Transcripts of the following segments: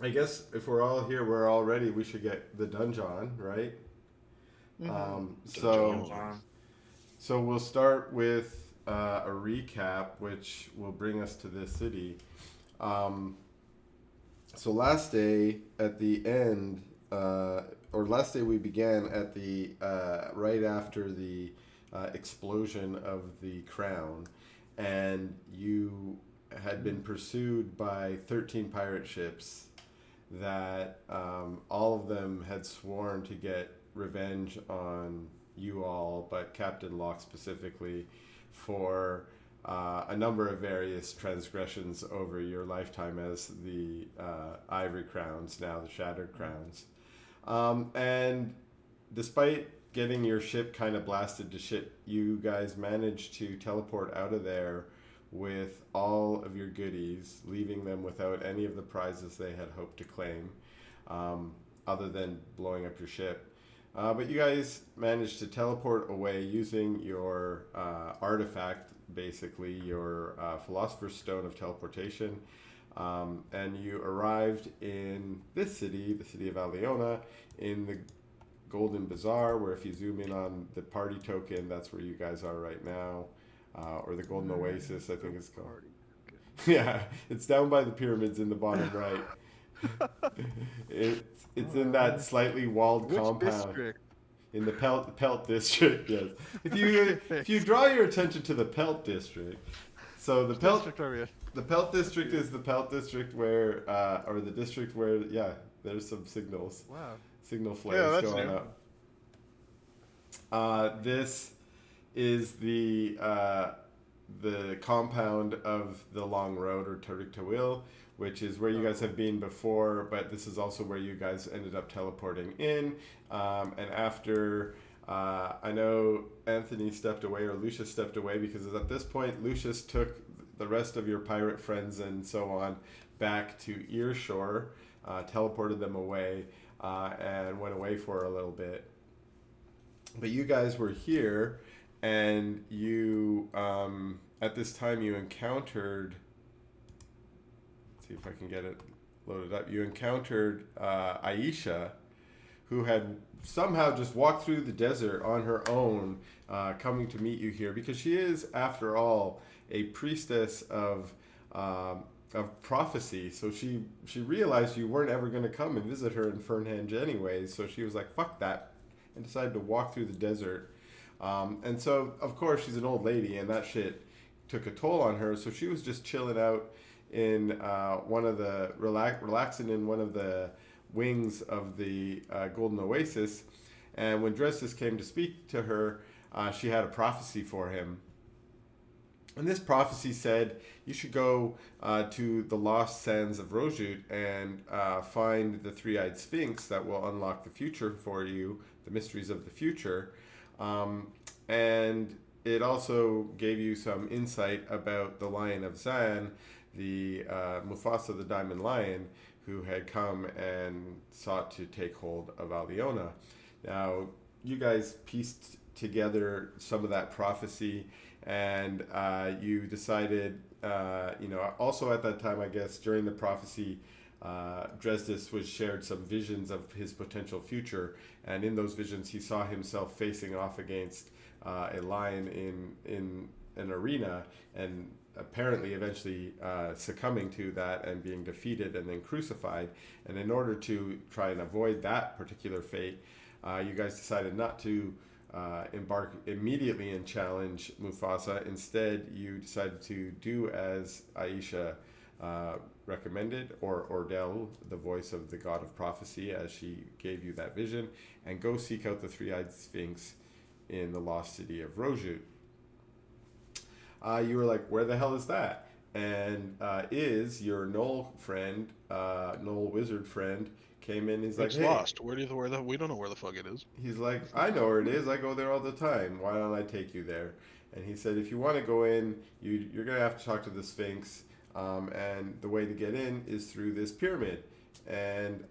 I guess if we're all here, we're all ready. We should get the Dunge-On, right? Mm-hmm. So, Dunge-On. so we'll start with a recap, which will bring us to this city. Um, so last day at the end, or last day we began at the right after the explosion of the crown, and you had been pursued by 13 pirate ships that all of them had sworn to get revenge on you all, but Captain Locke specifically, for a number of various transgressions over your lifetime as the Ivory Crowns, now the Shattered Crowns. And despite getting your ship kind of blasted to shit, you guys managed to teleport out of there with all of your goodies, leaving them without any of the prizes they had hoped to claim, um, other than blowing up your ship. But you guys managed to teleport away using your artifact, basically your Philosopher's Stone of Teleportation. And you arrived in this city, the city of Aliona, in the Golden Bazaar, where if you zoom in on the party token, that's where you guys are right now, or the Golden Oasis, I think The it's called. party. Yeah, it's down by the pyramids in the bottom right. It's All in that right. slightly walled Which compound district? in the Pelt district. Yes, if you Okay. draw your attention to the Pelt district, so Which district are we in? The Pelt district is the Pelt district where, or the district where, yeah, there's some Wow. signal Yeah, flares that's going new. up. This is the compound of the Long Road, or Tarik Tawil, which is where you Oh, guys cool. have been before, but this is also where you guys ended up teleporting in. And after, I know Anthony stepped away, or Lucius stepped away, because at this point, Lucius took the rest of your pirate friends and so on back to Earshore, teleported them away, and went away for a little bit. But you guys were here, and you at this time you encountered. Let's see if I can get it loaded up. You encountered Aisha, who had somehow just walked through the desert on her own, coming to meet you here because she is, after all, a priestess of prophecy. So she realized you weren't ever going to come and visit her in Fernhenge anyways. So she was like, "Fuck that," and decided to walk through the desert. And so, of course, she's an old lady, and that shit took a toll on her. So she was just chilling out in one of the relaxing in one of the wings of the Golden Oasis. And when Dresdis came to speak to her, she had a prophecy for him. And this prophecy said you should go to the lost sands of Rojut and find the three-eyed sphinx that will unlock the future for you, the mysteries of the future. And it also gave you some insight about the Lion of Zan, the Mufasa the Diamond Lion, who had come and sought to take hold of Aliona. Now, you guys pieced together some of that prophecy, and you decided, also at that time, I guess, during the prophecy, Dresdis was shared some visions of his potential future, and in those visions, he saw himself facing off against a lion in an arena, and apparently eventually succumbing to that and being defeated and then crucified. And in order to try and avoid that particular fate, you guys decided not to embark immediately and challenge Mufasa. Instead, you decided to do as Aisha recommended, or Ordel, the voice of the god of prophecy, as she gave you that vision, and go seek out the three-eyed sphinx in the lost city of Rojut. You were like, "Where the hell is that?" And is your Knoll friend, Knoll wizard friend, came in. He's like, It's "Hey," lost. We don't know where the fuck it is. he's like, "I know where it is. I go there all the time. Why don't I take you there?" And he said, "If you want to go in, you're gonna have to talk to the Sphinx, and the way to get in is through this pyramid." And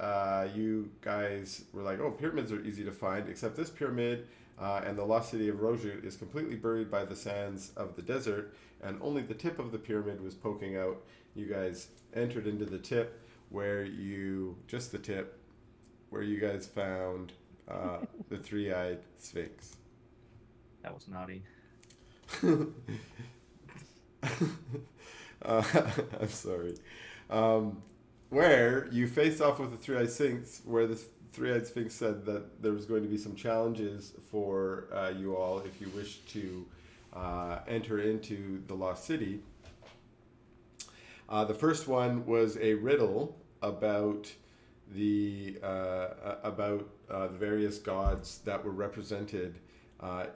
you guys were like, "Oh, pyramids are easy to find, except this pyramid." And the lost city of Roju is completely buried by the sands of the desert, and only the tip of the pyramid was poking out. You guys entered into the tip, where just the tip, where you guys found the three-eyed Sphinx. That was naughty. I'm sorry. Where you faced off with the three-eyed Sphinx, where the three-eyed Sphinx said that there was going to be some challenges for you all if you wish to enter into the Lost City. The first one was a riddle about the various gods that were represented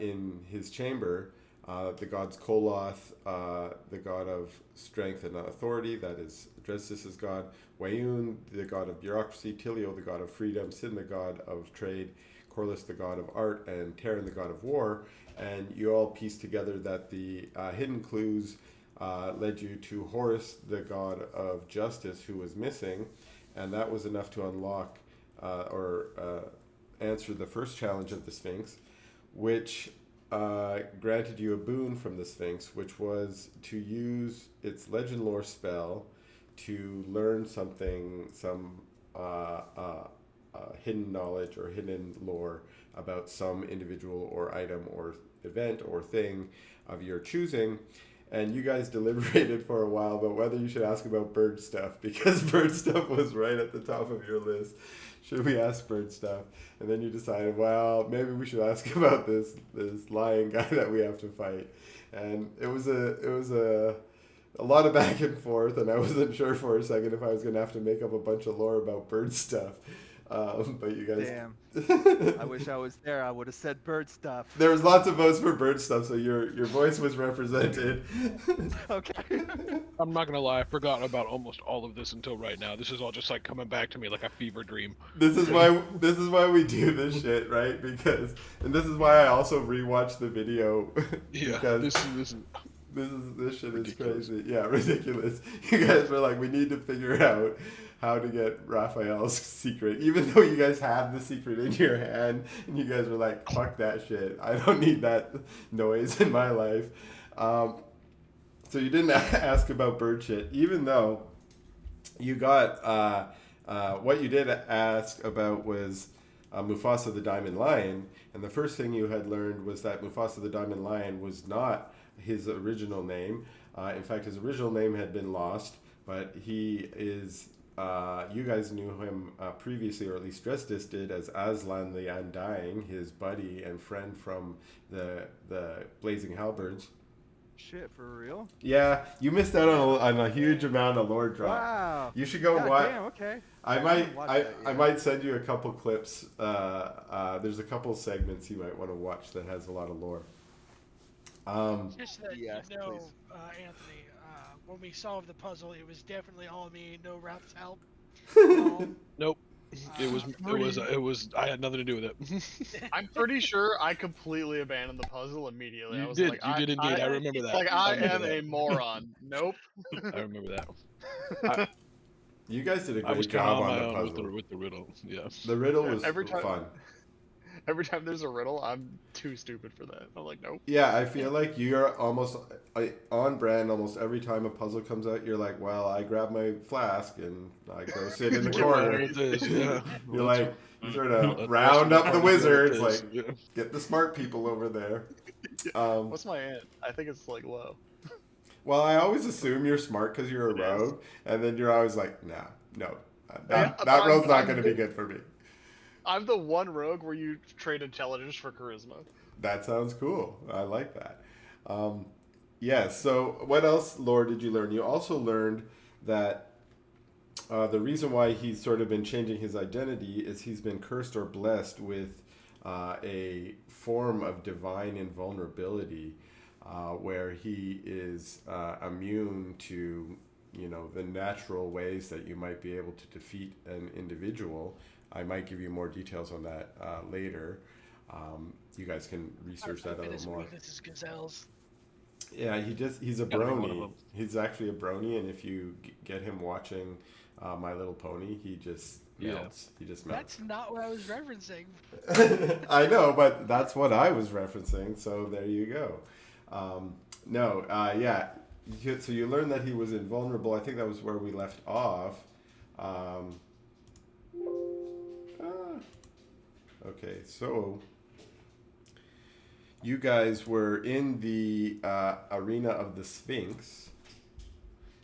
in his chamber. The gods Koloth, the god of strength and authority, that is Dresdis' god, Wayun, the god of bureaucracy, Tilio, the god of freedom, Sin, the god of trade, Corlys, the god of art, and Terran, the god of war. And you all pieced together that the hidden clues led you to Horus, the god of justice, who was missing, and that was enough to unlock or answer the first challenge of the Sphinx, which granted you a boon from the Sphinx, which was to use its legend lore spell to learn some hidden knowledge or hidden lore about some individual or item or event or thing of your choosing. And you guys deliberated for a while about whether you should ask about bird stuff, because bird stuff was right at the top of your list. Should we ask bird stuff? And then you decided, well, maybe we should ask about this lion guy that we have to fight. And it was a lot of back and forth, and I wasn't sure for a second if I was going to have to make up a bunch of lore about bird stuff. But you guys... Damn. I wish I was there. I would have said bird stuff. There was lots of votes for bird stuff, so your voice was represented. Okay. I'm not gonna lie, I've forgotten about almost all of this until right now. This is all just like coming back to me like a fever dream. This is why we do this shit, right? Because, and this is why I also rewatched the video. Yeah, because this is this shit ridiculous. is crazy. Yeah, ridiculous. You guys were like, we need to figure out how to get Raphael's secret, even though you guys have the secret in your hand, and you guys were like, fuck that shit. I don't need that noise in my life. So you didn't ask about bird shit, even though you got what you did ask about was Mufasa the Diamond Lion, and the first thing you had learned was that Mufasa the Diamond Lion was not his original name. In fact, his original name had been lost, but he is... you guys knew him previously, or at least Dresdis did, as Aslan the Undying, his buddy and friend from the Blazing Halberds. Shit, for real? Yeah, you missed out on a huge amount of lore drop. Wow. You should go God watch. damn, okay. I might send you a couple clips. There's a couple segments you might want to watch that has a lot of lore. Just that Yes, you know, please. Anthony, when we solved the puzzle, it was definitely all me, no Rap's help. nope. It was. I had nothing to do with it. I'm pretty sure I completely abandoned the puzzle immediately. You I was did. like, You did indeed. I remember that. Like I remember am that. a moron. Nope. I remember that. You guys did a I was great kind of job on on my the own puzzle. with the riddle. Yeah. The riddle was Every time- fun. Every time there's a riddle, I'm too stupid for that. I'm like, nope. Yeah, I feel like you're almost on brand. Almost every time a puzzle comes out, you're like, well, I grab my flask and I go sit in the Get on corner. with this, yeah. You're like, you sort of Let's round up the party with wizards, this, like, yeah. get the smart people over there. What's my ant? I think it's like low. Well, I always assume you're smart because you're a It is. rogue, and then you're always like, no, Yeah, that role's not I'm going to be good for me. I'm the one rogue where you trade intelligence for charisma. That sounds cool. I like that. Yeah, so what else lore did you learn? You also learned that the reason why he's sort of been changing his identity is he's been cursed or blessed with a form of divine invulnerability where he is immune to, the natural ways that you might be able to defeat an individual. I might give you more details on that later. You guys can research that a little more. This is gazelles. Yeah, he's a Gotta be one of brony. them. He's actually a brony, and if you get him watching My Little Pony, he just melts. He just melts. That's not what I was referencing. I know, but that's what I was referencing, so there you go. Yeah. So you learned that he was invulnerable. I think that was where we left off. Um, okay, so you guys were in the arena of the Sphinx.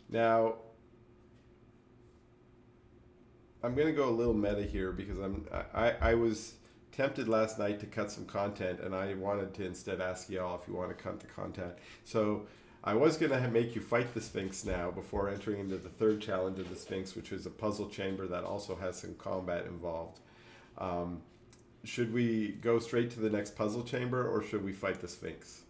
Now, I'm gonna go a little meta here because I was tempted last night to cut some content, and I wanted to instead ask y'all if you want to cut the content. So I was gonna make you fight the Sphinx now before entering into the third challenge of the Sphinx, which is a puzzle chamber that also has some combat involved. Should we go straight to the next puzzle chamber, or should we fight the Sphinx?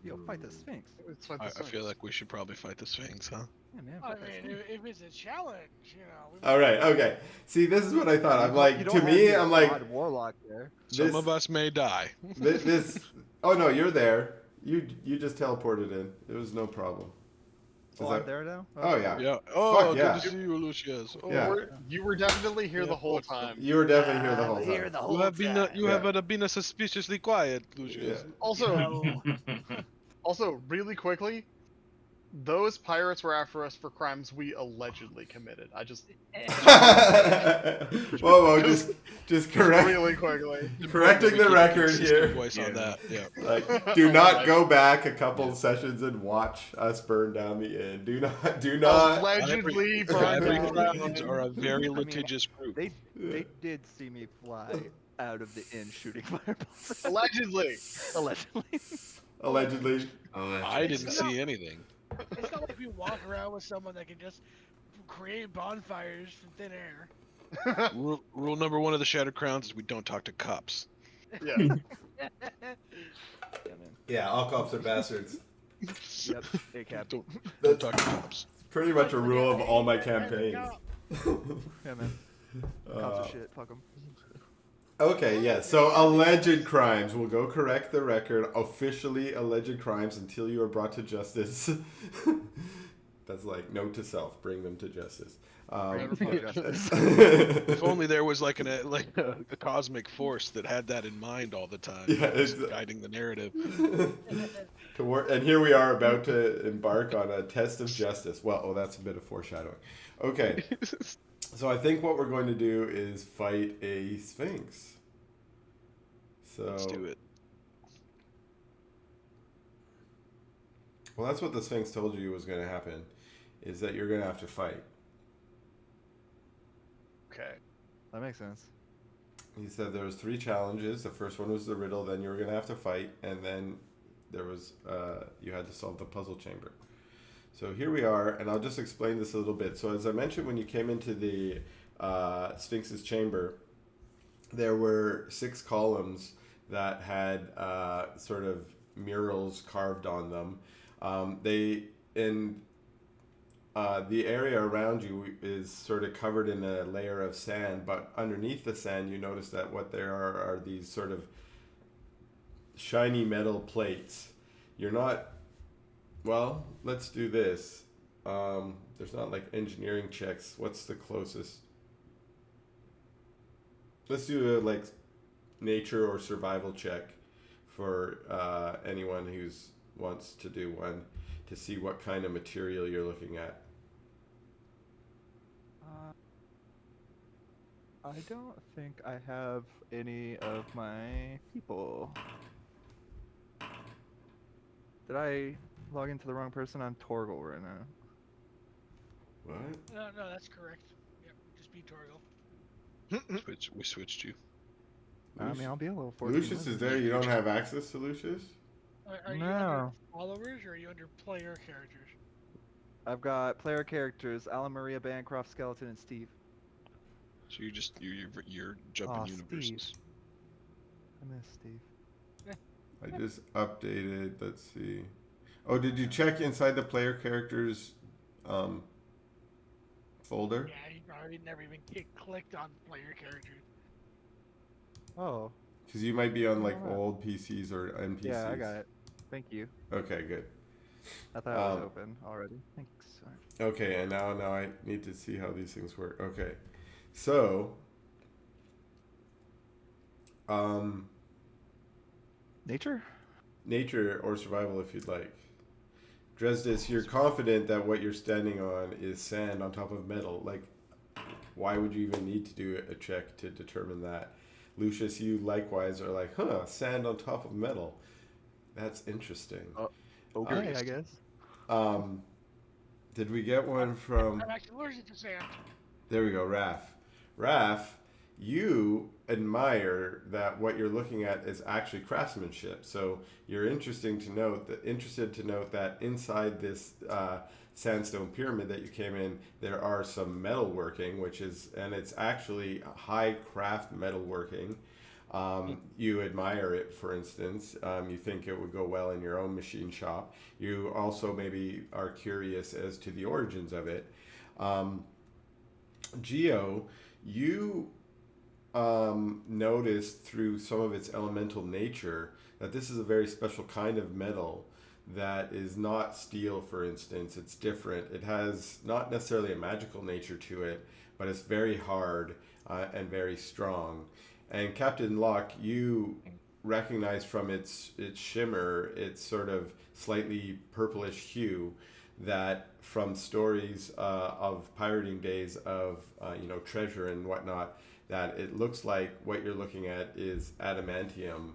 You'll fight the Sphinx. It's fine, I feel like we should probably fight the Sphinx, huh? Yeah, man. I Fight that mean, Sphinx. if it's a challenge, you know. We All right, okay. See, this is what I thought. I'm like, You to don't have me, your I'm like, God Warlock there. Some this, of us may die. this. Oh no, you're there. You just teleported in. It was no problem. Is Oh, that- I'm there now? Oh yeah. Yeah. Oh, Fuck yeah. good to see you, Lucius. Oh, Yeah. You were definitely here Yeah, the whole fuck. time. You were definitely here the whole time. Here the You whole have been time. you Yeah. have been suspiciously quiet, Lucius. Yeah. Also, also, really quickly, those pirates were after us for crimes we allegedly committed. I just whoa, just correct, really quickly. correcting the record Consistent here. Voice on that. Yeah. Like, do not go back a couple sessions and watch us burn down the inn. Do not. Allegedly Ivory burned Crowns down. are a very mean, litigious group. They did see me fly out of the inn shooting fireballs. Allegedly. Allegedly. Allegedly. I didn't see anything. It's not like we walk around with someone that can just create bonfires from thin air. Rule number one of the Shattered Crowns is we don't talk to cops. Yeah. Yeah, man. Yeah, all cops are bastards. Yep. ACAB. Don't talk to cops. Pretty much a rule of all my campaigns. Yeah, man. Cops are shit. Fuck them. Okay, yeah. So alleged crimes. We'll go correct the record. Officially alleged crimes until you are brought to justice. That's like note to self: bring them to justice. If only there was like a cosmic force that had that in mind all the time. Yeah, just it's- guiding the narrative. And here we are about to embark on a test of justice. Well, oh, that's a bit of foreshadowing. Okay. So I think what we're going to do is fight a Sphinx. So Let's do it. Well, that's what the Sphinx told you was going to happen, is that you're going to have to fight. Okay. That makes sense. He said there was 3 challenges. The first one was the riddle, then you were going to have to fight, and then there was you had to solve the puzzle chamber. So here we are, and I'll just explain this a little bit. So as I mentioned, when you came into the Sphinx's chamber, there were 6 columns that had sort of murals carved on them. The area around you is sort of covered in a layer of sand, but underneath the sand, you notice that what there are these sort of shiny metal plates. You're not. Well, let's do this. There's not like engineering checks. What's the closest? Let's do a like nature or survival check for anyone who's wants to do one to see what kind of material you're looking at. I don't think I have any of my people. Did I log into the wrong person? I'm Torgal right now. What? No, that's correct. Yep, just be Torgal. We switched you. I mean, I'll be a little 14. Lucius is there. You don't have access to Lucius? Are you under No. followers or are you under player characters? I've got player characters: Alan, Maria, Bancroft, Skeleton, and Steve. So you're jumping Aw, universes. I miss Steve. I just updated. Let's see. Oh, did you check inside the player characters folder? Yeah, you probably never even clicked on player characters. Oh, Because you might be on like Oh. old PCs or NPCs. yeah, I got it. Thank you. Okay, good. I thought it was Um, open already. Thanks. Alright. Okay, and now I need to see how these things work. Okay, so Nature? nature or survival if you'd like. Dresdis, you're confident that what you're standing on is sand on top of metal. Like why would you even need to do a check to determine that? Lucius, you likewise are like, sand on top of metal. That's interesting. Okay, I guess. Did we get one from... I'm actually allergic to sand. There we go, Raph. Raph, you admire that what you're looking at is actually craftsmanship. So you're interested to note that inside this sandstone pyramid that you came in, there are some metalworking, and it's actually high craft metalworking. You admire it, for instance. You think it would go well in your own machine shop. You also maybe are curious as to the origins of it. Geo, you noticed through some of its elemental nature that this is a very special kind of metal that is not steel, for instance. It's different. It has not necessarily a magical nature to it, but it's very hard and very strong. And Captain Locke, you recognize from its shimmer, its sort of slightly purplish hue, that from stories of pirating days of treasure and whatnot, that it looks like what you're looking at is adamantium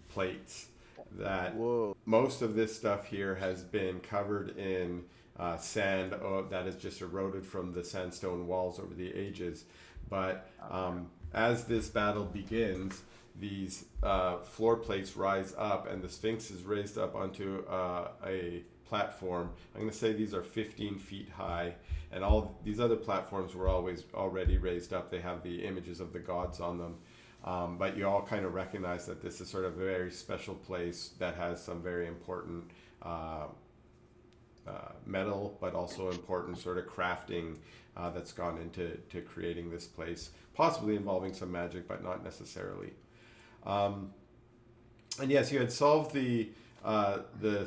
plates. That Whoa. most of this stuff here has been covered in sand that has just eroded from the sandstone walls over the ages. But as this battle begins, these floor plates rise up, and the Sphinx is raised up onto a platform. I'm going to say these are 15 feet high, and all these other platforms were already raised up. They have the images of the gods on them. But you all kind of recognize that this is sort of a very special place that has some very important metal, but also important sort of crafting that's gone into creating this place, possibly involving some magic, but not necessarily. And yes, you had solved the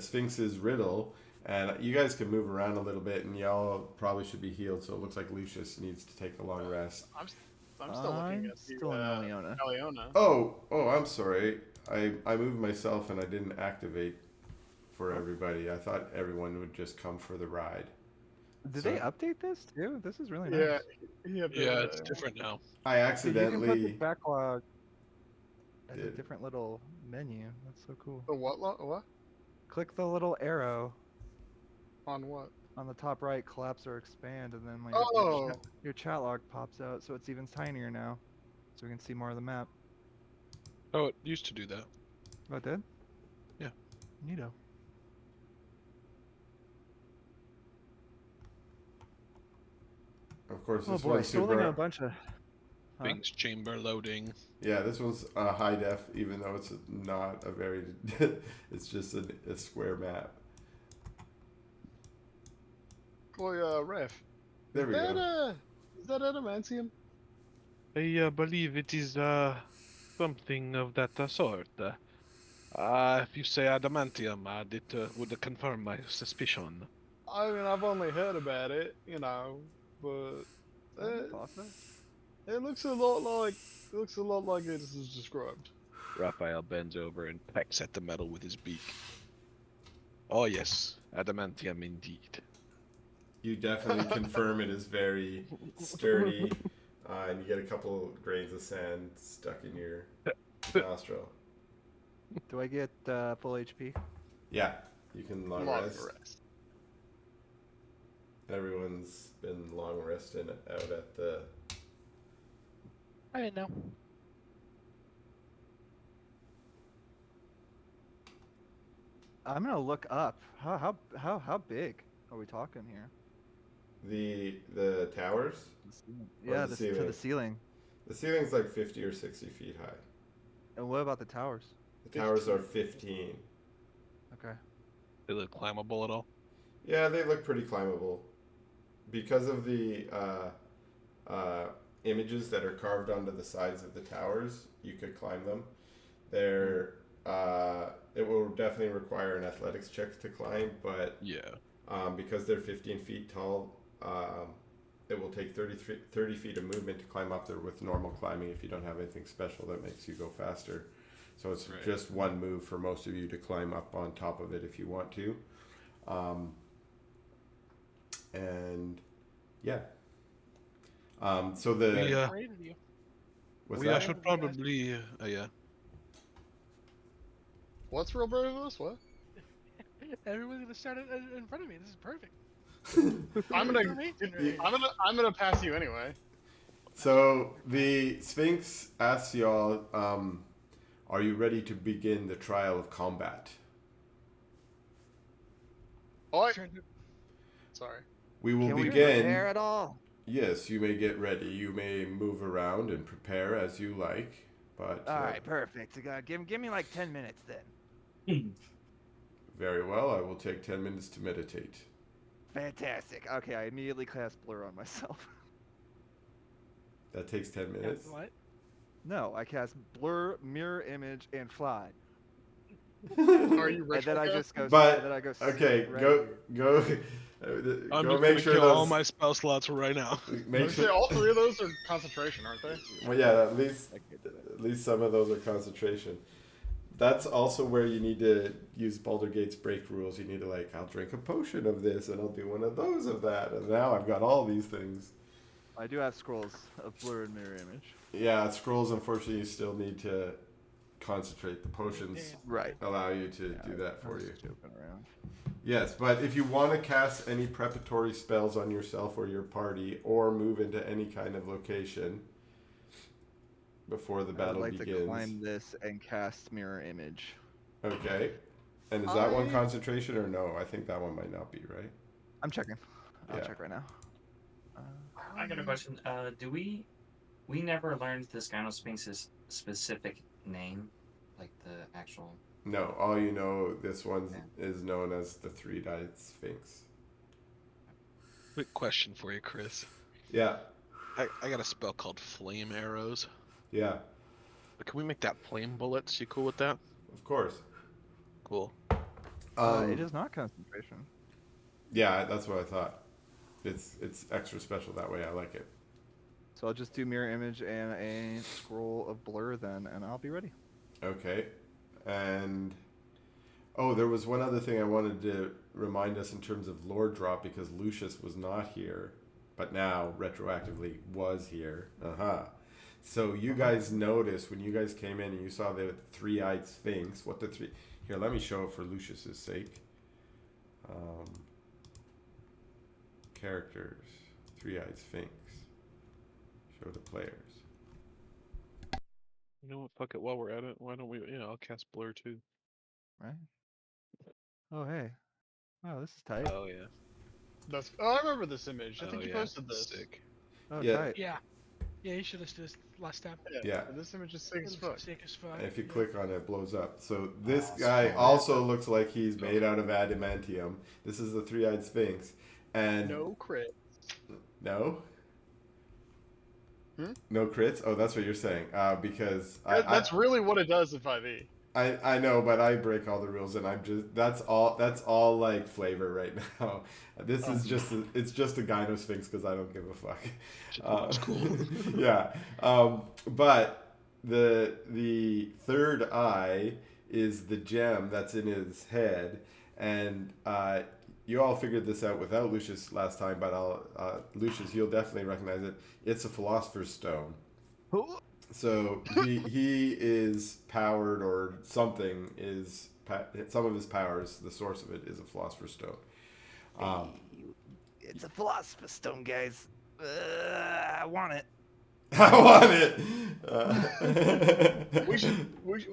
Sphinx's riddle, and you guys can move around a little bit, and y'all probably should be healed. So it looks like Lucius needs to take a long rest. I'm still looking at still in Aliona. Aliona. Oh, I'm sorry. I moved myself and I didn't activate for everybody. I thought everyone would just come for the ride. Did So- they update this too? This is really nice. Yeah, Yeah, it's different now. I So you can put accidentally the backlog as a did. different little menu. That's so cool. The what? Click the little arrow On what? on the top right, collapse or expand, and then like Oh. your chat log pops out, so it's even tinier now, so we can see more of the map. Oh, it used to do that. Oh, it did? Yeah. Neato. Of course, Oh this boy, one's still super. a bunch of. Huh? Things chamber loading. Yeah, this one's high def, even though it's not a very. It's just a square map. Boy, Ref. There we go. Is that adamantium? I believe it is something of that sort. If you say adamantium, it would confirm my suspicion. I mean, I've only heard about it, but Awesome. it looks a lot like it is described. Raphael bends over and pecks at the metal with his beak. Oh yes, adamantium indeed. You definitely confirm it is very sturdy, and you get a couple grains of sand stuck in your nostril. Do I get full HP? Yeah, you can long Long rest. Everyone's been long resting out at the. I didn't know. I'm gonna look up. How big are we talking here? The towers. Or Yeah, the to the ceiling? ceiling. The ceiling's like 50 or 60 feet high. And what about the towers? The towers are 15. Okay. They look climbable at all? Yeah, they look pretty climbable. Because of the images that are carved onto the sides of the towers, you could climb them. It will definitely require an athletics check to climb, but Yeah. because they're 15 feet tall, it will take 30 feet of movement to climb up there with normal climbing if you don't have anything special that makes you go faster. So it's Right. just one move for most of you to climb up on top of it if you want to. And yeah. So the We, Afraid of you. what's we that? should probably, yeah. What's real brave of us? What? Everyone's gonna start in front of me. This is perfect. I'm gonna, Information right here. I'm gonna pass you anyway. So the Sphinx asks y'all, are you ready to begin the trial of combat? Oh, Turn to- sorry. We will Can we begin. prepare at all? Yes, you may get ready. You may move around and prepare as you like, but All right, perfect. Give me like 10 minutes then. very well. I will take 10 minutes to meditate. Fantastic. Okay, I immediately cast Blur on myself. That takes 10 minutes. What? No, I cast Blur, Mirror Image, and Fly. Are you And ritual? then I Cast? just go. But and then I go. okay, right go here. go I'm go just make gonna sure kill those all my spell slots right now. make Let's say sure. all 3 of those are concentration, aren't they? Well, yeah, at Okay. least some of those are concentration. That's also where you need to use Baldur Gate's break rules. You need to I'll drink a potion of this and I'll do one of those of that, and now I've got all these things. I do have scrolls of Blur and Mirror Image. Yeah, scrolls. Unfortunately, you still need to concentrate. The potions Right. allow you to do that for you. Just joking around. Yes, but if you want to cast any preparatory spells on yourself or your party, or move into any kind of location before the I battle would like begins. to climb this and cast Mirror Image. Okay. And is that one I- concentration or no? I think that one might not be, right? I'm checking. I'll Yeah. check right now. I got a question. Do we never learned this Gynosphinx's specific name, like the actual? No, all you know, this one is known as the three-eyed sphinx. Quick question for you, Chris. Yeah, I got a spell called Flame Arrows. yeah, But can we make that flame bullets? You cool with that? of course. Cool. It is not concentration. Yeah, that's what I thought. It's extra special that way. I like it. So I'll just do Mirror Image and a scroll of Blur then, and I'll be ready. Okay, and there was one other thing I wanted to remind us in terms of lore drop, because Lucius was not here, but now retroactively was here. So you guys noticed when you guys came in and you saw the three-eyed sphinx. What the three? Here, let me show it for Lucius's sake. Characters, three-eyed sphinx. Show the players. You know what? Fuck it. While we're at it, why don't we? Yeah, I'll cast Blur too. Right? Oh, hey. Oh, this is tight. Oh yeah. I remember this image. I Oh, think you yeah. posted this. Sick. Oh, Yeah. tight. Yeah. Yeah, you should have done this last time. Yeah. This image is sick as It fuck. looks sick as fuck. And if you Yeah. click on it, it blows up. So this Oh, guy sweet. also looks like he's made out of adamantium. This is the three-eyed sphinx. And No crit. no? Hmm? No crits? Oh, that's what you're saying. Because That's really what it does in 5e. I know, but I break all the rules, and I'm just that's all like flavor right now. This is just it's just a Gyno Sphinx because I don't give a fuck. That's cool. Yeah, but the third eye is the gem that's in his head, and you all figured this out without Lucius last time, but Lucius, you'll definitely recognize it. It's a Philosopher's Stone. So he is powered, or something is some of his powers. The source of it is a Philosopher's Stone. It's a Philosopher's Stone, guys. I want it. I want it.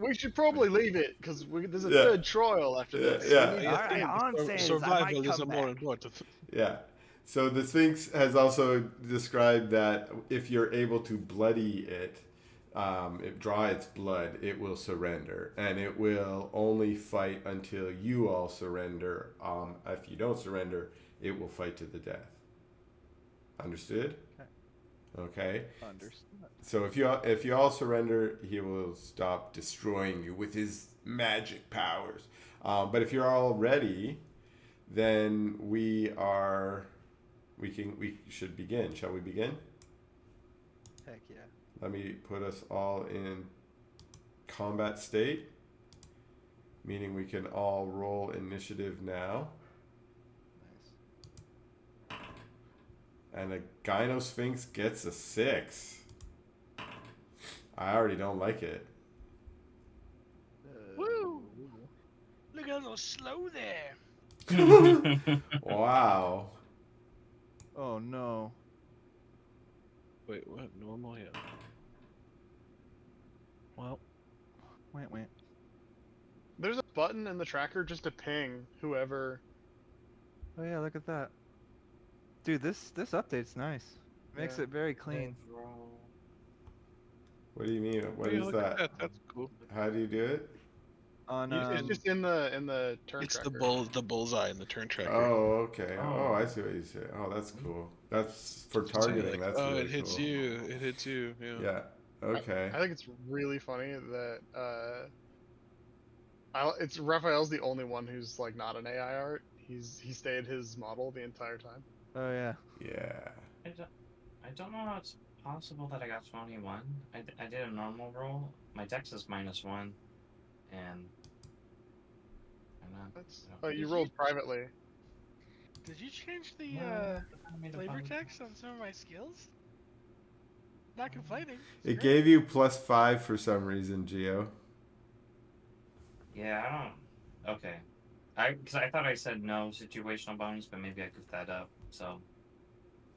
We should probably leave it because there's a Yeah. third trial after this. Yeah. We need to All right, think. all I'm saying is I Survival might is come more back. important. Yeah. So the Sphinx has also described that if you're able to bloody it, draw its blood, it will surrender, and it will only fight until you all surrender. If you don't surrender, it will fight to the death. Understood? Okay. Understood. So if you all surrender, he will stop destroying you with his magic powers. But if you're all ready, then we should begin. Shall we begin? Heck yeah. Let me put us all in combat state, meaning we can all roll initiative now. Nice. And a Gynosphinx gets a 6. I already don't like it. Woo! Look a little slow there. Wow. Oh no. Wait, what? Normal? Yeah. Well, Wait. There's a button in the tracker just to ping whoever. Oh yeah, look at that. Dude, this update's nice. Makes Yeah. it very clean. What do you mean? What yeah, is look at that? That's cool. How do you do it? On It's just in the turn It's tracker. the bullseye in the turn tracker. Oh, okay. Oh, Oh. I see what you say. Oh, that's cool. That's for So, targeting. like, That's oh, really it hits cool. you. It hits you. Yeah. Yeah. Okay. I think it's really funny that it's Raphael's the only one who's like not an AI art. He stayed his model the entire time. Oh yeah. Yeah. I don't know how it's possible that I got 21. I did a normal roll. My dex is -1, and I'm not. Oh, you rolled privately. Did you change the I made a flavor button. text on some of my skills? Not complaining. It's It great. gave you +5 for some reason, Geo. Yeah, I don't. Okay. Because I thought I said no situational bonus, but maybe I goofed that up. So,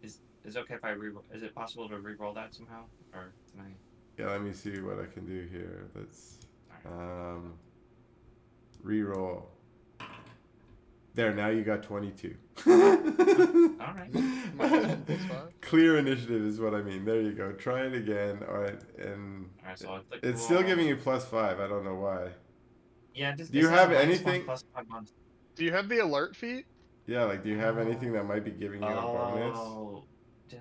is it okay if I is it possible to re-roll that somehow, or can I? Yeah, let me see what I can do here. Let's Alright. re-roll. There, now you got 22. All right. -1+5. Clear initiative is what I mean. There you go. Try it again. All right, and All right. So I'll click it's still roll. giving you +5. I don't know why. Yeah. Do you have anything? +1 Do you have the alert feat? Yeah, like, do you have anything that might be giving you a bonus? Oh, did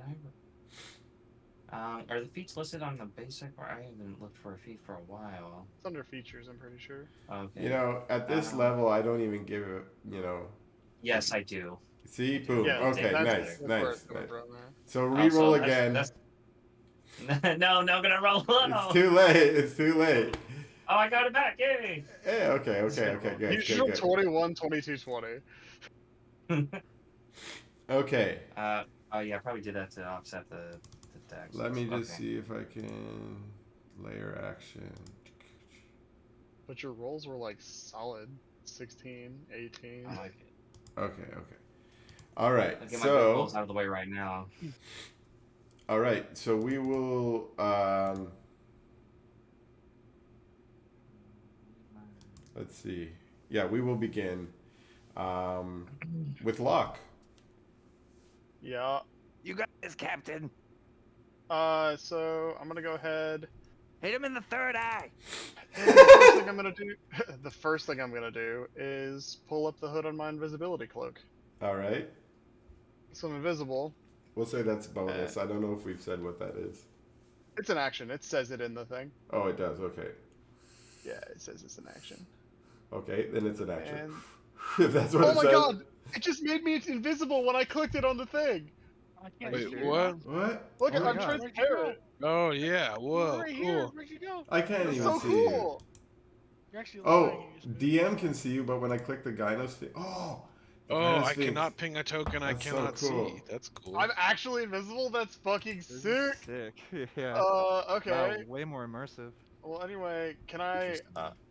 I? Are the feats listed on the basic? Or I haven't looked for a feat for a while. It's under features, I'm pretty sure. Okay. You know, at this level, I don't even give it. You know. Yes, I do. See, boom. Yeah, Okay, that's- nice, that's nice, where it's coming nice. from, man. So Oh, re-roll so again. no, gonna roll low. It's too late. It's too late. Oh, I got it back! Yay! Hey, okay, good, You should roll 21, 22, 20. Okay, Oh yeah, I probably did that to offset the dex. let me just Okay. see if I can layer action. But your rolls were like solid. 16, 18. I like it. Okay. All right, I'll get my big rolls so out of the way right now. we will let's see. Yeah, we will begin with Locke. Yeah. You got this, Captain. So I'm gonna go ahead. Hit him in the third eye. The first thing I'm gonna do is pull up the hood on my invisibility cloak. All right, So I'm invisible. we'll say that's bonus. I don't know if we've said what that is. It's an action. It says it in the thing. Oh, it does. Okay. Yeah, it says it's an action. Okay, then it's an action. And If that's what oh it my says. god! It just made me invisible when I clicked it on the thing. I can't Wait, see you. what? What? Look, Oh my I'm God. transparent. Oh yeah. You're Whoa. right here. Cool. Where'd you go? I can't It's even so see you. cool. You're actually Oh, lying. You just- DM can see you, but when I click the Gynosphinx, the Oh, I Gynosphinx. cannot ping a token I That's so cannot cool. see. That's cool. I'm actually invisible. That's fucking This is sick. Sick. Yeah. Okay. Wow, way more immersive. Well, anyway, can I?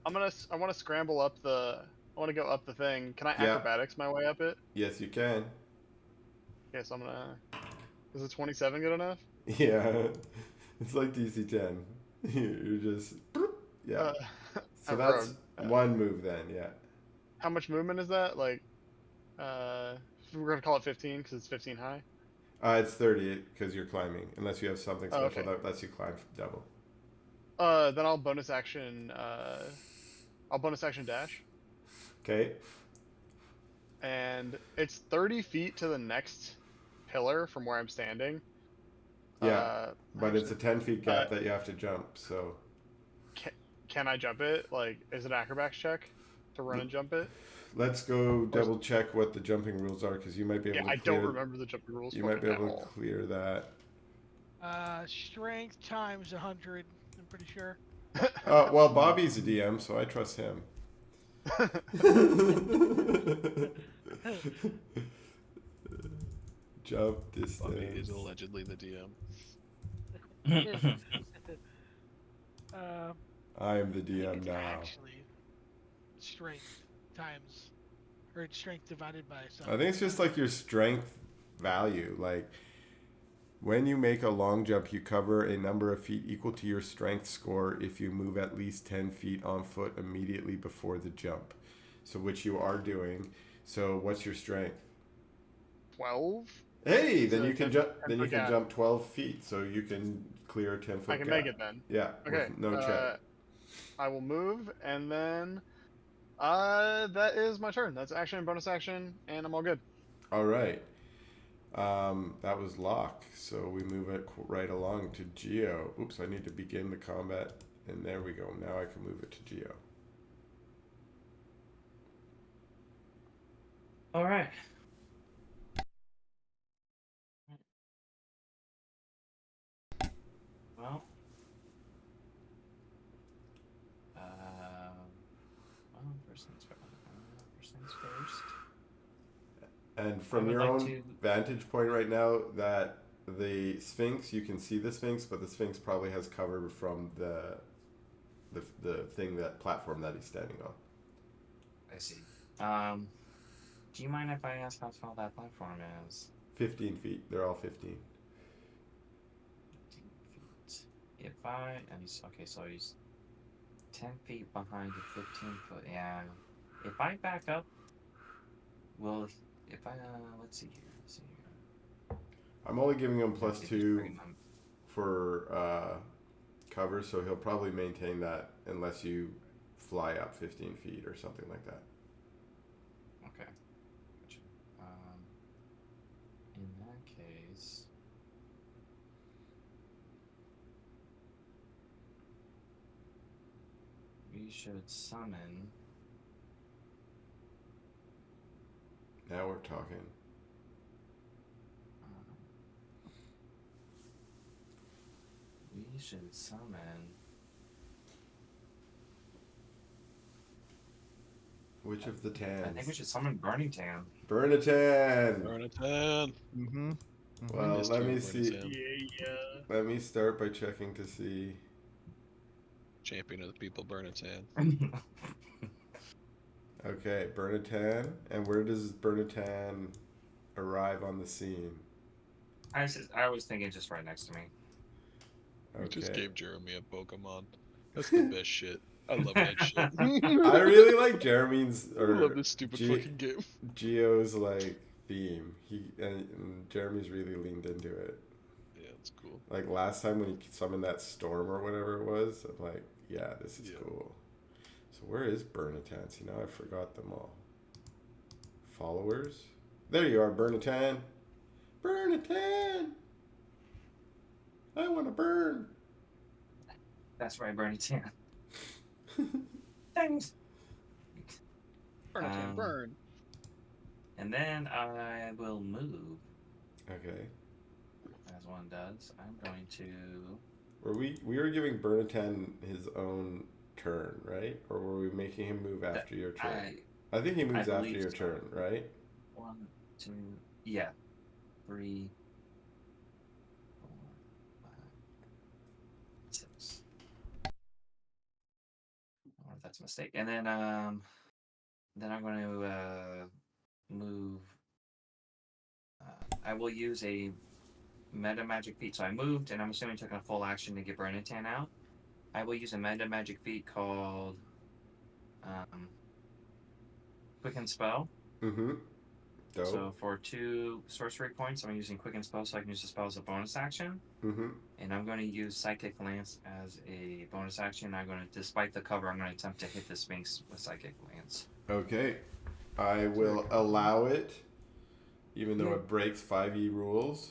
Interesting. I want to scramble up the. I want to go up the thing. Can I Yeah. acrobatics my way up it? Yes, you can. Okay, so I'm gonna. Is a 27 good enough? Yeah, it's like DC 10. You're just, yeah. So I've that's grown. one move then. Yeah. How much movement is that? Like, we're gonna call it 15 because it's 15 high. It's 30 because you're climbing, unless you have something Oh, special okay. that lets you climb double. Then I'll bonus action. I'll bonus action dash, Okay. and it's 30 feet to the next pillar from where I'm standing. Yeah, but it's a 10 feet gap uh, that you have to jump. So Can I jump it? Like, is it an acrobatics check to run and jump it? let's go double check what the jumping rules are because you might be able Yeah, to I clear. don't remember the jumping rules. You might be fucking able at to all. clear that. Strength times 100. I'm pretty sure. Well, Bobby's a DM, so I trust him. Jump Bobby is distance. allegedly the DM. Uh, I am the I think DM it's now. actually strength times, or it's strength divided by something. I think it's just like your strength value. Like when you make a long jump, you cover a number of feet equal to your strength score if you move at least 10 feet on foot immediately before the jump. So, which you are doing. So, what's your strength? 12. Hey, It's then a you can 10 jump. 10 Then you foot can gap. jump 12 feet. So you can clear a 10-foot I can gap. make it then. Yeah, Okay. with no check. I will move, and then that is my turn. That's action and bonus action, and I'm all good. All right. That was Locke. So we move it right along to Geo. Oops, I need to begin the combat. And there we go. Now I can move it to Geo. All right. Well, first things first. And I from would your like own to- vantage point right now, that the Sphinx, you can see the Sphinx, but the Sphinx probably has cover from the thing, that platform that he's standing on. I see. Do you mind if I ask how tall that platform is? 15 feet. They're all 15. 15 feet. If I and he's okay, so he's 10 feet behind the 15 foot. Yeah. If I back up, well, if I let's see here. I'm only giving him If he's +2 bringing them- for cover, so he'll probably maintain that unless you fly up 15 feet or something like that. Okay. Gotcha. In that case, we should summon. Now we're talking. We should summon. Which of the tans? I think we should summon Burning Tan. Burnitan! Burnitan. Mm-hmm. Well, missed let you, me Burnitan. see. Yeah. Let me start by checking to see. Champion of the people, Burnitan. Okay, Burnitan. And where does Burnitan arrive on the scene? I was thinking just right next to me. We just Okay. gave Jeremy a Pokemon. That's the best shit. I love that shit. I really like Jeremy's I love this stupid fucking game. Geo's like theme. And Jeremy's really leaned into it. Yeah, it's cool. Like last time when he summoned that storm or whatever it was, I'm like, yeah, this is cool. So where is Burnitan? See, now I forgot them all. Followers? There you are, Burnitan. Burnitan! I want to burn. That's right, Burning Tan. Thanks. Burn, burn. And then I will move, Okay. as one does. I'm going to. We were giving Burnitan his own turn, right? Or were we making him move after your turn? I think he moves after believe your so. turn, right? 1, 2, yeah, 3, 4, 5, 6. I wonder if that's a mistake. And then I'm going to move. I will use a meta magic feat. So I moved, and I'm assuming taking a full action to get Burnitan out. I will use a meta magic feat called Quicken Spell. Mm-hmm. Dope. So for 2 sorcery points, I'm using Quicken Spell so I can use the spell as a bonus action. Mm-hmm. And I'm going to use Psychic Lance as a bonus action. I'm going to, despite the cover, I'm going to attempt to hit the Sphinx with Psychic Lance. Okay. I will allow it, even though it breaks 5e rules,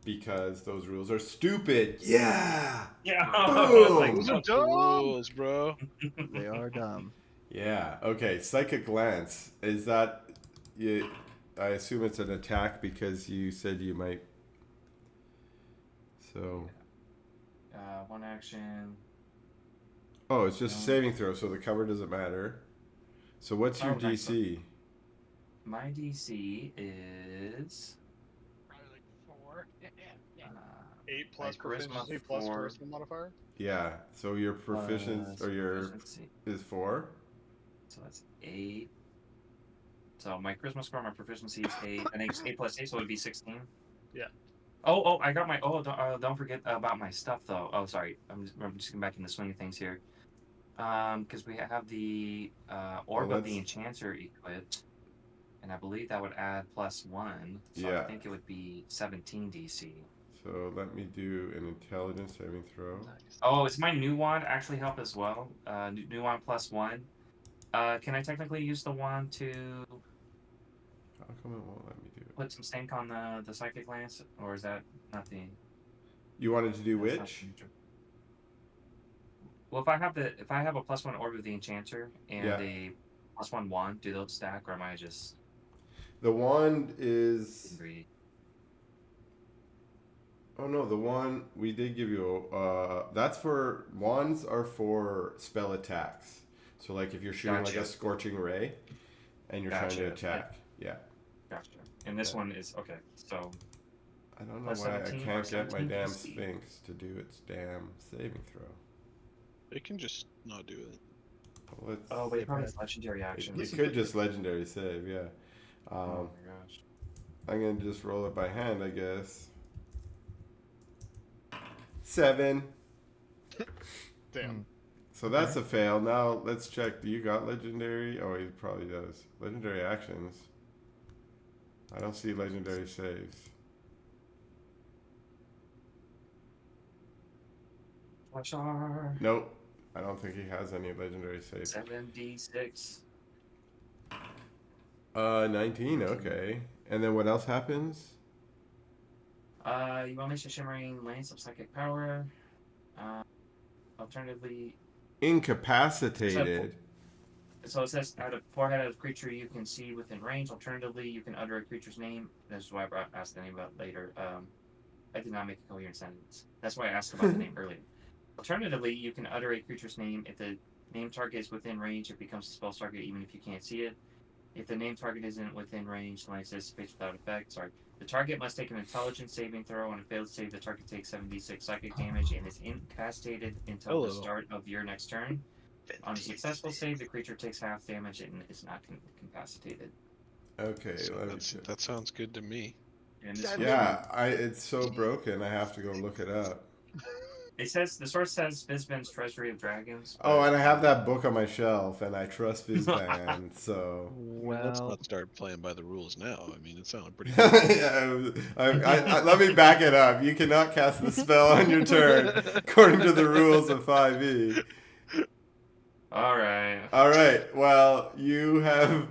because those rules are stupid. Yeah! Yeah! Boom! Those are the rules, bro. They are dumb. Yeah. Okay. Psychic Lance. Is that... I assume it's an attack because you said you might... So... One action. Oh, it's just a saving throw, so the cover doesn't matter. So what's your DC? My DC is 8 plus charisma proficiency plus 4. charisma modifier. Yeah. So your proficiency or your proficiency. is 4. So that's 8. So my charisma score, my proficiency is 8. I think it's 8 plus 8, so it would be 16. Yeah. Oh, I got my. Oh, don't forget about my stuff though. Oh, sorry. I'm just getting back in the swing of things here. Because we have the orb of the enchanter equipped, and I believe that would add +1. So Yeah. I think it would be 17 DC. So let me do an intelligence saving throw. Nice. Oh, is my new wand actually help as well? New wand +1. Can I technically use the wand to How come it won't let me do it? put some stink on the psychic lance, or is that nothing? You wanted to do That's not which? feature. Well, if I have a +1 orb of the enchanter and Yeah. a +1 wand, do those stack, or am I just The wand is. greedy? Oh no, the one we did give you. That's for wands are for spell attacks. So like if you're shooting like a Gotcha. scorching ray, and you're trying to Gotcha. attack. Yeah. Gotcha. And this Yeah. one is okay. So I don't know Plus why I 17 or can't get my 17 damn DC. Sphinx to do its damn saving throw. It can just not do it. Well, it's, oh wait, it probably bad. has legendary it, actions. it could just legendary save, yeah. Oh my gosh. I'm gonna just roll it by hand, I guess. 7. Damn. So that's a fail. Now let's check. Do you got legendary? Oh, he probably does. Legendary actions. I don't see legendary saves. Flashar. Nope. I don't think he has any legendary saves. 7d6. 19. Okay. And then what else happens? You unleash a shimmering lance of psychic power. Alternatively, Incapacitated. so it says out of forehead of a creature you can see within range. Alternatively, you can utter a creature's name. This is why I asked the name about later. I did not make a coherent sentence. That's why I asked about the name earlier. Alternatively, you can utter a creature's name. If the name target is within range, it becomes a spell target even if you can't see it. If the name target isn't within range, the line dissipates without effect. Sorry. The target must take an intelligence saving throw. On a failed save, the target takes 7d6 psychic damage and is incapacitated until the Hello. start of your next turn. On a successful save, the creature takes half damage and is not incapacitated. Okay. So Let me check. that sounds good to me. And this Yeah, it's so broken. I have to go look it up. It says the source says Fizban's Treasury of Dragons. Oh, but- and I have that book on my shelf, and I trust Fizban, so. Let's Well, not start playing by the rules now. I mean, it sounded pretty. Yeah, let me back it up. You cannot cast the spell on your turn according to the rules of 5e. All right. All right. Well, you have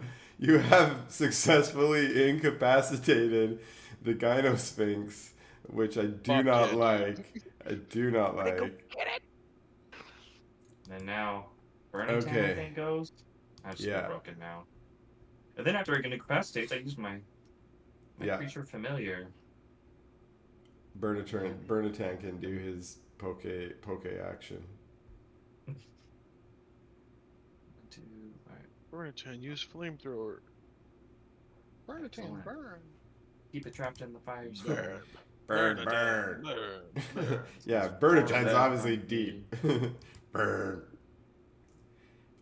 successfully incapacitated the Gynosphinx, which I do Fuck not yeah, like. I do not like. And now, Burning Tan, I Okay. think, goes. I just Yeah. feel broken now. And then after I get incapacitated, I use my Yeah. creature familiar. Bernatan can do his poke action. Alright. Burnitan, use flamethrower. Burn it, Tam, Excellent. burn. Keep it trapped in the fire. Burn. Burn. Burn. Yeah, Bernatan's Burn. obviously deep. Burn.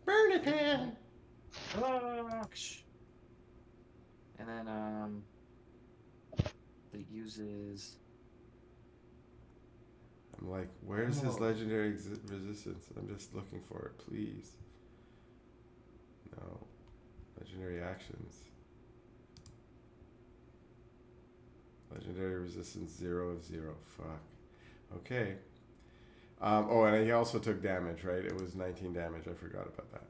Bernatan. And then it uses. I'm like, where's his Oh. legendary resistance? I'm just looking for it, please. No. Legendary actions. Legendary resistance 0 of 0. Fuck. Okay. Oh, and he also took damage, right? It was 19 damage. I forgot about that.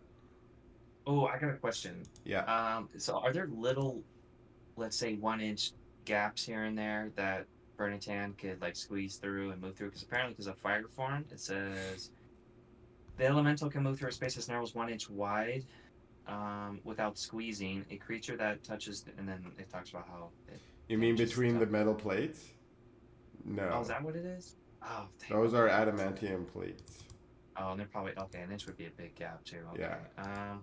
Oh, I got a question. Yeah. So are there little, let's say, 1-inch gaps here and there that Bernatan could like squeeze through and move through? Because apparently, because of fire form, it says the elemental can move through a space as narrow as 1 inch wide, without squeezing. A creature that touches, and then it talks about how. You mean just between the stuff. metal plates? No. Oh, is that what it is? Oh, Those are adamantium plates. Oh, and they're probably okay. An inch would be a big gap too. Okay. Yeah.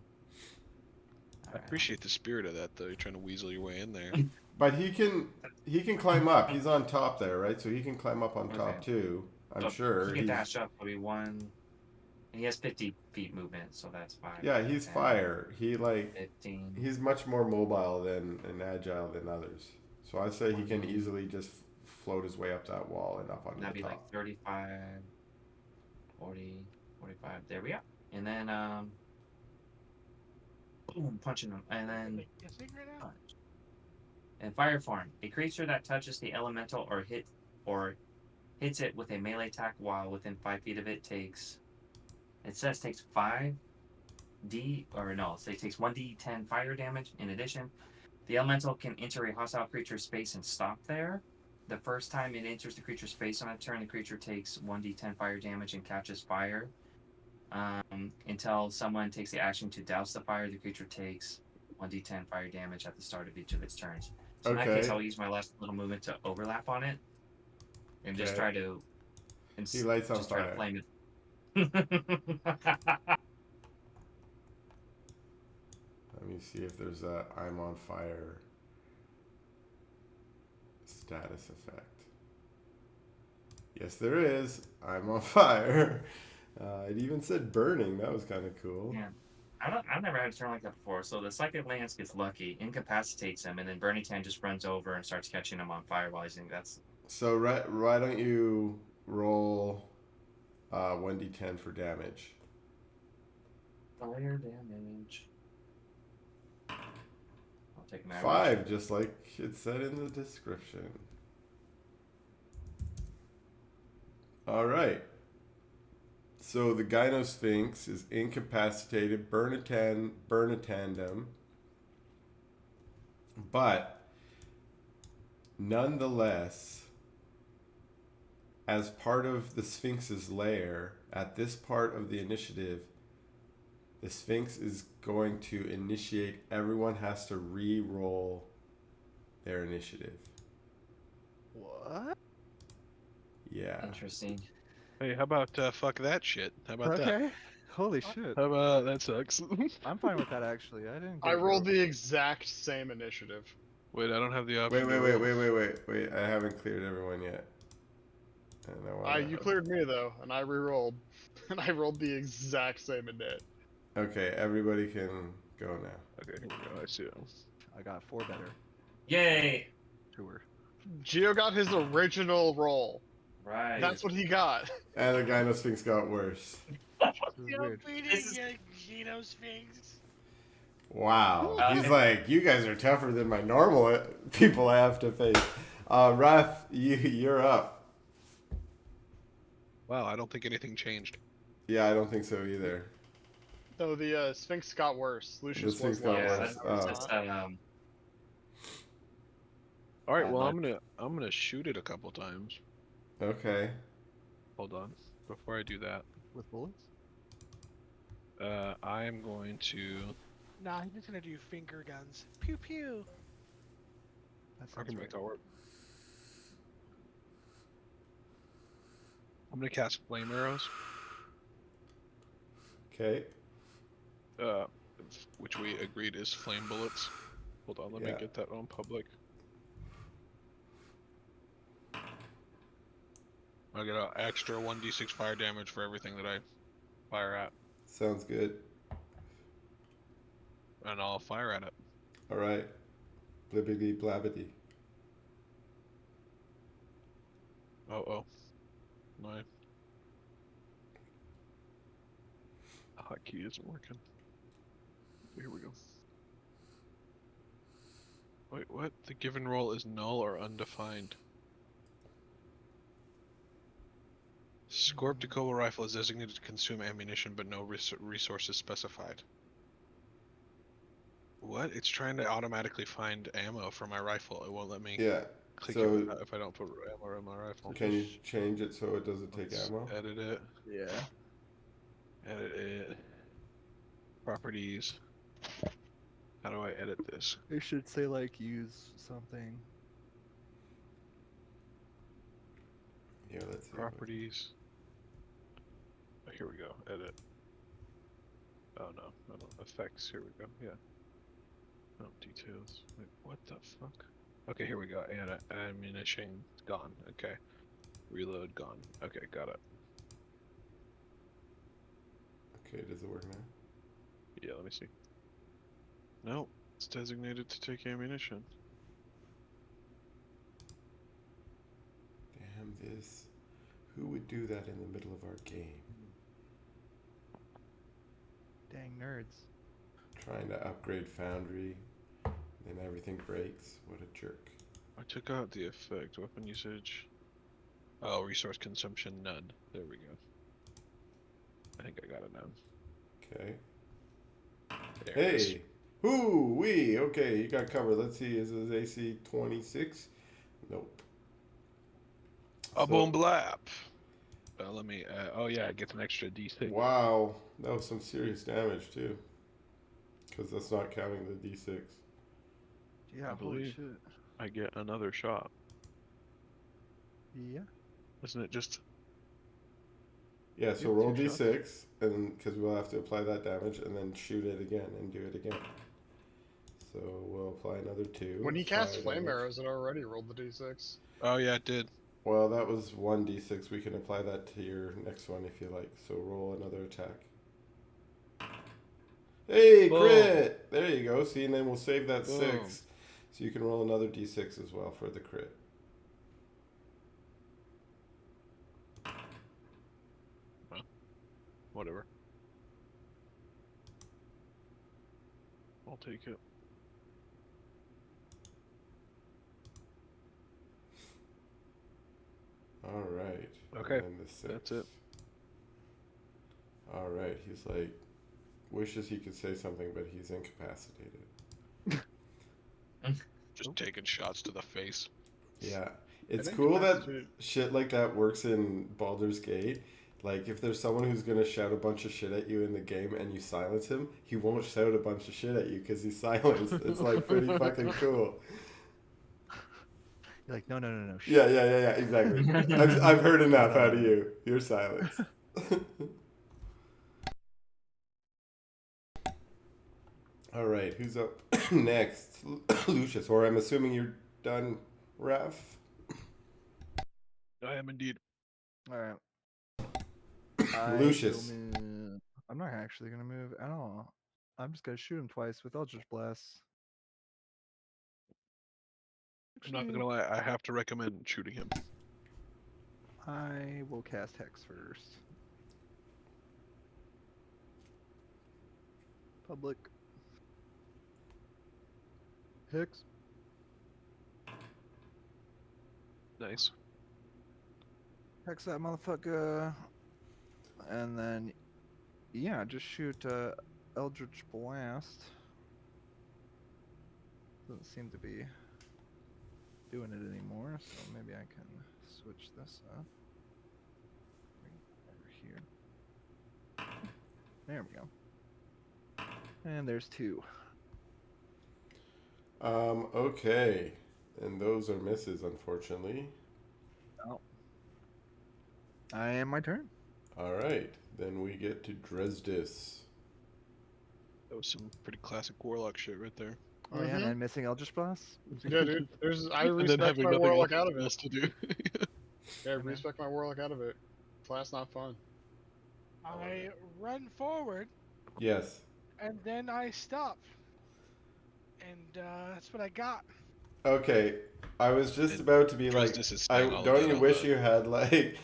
I appreciate the spirit of that, though. You're trying to weasel your way in there. But he can climb up. He's on top there, right? So he can climb up on top Okay. too. I'm So sure. He can He's, dash up. It'll be 1. And he has 50 feet movement, so that's 5. yeah, he's 10, fire. 15. He's much more mobile and agile than others. So I say he can 20. easily just float his way up that wall and up onto That'd the be like top. 35, 40, 45. There we go. And then boom, punching him, and then Like, kissing right now? punch. And fire form. A creature that touches the elemental or hits it with a melee attack while within 5 feet of it takes. It says takes 5d or no, it takes 1d10 fire damage. In addition, the elemental can enter a hostile creature's space and stop there. The first time it enters the creature's space on a turn, the creature takes 1d10 fire damage and catches fire. Until someone takes the action to douse the fire, the creature takes 1d10 fire damage at the start of each of its turns. So in that case, Okay. I'll use my last little movement to overlap on it and just Okay. try to. He lights on just try to fire. flame it. Let me see if there's a I'm on fire status effect. Yes, there is. I'm on fire. It even said burning. That was kind of cool. Yeah. I've never had a turn like that before. So the Psychic Lance gets lucky, incapacitates him, and then Burning Tan just runs over and starts catching him on fire while he's in. That's So why don't you roll 1d10 for damage? fire damage. I'll take an average. 5, just like it said in the description. All right. So the Gynosphinx is incapacitated, burn a tandem, but nonetheless, as part of the Sphinx's lair, at this part of the initiative, the Sphinx is going to initiate. Everyone has to re-roll their initiative. What? Yeah. Interesting. Hey, how about fuck that shit? How about that? Okay. Holy shit. How about that sucks? I'm fine with that actually. I didn't. I get rolled your- the exact same initiative. Wait, I don't have the Wait, option. wait, to wait, roll. wait. I haven't cleared everyone yet. And I wanna You cleared me though, and I re-rolled, and I rolled the exact same init. Okay, everybody can go now. Okay, here we go. I see it. I got 4 better. Yay! Truer. Geo got his original roll. Right. That's what he got. And the Gynosphinx got worse. This is You're weird. beating This is- Geno Sphinx. Wow. Uh, He's like, you guys are tougher than my normal people I have to face. Raph, you're up. Wow, I don't think anything changed. Yeah, I don't think so either. No, the Sphinx got worse. Lucius Sphinx was got last. Yeah, worse. that's Oh. just, All right, well, but- I'm gonna shoot it a couple times. Okay. Hold on. Before I do that, With bullets? I am going to. Nah, he's just gonna do finger guns. Pew pew. That I sounds can right. make that work. I'm gonna cast flame arrows, Okay. uh, which we agreed is flame bullets. Hold on, let me Yeah. get that on public. I get an extra 1d6 fire damage for everything that I fire at, Sounds good. and I'll fire at it. All right. Blibbity blabbity. Oh. My hotkey isn't working. Here we go. Wait, what? The given roll is null or undefined. Scorp Decobal rifle is designated to consume ammunition, but no resources specified. What? It's trying to automatically find ammo for my rifle. It won't let me Yeah. click so- it if I don't put ammo in my rifle. Can you change it so it doesn't take Let's ammo? edit it. Yeah. Edit it. Properties. How do I edit this? It should say like use something. Here, let's see. Properties. Oh, here we go. Edit. Oh no. Effects. Here we go. Yeah. Oh, details. Wait, what the fuck? Okay, here we go. And ammunition gone. Okay. Reload gone. Okay, got it. Okay, does it work now? Yeah, let me see. No, it's designated to take ammunition. Damn this. Who would do that in the middle of our game? Dang nerds. Trying to upgrade Foundry, then everything breaks. What a jerk. I took out the effect. Weapon usage. Oh, resource consumption none. There we go. I think I got it now. Okay. There it is. Hey! Whoo wee! Okay, you got covered. Let's see, is this AC 26? Nope. A boom blap. Let me. Oh yeah, it gets an extra D6. Wow, that was some serious damage too. Because that's not counting the D6. Yeah, I holy believe. shit. I get another shot. Yeah. Isn't it just? Yeah, so Yep, roll 2 shots. D6, and because we'll have to apply that damage, and then shoot it again and do it again. So we'll apply another 2. When he cast 5 flame damage. arrows, it already rolled the d6. Oh yeah, it did. Well, that was 1 D6. We can apply that to your next one if you like. So roll another attack. Hey, Boom. crit! There you go. See, and then we'll save that Boom. 6. So you can roll another D6 as well for the crit. Whatever. I'll take it. All right. Okay, And the 6. that's it. All right. He's like, wishes he could say something, but he's incapacitated. Just taking shots to the face. Yeah. It's think cool that incapacitated- shit like that works in Baldur's Gate. Like, if there's someone who's gonna shout a bunch of shit at you in the game and you silence him, he won't shout a bunch of shit at you because he's silenced. It's like pretty fucking cool. You're like, no, no, no, no. Shh. Yeah, exactly. I've heard enough out of you. You're silenced. All right, who's up next? Lucius, or I'm assuming you're done, Raph? I am indeed. Alright. Lucius. I'm not actually gonna move at all. I'm just gonna shoot him twice with Eldritch Blast. I'm not gonna lie. I have to recommend shooting him. I will cast Hex first. Public. Hex. Nice. Hex that motherfucker. And then, yeah, just shoot Eldritch Blast. Doesn't seem to be doing it anymore, so maybe I can switch this up. Over here. There we go. And there's 2. Okay. And those are misses, unfortunately. I am my turn. All right. Then we get to Dresdis. That was some pretty classic warlock shit right there. Oh yeah, and then missing Eldritch Blast. Yeah, dude. I And then respect having my nothing warlock out of it. else to do. Yeah, I respect my warlock out of it. Class not fun. I run forward Yes. and then I stop. And that's what I got. Okay. I was just And about to be like, Dresdis is I staying all don't in you on wish the- you had like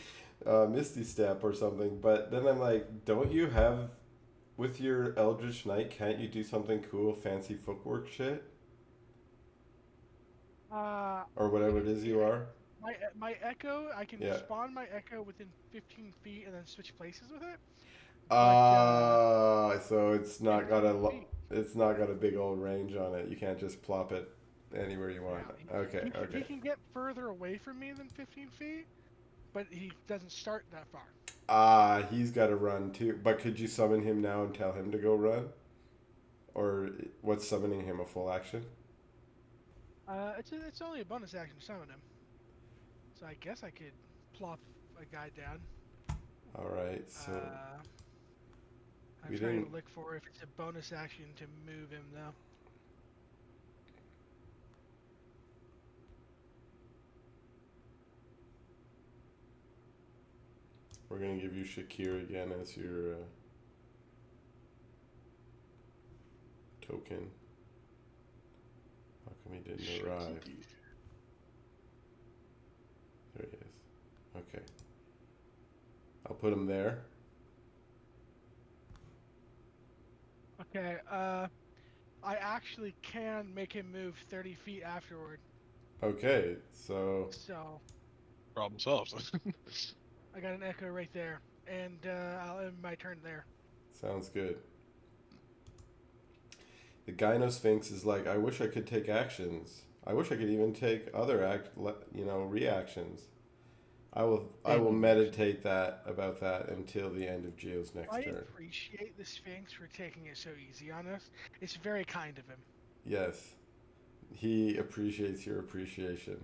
Misty Step or something, but then I'm like, don't you have with your Eldritch Knight, can't you do something cool, fancy footwork shit? Or whatever it is you are? My echo, I can Yeah. spawn my echo within 15 feet and then switch places with it. So it's not got 15 a feet. it's not got a big old range on it. You can't just plop it anywhere you want. Yeah, Okay, He okay. can get further away from me than 15 feet, but he doesn't start that far. He's got to run too. But could you summon him now and tell him to go run? Or what's summoning him, a full action? It's only a bonus action to summon him. So I guess I could plop a guy down. All right, so I'm we trying didn't- to look for if it's a bonus action to move him though. We're gonna give you Shakir again as your token. How come he didn't arrive? There he is. Okay. I'll put him there. Okay, I actually can make him move 30 feet afterward. Okay, so So Problem solved. I got an echo right there, and I'll end my turn there. sounds good. The Gynosphinx is like, I wish I could take actions. I wish I could even take other reactions. I will meditate about that until the end of Geo's next I turn. appreciate the Sphinx for taking it so easy on us. It's very kind of him. Yes. He appreciates your appreciation.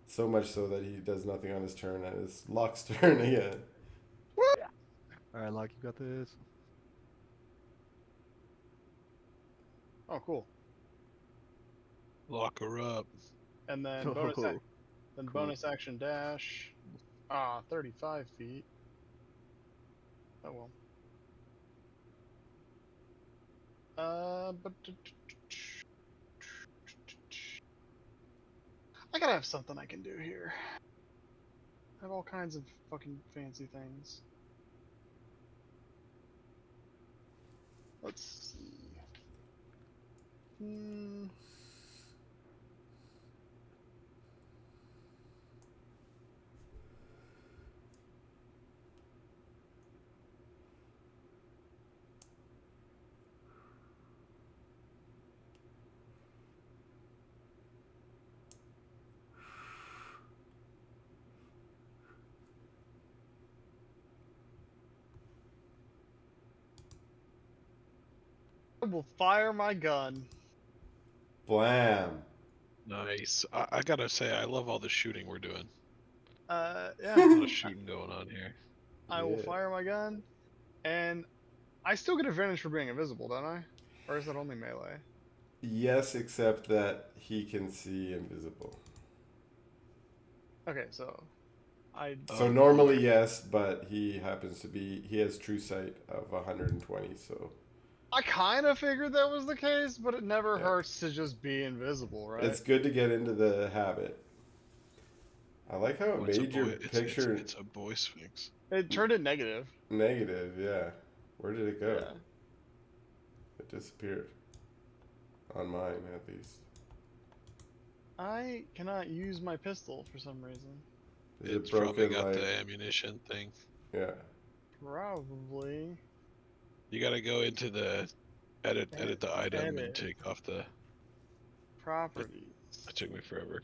So much so that he does nothing on his turn, and it's Locke's turn again. All right, Locke, you got this. Oh, cool. Lock her up. And then Oh, cool. bonus action dash. 35 feet. Oh well. But I gotta have something I can do here. I have all kinds of fucking fancy things. Let's see. I will fire my gun. Blam. Nice. I gotta say, I love all the shooting we're doing. Yeah. A lot of shooting going on here. I will Yeah. fire my gun, and I still get advantage for being invisible, don't I? Or is that only melee? Yes, except that he can see invisible. Okay, so So normally yes, but he has true sight of 120, so I kind of figured that was the case, but it never Yeah. hurts to just be invisible, right? it's good to get into the habit. I like how it made your picture It's a boy sphinx. It turned it negative. negative, yeah. Where did it go? Yeah. It disappeared. On mine, at least. I cannot use my pistol for some reason. Is It's it broken, probably got like... the ammunition thing. Yeah. Probably. You gotta go into the edit the item and Edit. take off the. Properties. It took me forever.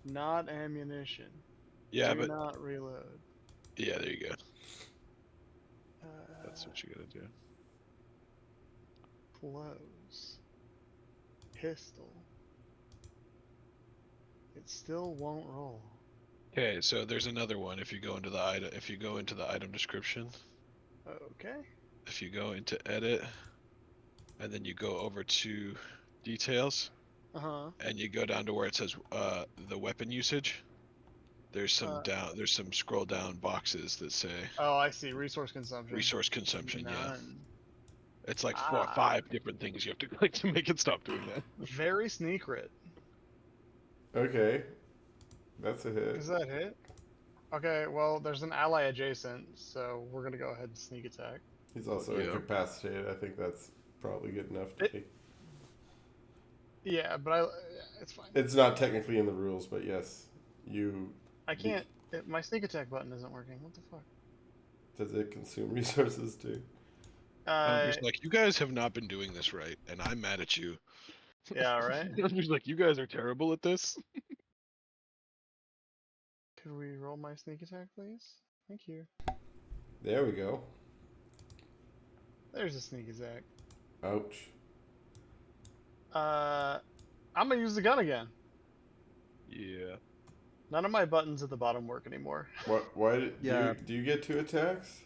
Not ammunition. Yeah, Do but not reload. yeah, there you go. That's what you gotta do. Close. Pistol. It still won't roll. Okay, so there's another one. If you go into the item description, Okay. if you go into edit, and then you go over to details, and you go down to where it says the weapon usage. There's some there's some scroll down boxes that say Oh, I see. Resource consumption. resource consumption. Yeah, None. it's like 4 or 5 different things you have to click to make it stop doing that. Very sneakrit. Okay. That's a hit. Is that hit? Okay, well, there's an ally adjacent, so we're gonna go ahead and sneak attack. He's also Yeah. incapacitated. I think that's probably good enough to take. Yeah, but it's fine. It's not technically in the rules, but yes. I can't. My sneak attack button isn't working. What the fuck? Does it consume resources too? Andrew's like, you guys have not been doing this right, and I'm mad at you. Yeah, right? Andrew's like, you guys are terrible at this. Could we roll my sneak attack, please? Thank you. There we go. There's a sneak attack. Ouch. I'm gonna use the gun again. Yeah. None of my buttons at the bottom work anymore. Why Yeah. do you get 2 attacks?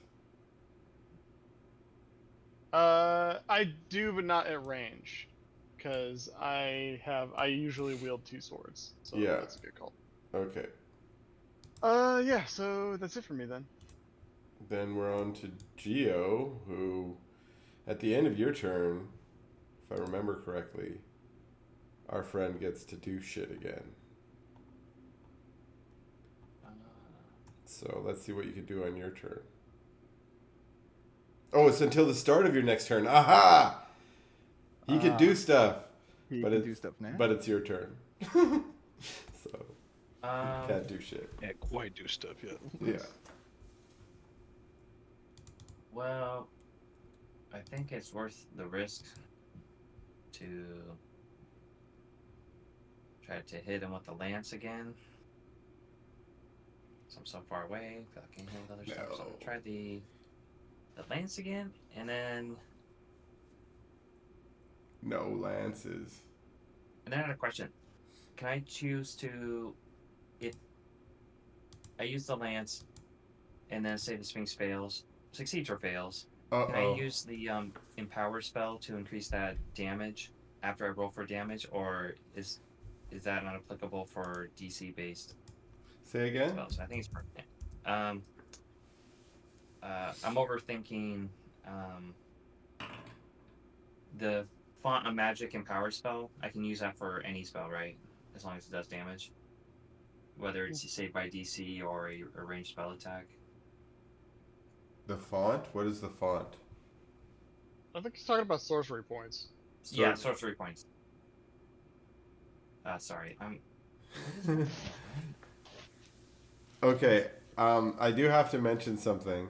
I do, but not at range, because I usually wield 2 swords. So Yeah. that's a good call. Okay. Yeah. So that's it for me then. Then we're on to Geo, who, at the end of your turn, if I remember correctly, our friend gets to do shit again. So let's see what you can do on your turn. Oh, it's until the start of your next turn. Aha! He can do stuff. He but can it's, do stuff now. But it's your turn. So, can't do shit. Can't quite do stuff yet. Yeah. Well, I think it's worth the risk to try to hit him with the lance again. So I'm so far away. I feel like I can hit with other stuff. So No. I'll try the lance again, and then No lances. I had a question. Can I choose to, if I use the lance, and then say the Sphinx succeeds or fails? Can I use the empower spell to increase that damage after I roll for damage, or is that not applicable for DC based Say again? spells? I think it's perfect. I'm overthinking the font of magic empower spell. I can use that for any spell, right? As long as it does damage, whether it's saved by DC or a ranged spell attack. The font? What is the font? I think he's talking about sorcery points. Yeah, sorcery points. Sorry, Okay, I do have to mention something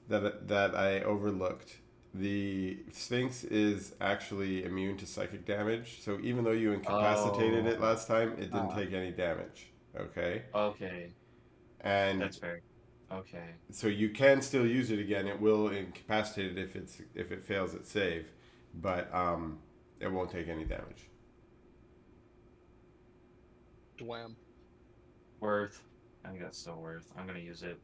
that I overlooked. The Sphinx is actually immune to psychic damage, so even though you incapacitated it last time, it didn't take any damage. Okay? Okay, And that's fair. Okay. so you can still use it again. It will incapacitate it if it fails its save, but it won't take any damage. Dwam. Worth. I think that's still worth. I'm gonna use it.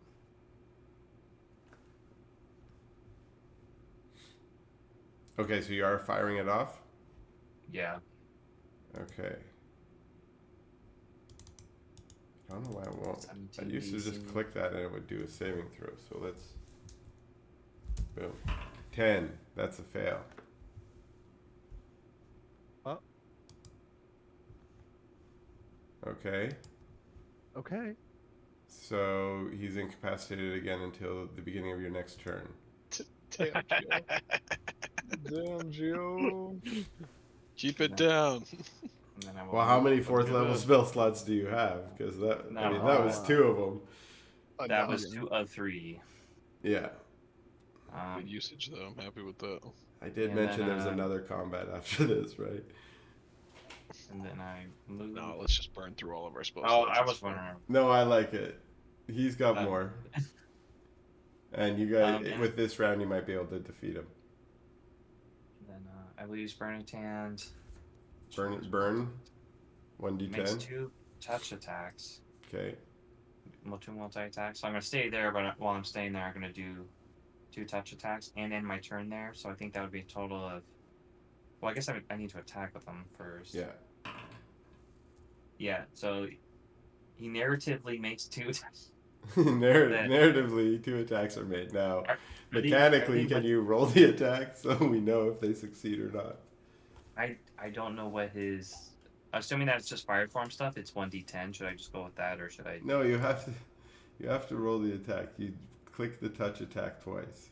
Okay, so you are firing it off? Yeah. Okay. I don't know why it won't. 17 I used to just DC. click that and it would do a saving throw. So let's. Boom. 10. That's a fail. Oh. Okay. Okay. So he's incapacitated again until the beginning of your next turn. Damn, Geo. Damn, Geo. Keep it down. And then I will Well, how many Okay, fourth level then. spell slots do you have? Because that No. was 2 of them. That was 2 of 3. Yeah. Good usage though. I'm happy with that. I did And mention then, there's another combat after this, right? And then I move. No, let's just burn through all of our spell Oh, slots. I It's was fine. wondering. No, I like it. He's got more. And you guys, and- with this round, you might be able to defeat him. Then I will use Burning Hand. Burn. Makes 1d10. 2 touch attacks. Okay. 2 multi attacks. So I'm gonna stay there, but while I'm staying there, I'm gonna do 2 touch attacks and end my turn there. So I think that would be a total of. Well, I guess I need to attack with them first. Yeah. Yeah. So he narratively makes 2 attacks. Narratively, 2 attacks are made. Now, Are mechanically, these can like- you roll the attack so we know if they succeed or not? I don't know what his. Assuming that it's just fire form stuff, it's 1d10. Should I just go with that, or should I? No, you have to roll the attack. You click the touch attack twice.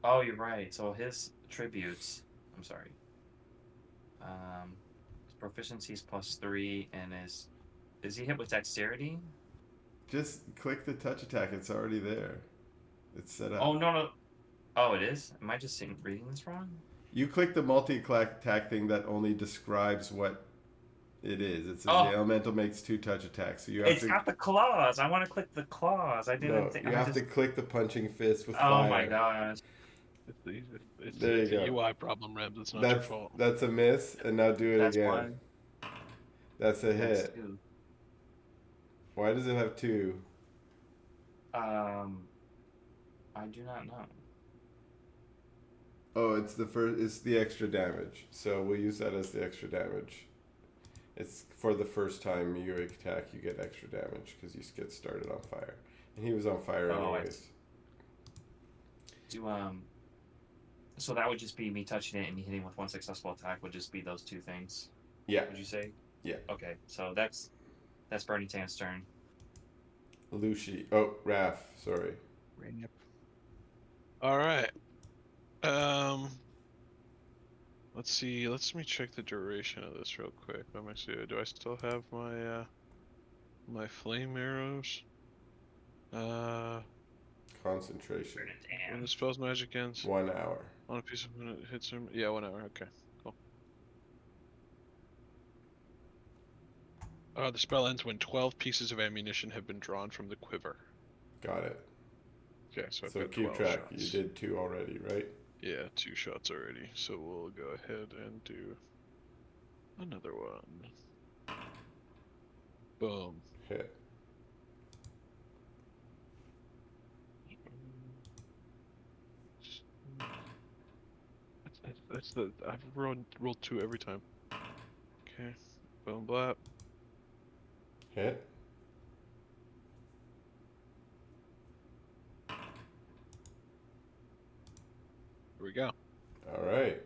Oh, you're right. So his attributes. I'm sorry. His proficiency is +3, and is he hit with dexterity? Just click the touch attack. It's already there. It's set up. Oh no. Oh, it is. Am I just reading this wrong? You click the multi-attack thing that only describes what it is. It says Oh. the elemental makes 2 touch attacks. So you have It's got the claws. I want to click the claws. I didn't no, think. you I have just... to click the punching fist with Oh fire. my gosh. It's There you a go. UI problem, Rebs. It's not your That's fault. that's a miss, and now do it That's again. 1. That's a That's hit. 2. Why does it have 2? I do not know. Oh, it's the first. It's the extra damage. So we'll use that as the extra damage. It's for the first time you attack, you get extra damage because you get started on fire. And he was on fire Oh, I anyways. Do So that would just be me touching it and hitting with one successful attack. Would just be those two things. Yeah. Would you say? Yeah. Okay, so that's Bernie Tan's turn. Lucy. Oh, Raph. Sorry. Yep. All right. Let's see. Let me check the duration of this real quick. Let me see. Do I still have my my flame arrows? Concentration. Bernie When Tan. the spell's magic ends 1 hour. on a piece of when it hits him. Yeah, 1 hour. Okay, cool. The spell ends when 12 pieces of ammunition have been drawn from the quiver. Got it. Okay, so I've So got keep 12 track. shots. You did 2 already, right? Yeah, 2 shots already. So we'll go ahead and do another one. Boom. Hit. That's the I've rolled 2 every time. Okay. Boom blap. Hit. Here we go. All right.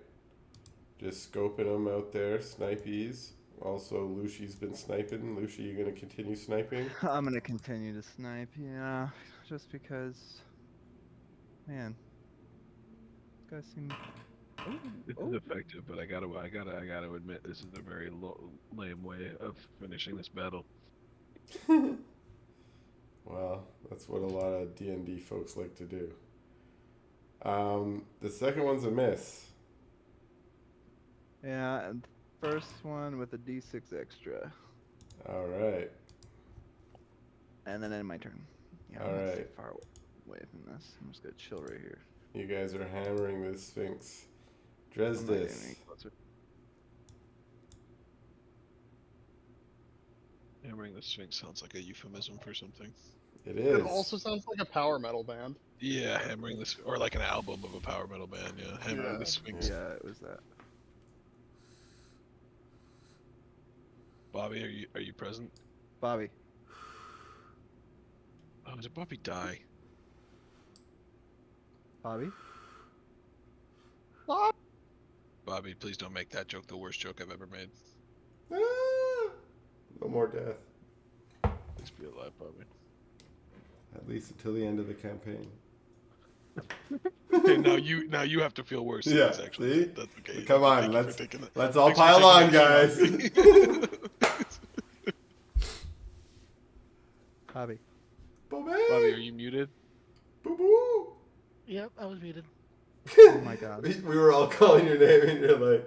Just scoping them out there. Snipies. Also, Lucy's been sniping. Lucy, you gonna continue sniping? I'm gonna continue to snipe, yeah, just because, man, these guys seem. This is effective, but I gotta admit this is a very lame way of finishing this battle. Well, that's what a lot of D&D folks like to do. The second one's a miss. Yeah, and first one with a D6 extra, All right. and then in my turn. Yeah, I'm All gonna right. stay far away from this. I'm just gonna chill right here. You guys are hammering the Sphinx. I'm not getting Dresdis. any closer. Hammering the Sphinx sounds like a euphemism for something. It It is. also sounds like a power metal band. Yeah, hammering this, or like an album of a power metal band. Yeah, hammering Yeah. the Sphinx. Yeah, it was that. Bobby, are you present? Bobby. Oh, did Bobby die? Bobby? Bobby, please don't make that joke the worst joke I've ever made. Ah! No more death. Please be alive, Bobby. At least until the end of the campaign. Okay, now you have to feel worse. Yeah, That's actually, see? that's okay. Come on, Thank you for let's- taking that. Let's all Thanks for pile on, taking that guys. shit on me. Bobby. Bobby. Bobby, are you muted? Boo boo. Yep, I was muted. Oh my god. We were all calling your name and you're like,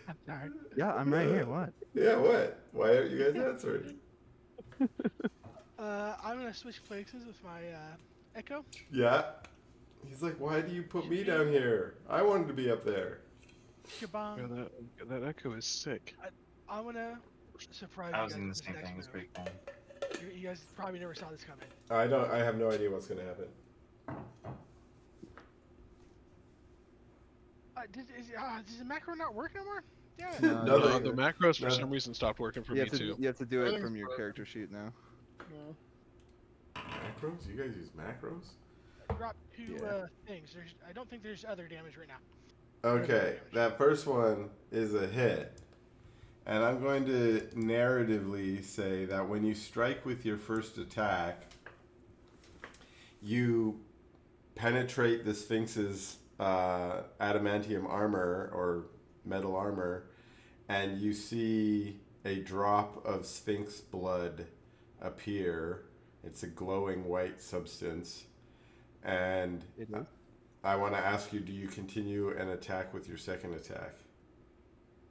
I'm sorry. Yeah, I'm right here. What? yeah, what? Why aren't you guys answering? I'm gonna switch places with my Echo. Yeah. He's like, why do you put me down here? I wanted to be up there. Kabong. Yeah, that echo is sick. I'm gonna surprise I you was guys in the with this same next thing. It's move. pretty cool. You guys probably never saw this coming. I have no idea what's gonna happen. Does the macro not work no more? Yeah. No, No, No, they- the macros for no. some reason stopped working for you me have to, too. You have to do it Everything's from your broken. character sheet now. No. Macros? You guys use macros? Drop 2 Yeah. things. I don't think there's other damage right now. Okay, that first one is a hit. And I'm going to narratively say that when you strike with your first attack, you penetrate the Sphinx's adamantium armor or metal armor, and you see a drop of Sphinx blood appear. It's a glowing white substance. And It is. I want to ask you, do you continue an attack with your second attack?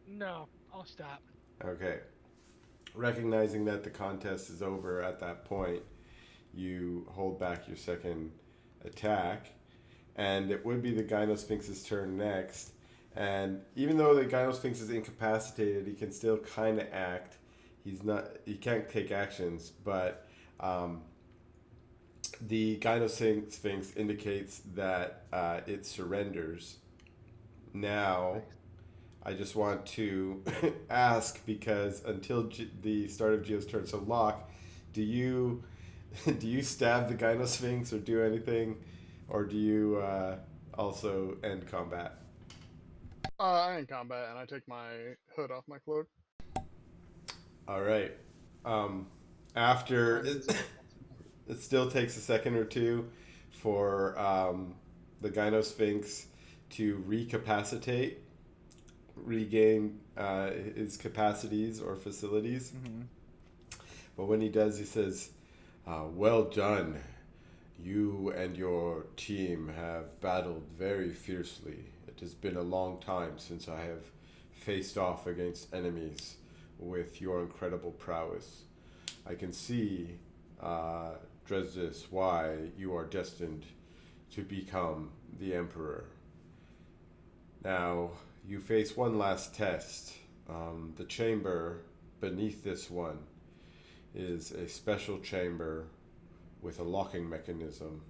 No, I'll stop. Okay. Recognizing that the contest is over at that point, you hold back your second attack. And it would be the Gynosphinx's turn next. And even though the Gynosphinx is incapacitated, he can still kind of act. He can't take actions, but the Gynosphinx indicates that it surrenders. Now, I just want to ask, because until the start of Geo's turn, so Locke, do you do you stab the Gynosphinx or do anything, or do you also end combat? I end combat and I take my hood off my cloak. All right. After Crime is it still takes a second or two for the Gynosphinx to recapacitate, regain his capacities or facilities. Mm-hmm. But when he does, he says, "Well done. You and your team have battled very fiercely. It has been a long time since I have faced off against enemies with your incredible prowess. I can see, Dresdis, why you are destined to become the Emperor. Now, you face one last test. The chamber beneath this one is a special chamber with a locking mechanism.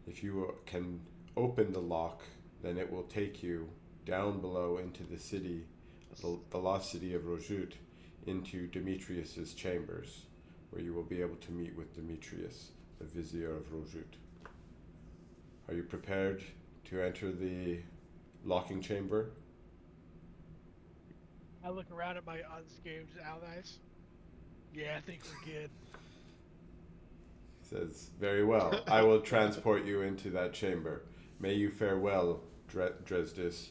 If you can open the lock, then it will take you down below into the city, the lost city of Rojut, into Demetrius's chambers, where you will be able to meet with Demetrius, the vizier of Rojut. Are you prepared to enter the locking chamber?" I look around at my unscathed allies. Yeah, I think we're good. He says, "Very well. I will transport you into that chamber. May you fare well, Dresdis."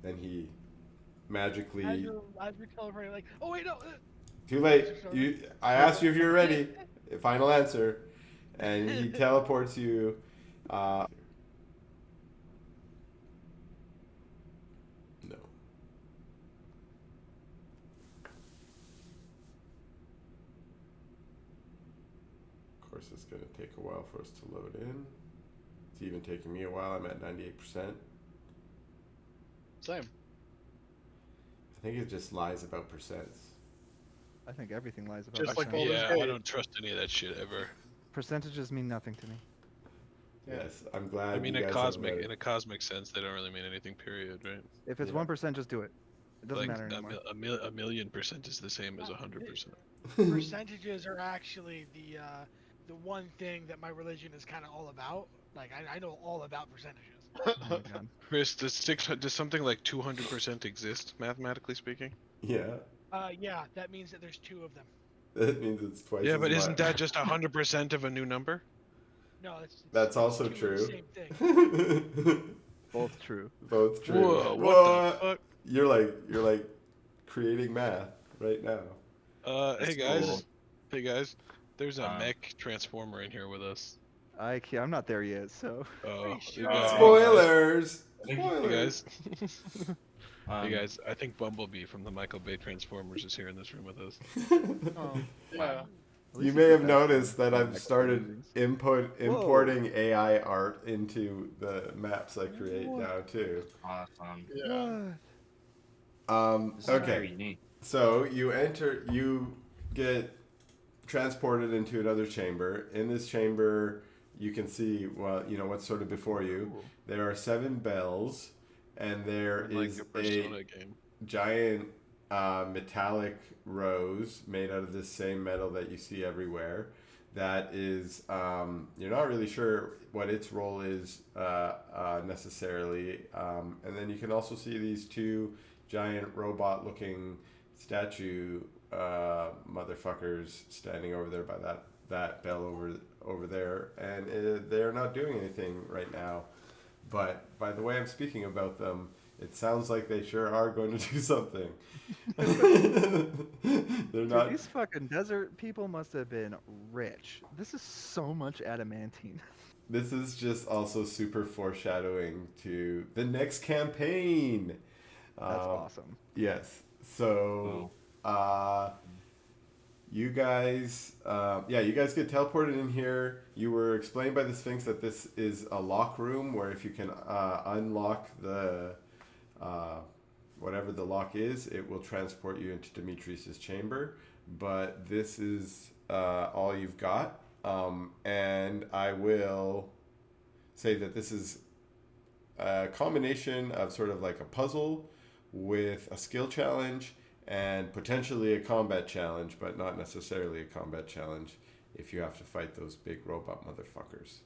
Then he magically... As you're teleporting, like, oh wait, no. Too late. I asked you if you're ready. Final answer. And he teleports you. No. Of course, it's going to take a while for us to load in. It's even taking me a while. I'm at 98%. Same. I think it just lies about percents. I think everything lies about Just like percent. Baldur's Yeah, Gate. I don't trust any of that shit ever. Percentages mean nothing to me. Yeah. Yes, I'm glad. I mean, you in guys have read it. in a cosmic sense, they don't really mean anything. Period, right? If it's Yeah. 1%, just do it. It doesn't Like matter anymore. a 1,000,000% is the same as 100%. Percentages are actually the one thing that my religion is kind of all about. Like I know all about percentages. Oh my god. Chris, does something like 200% exist, mathematically speaking? Yeah, Yeah, that means that there's two of them. that means it's twice Yeah, as but isn't much. that just 100% of a new number? No, That's also two of the true. same thing. Both true. Both true. Whoa, what the fuck? You're like creating math right now. Hey That's guys. cool. Hey guys. There's a Um, mech transformer in here with us. I'm not there yet, so. Oh, sure? you guys- Spoilers. Hey Spoilers. guys. Um, Hey guys, I think Bumblebee from the Michael Bay Transformers is here in this room with us. Oh, yeah. At You least may it's have the best noticed one. that I've Excellent started movies. importing AI art into the maps I create What? now too. awesome. Yeah. What? This is very Okay, unique. so you get transported into another chamber. In this chamber, you can see what's sort of before you. Cool. There are 7 bells, and there Like is a a Persona game. giant metallic rose made out of this same metal that you see everywhere. That is, you're not really sure what its role is necessarily. And then you can also see these 2 giant robot-looking statue motherfuckers standing over there by that bell over there, and they're not doing anything right now. But by the way I'm speaking about them, it sounds like they sure are going to do something. They're Dude, not. these fucking desert people must have been rich. This is so much adamantine. This is just also super foreshadowing to the next campaign. That's awesome. Yes. So, you guys get teleported in here. You were explained by the Sphinx that this is a lock room where if you can unlock the whatever the lock is, it will transport you into Demetrius's chamber. But this is all you've got. And I will say that this is a combination of sort of like a puzzle with a skill challenge and potentially a combat challenge, but not necessarily a combat challenge if you have to fight those big robot motherfuckers.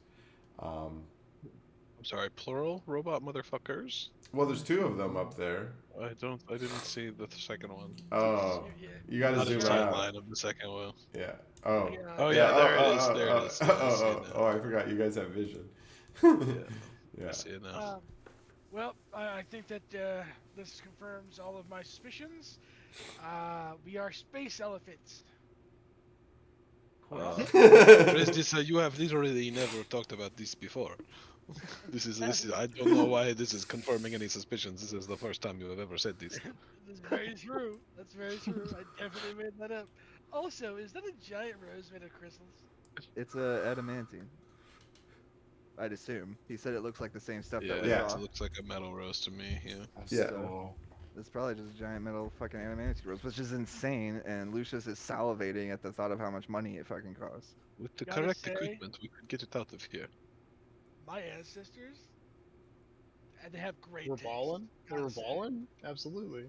I'm sorry, plural robot motherfuckers. Well, there's 2 of them up there. I didn't see the second one. Oh, you gotta Not a zoom timeline out. of the second one. Yeah. Oh. Yeah. Oh Yeah. yeah, there it is. There it is. Yeah, I see it now. Oh, I forgot you guys have vision. Yeah, Yeah. I see it now. Well, I think that this confirms all of my suspicions. We are space elephants. Dresdis, you have literally never talked about this before. This is. I don't know why this is confirming any suspicions. This is the first time you have ever said this. That's very true. That's very true. I definitely made that up. Also, is that a giant rose made of crystals? It's a adamantine. I'd assume. He said it looks like the same stuff Yeah, that we Yeah. saw. it looks like a metal rose to me. Yeah. Yeah. So, It's probably just a giant metal fucking adamantine rose, which is insane. And Lucius is salivating at the thought of how much money it fucking costs. With the Gotta correct say- equipment, we could get it out of here. My ancestors, and they have great We're taste, balling. They were gotta say. balling. Absolutely.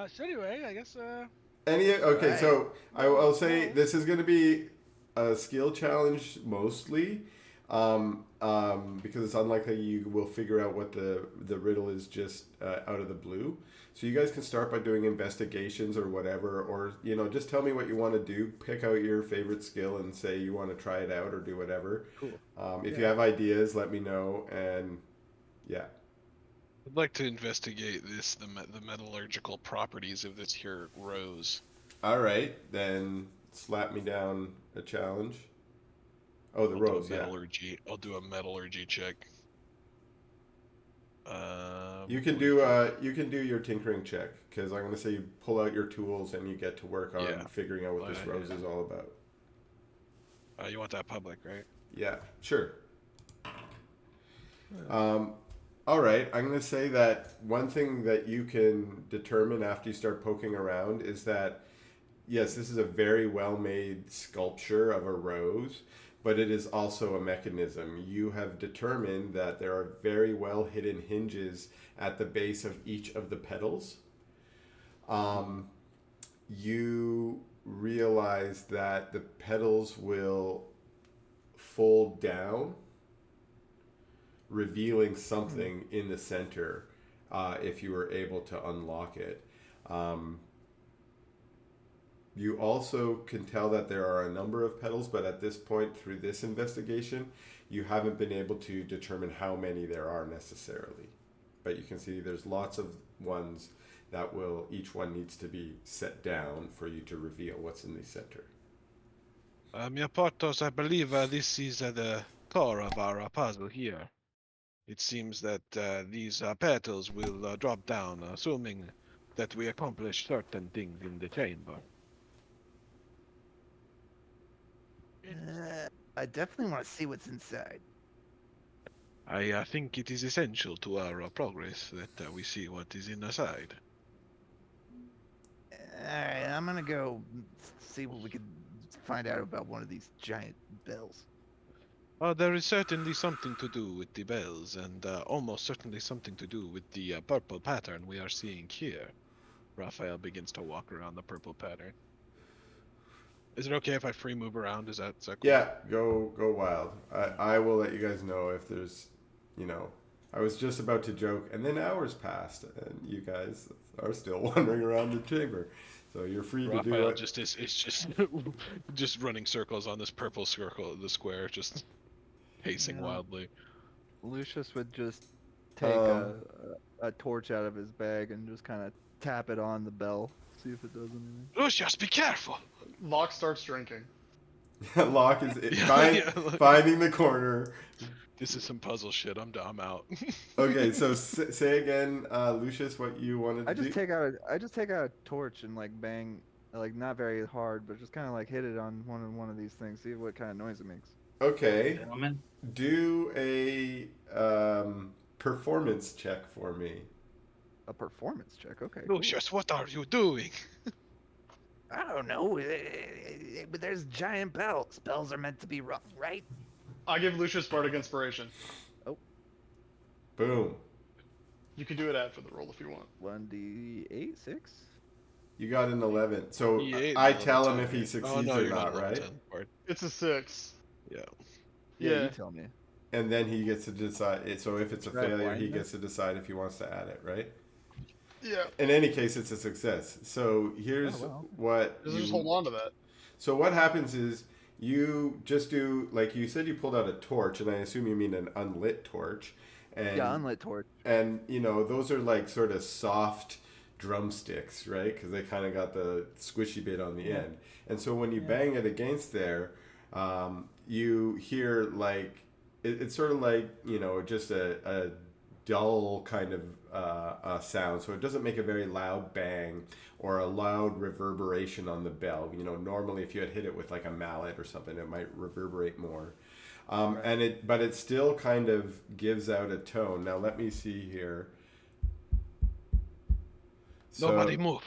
So anyway, I guess Okay, Right. so I'll say Well- this is going to be a skill challenge mostly, because it's unlikely you will figure out what the riddle is just out of the blue. So you guys can start by doing investigations or whatever, or just tell me what you want to do. Pick out your favorite skill and say you want to try it out or do whatever. Cool. If you have ideas, let me know. And yeah. I'd like to investigate the metallurgical properties of this here rose. All right, then slap me down a challenge. Oh, the I'll rose, do a yeah. metallurgy. I'll do a metallurgy check. You can do your tinkering check, because I'm gonna say you pull out your tools and you get to work on Yeah. figuring out what this Yeah. rose is all about. You want that public, right? Yeah, sure. All right, I'm gonna say that one thing that you can determine after you start poking around is that yes, this is a very well made sculpture of a rose, but it is also a mechanism. You have determined that there are very well hidden hinges at the base of each of the petals. You realize that the petals will fold down, revealing something in the center if you were able to unlock it. You also can tell that there are a number of petals, but at this point through this investigation, you haven't been able to determine how many there are necessarily. But you can see there's lots of ones that each one needs to be set down for you to reveal what's in the center. Portos, I believe this is the core of our puzzle here. It seems that these petals will drop down, assuming that we accomplish certain things in the chamber. I definitely want to see what's inside. I think it is essential to our progress that we see what is inside. Alright, I'm gonna go see what we can find out about one of these giant bells. There is certainly something to do with the bells, and almost certainly something to do with the purple pattern we are seeing here. Raphael begins to walk around the purple pattern. Is it okay if I free move around? Is that cool? Yeah, go wild. I will let you guys know if there's, I was just about to joke, and then hours passed, and you guys are still wandering around the chamber. So you're free to do Raphael it. just is just running circles on this purple circle, the square, just pacing Yeah. wildly. Lucius would just take a torch out of his bag and just kind of tap it on the bell, see if it does anything. Lucius, be careful! Locke starts drinking. Locke is Look, finding the corner. this is some puzzle shit. I'm out. Okay, so say again, Lucius, what you wanted to I just do. take out a torch and like bang, like not very hard, but just kind of like hit it on one of these things, see what kind of noise it makes. Okay, gentlemen, do a performance check for me. A performance check, okay. Cool. Lucius, what are you doing? I don't know, but there's giant bells. Bells are meant to be rough, right? I give Lucius Bardic Inspiration. Boom. You can do it after the roll if you want. 1d8, 6. You got an 11. So E8 I level tell him 10, if he right? succeeds Oh no, or you're not, not level right? 10. Bard. It's a 6. Yeah. Yeah, you tell me. And then he gets to decide. So if it's a Try failure, he blindness? gets to decide if he wants to add it, right? Yeah. In any case, it's a success. So here's Oh, wow. what Just you, hold on to that. So what happens is you just do, like you said, you pulled out a torch, and I assume you mean an unlit torch. And, Yeah, unlit torch. And, you know, those are like sort of soft drumsticks, right? Because they kind of got the squishy bit on the end. And so when you bang it against there, you hear like, it's sort of like, you know, just a dull kind of sound. So it doesn't make a very loud bang or a loud reverberation on the bell. You know, normally if you had hit it with like a mallet or something, it might reverberate more. Right. But it still kind of gives out a tone. Now let me see here. So, Nobody move.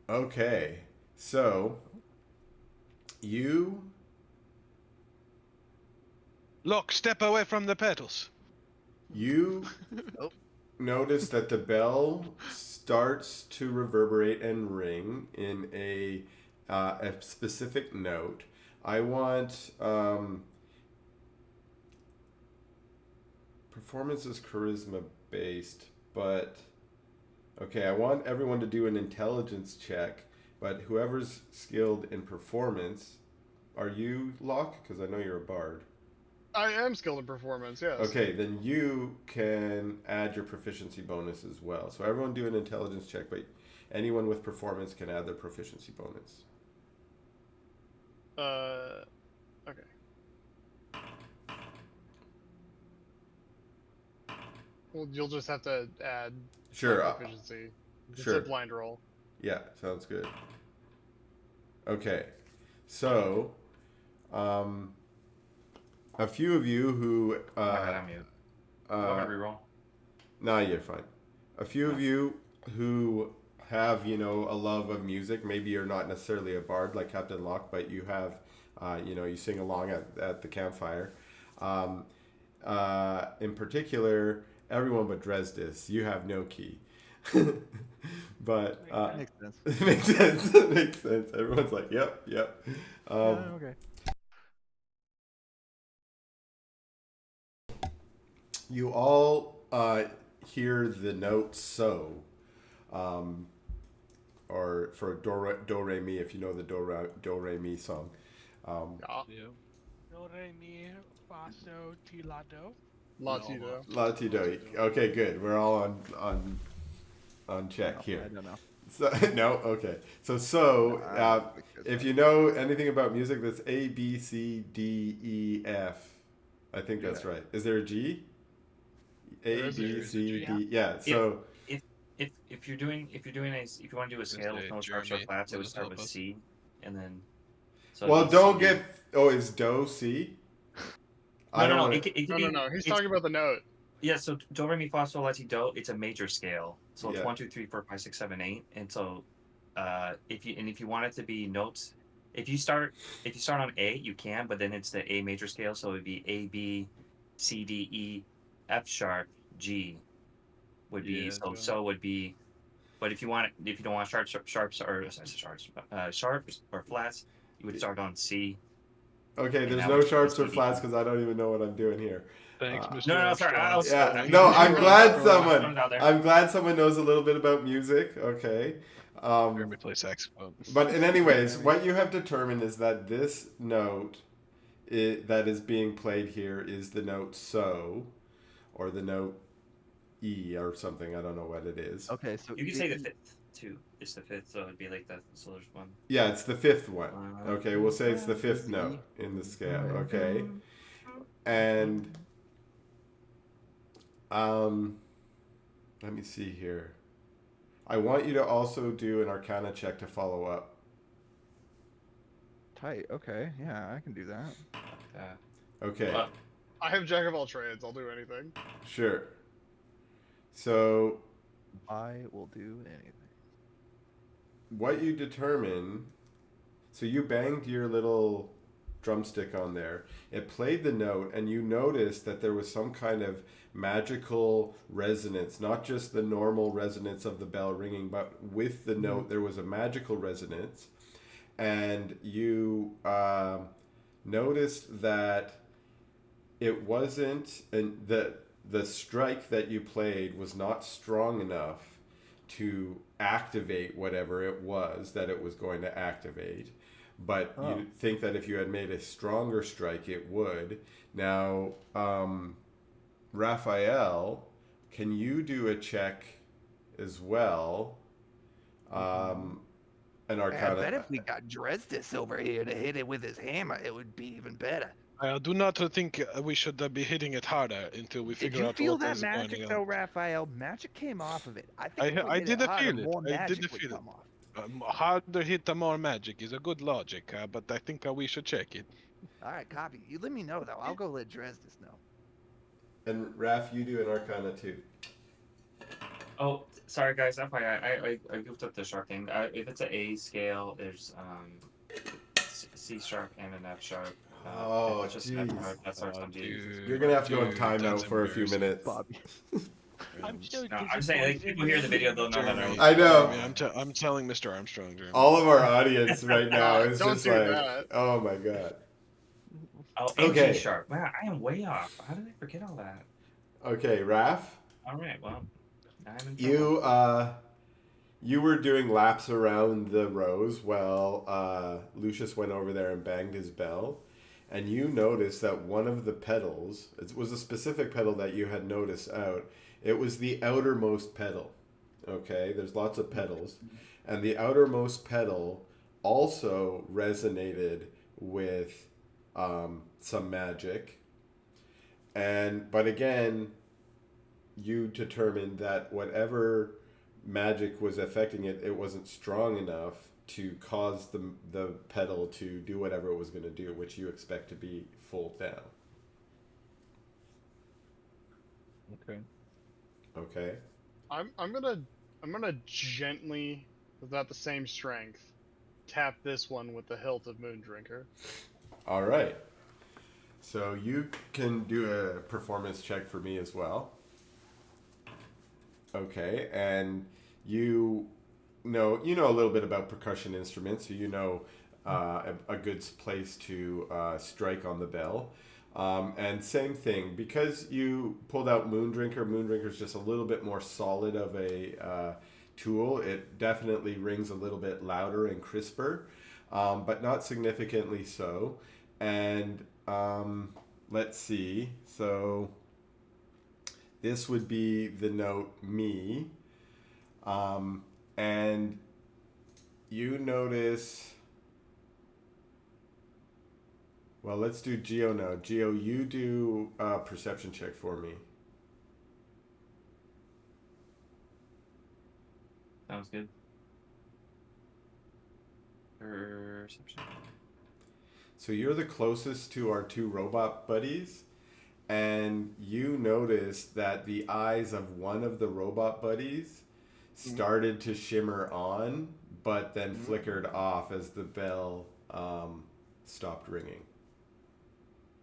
Okay, so you Look, step away from the pedals. Oh. notice that the bell starts to reverberate and ring in a specific note. I want performance is charisma based, but okay, I want everyone to do an intelligence check, but whoever's skilled in performance, are you, Locke? Because I know you're a bard. I am skilled in performance, yes. Okay, then you can add your proficiency bonus as well. So everyone do an intelligence check, but anyone with performance can add their proficiency bonus. Okay. Well, you'll just have to add Sure. my proficiency. It's Sure. a blind roll. Yeah, sounds good. Okay, so a few of you who Oh my god, I'm mute. I'm gonna reroll. nah, you're fine. A few of you who have, you know, a love of music, maybe you're not necessarily a bard like Captain Locke, but you have, you know, you sing along at the campfire. In particular, everyone but Dresdis, you have no key. But Makes sense. it makes sense. It makes sense. Everyone's like, yep. Okay. You all hear the note so, or for do re mi if you know the do re mi song. Yeah. Do, re, mi, fa, so, ti, la, do. Latido. Latido. Okay, good. We're all on check No, here. I don't know. So, no, okay. If you know anything about music, that's A, B, C, D, E, F. I think that's right. Is there a G? A, There is B, a C, G. D. Yeah. So If you want to do a scale with no sharps or Jeremy flats, it would will start help with us. C, and then. So well, it'd be don't C. get. Oh, is do C? I don't No. wanna- It could No, be. no, no. He's it's- talking about the note. Yeah, so do re mi fa sol la ti do. It's a major scale, so it's Yeah. 1, 2, 3, 4, 5, 6, 7, 8. And so, if you want it to be notes, if you start on A, you can, but then it's the A major scale, so it'd be A, B, C, D, E, F sharp, G, would be Yeah, so would be. But if you don't want sharps or flats, you would start on C. Okay, And there's that no would be sharps or C, D, flats E. because I don't even know what I'm doing here. Thanks, Mr. No, sorry. I was. Yeah, I'm no, using I'm the glad rules. someone. Out there. I'm glad someone knows a little bit about music. Okay. Jeremy plays saxophone. But in any ways, what you have determined is that this note that is being played here is the note so, or the note E or something. I don't know what it is. Okay, so You can say the fifth too. It's the fifth, so it'd be like that. So there's one. Yeah, it's the fifth one. Okay, we'll say it's the fifth note in the scale. Okay. And let me see here. I want you to also do an Arcana check to follow up. tight. Okay, yeah, I can do that. Okay, I have Jack of all trades. I'll do anything. sure. So I will do anything. what you determine, so you banged your little drumstick on there. It played the note, and you noticed that there was some kind of magical resonance, not just the normal resonance of the bell ringing, but with the note there was a magical resonance. And you noticed that it wasn't, and the strike that you played was not strong enough to activate whatever it was that it was going to activate. But you think that if you had made a stronger strike, it would. Now, Raphael, can you do a check as well? An Arcana. I bet if we got Dresdis over here to hit it with his hammer, it would be even better. I do not think we should be hitting it harder until we Did figure you out feel what that is magic going though, on. Raphael? Magic came off of it. I think if we I hit did it harder, feel it. more I magic did would feel it. come off. Harder hit, the more magic is a good logic, but I think we should check it. All right, copy. You let me know though. I'll go let Dresdis know. And Raph, you do an Arcana too. Oh, sorry guys. I goofed up the sharp thing. If it's an A scale, there's C sharp and an F sharp. Oh, if it's just an F jeez. sharp, that starts on G. You're gonna have to go on Dude, timeout that's for a few embarrassing. minutes. Bobby. I'm so No, I'm saying like, people hear the video, they'll know that. Jeremy, I know. Jeremy, I'm telling Mr. Armstrong, Jeremy. All of our audience right now is Don't just do like, that. oh my god. Oh, and Okay. G sharp. Wow, I am way off. How did I forget all that? Okay, Raph, All right, well, I'm in trouble. you were doing laps around the rows while Lucius went over there and banged his bell, and you noticed that one of the pedals, it was a specific pedal that you had noticed out. It was the outermost pedal. Okay, there's lots of pedals, and the outermost pedal also resonated with some magic. But again, you determined that whatever magic was affecting it, it wasn't strong enough to cause the pedal to do whatever it was going to do, which you expect to be full down. Okay. Okay. I'm gonna gently, without the same strength, tap this one with the hilt of Moondrinker. All right. So you can do a performance check for me as well. Okay, and you know a little bit about percussion instruments, so you know a good place to strike on the bell. And same thing, because you pulled out Moondrinker is just a little bit more solid of a tool. It definitely rings a little bit louder and crisper, but not significantly so. And let's see, so this would be the note Mi, and you notice, well, let's do Geo now. Geo, you do a perception check for me. Sounds good. Perception. So you're the closest to our two robot buddies, and you notice that the eyes of one of the robot buddies started to shimmer on, but then flickered off as the bell stopped ringing.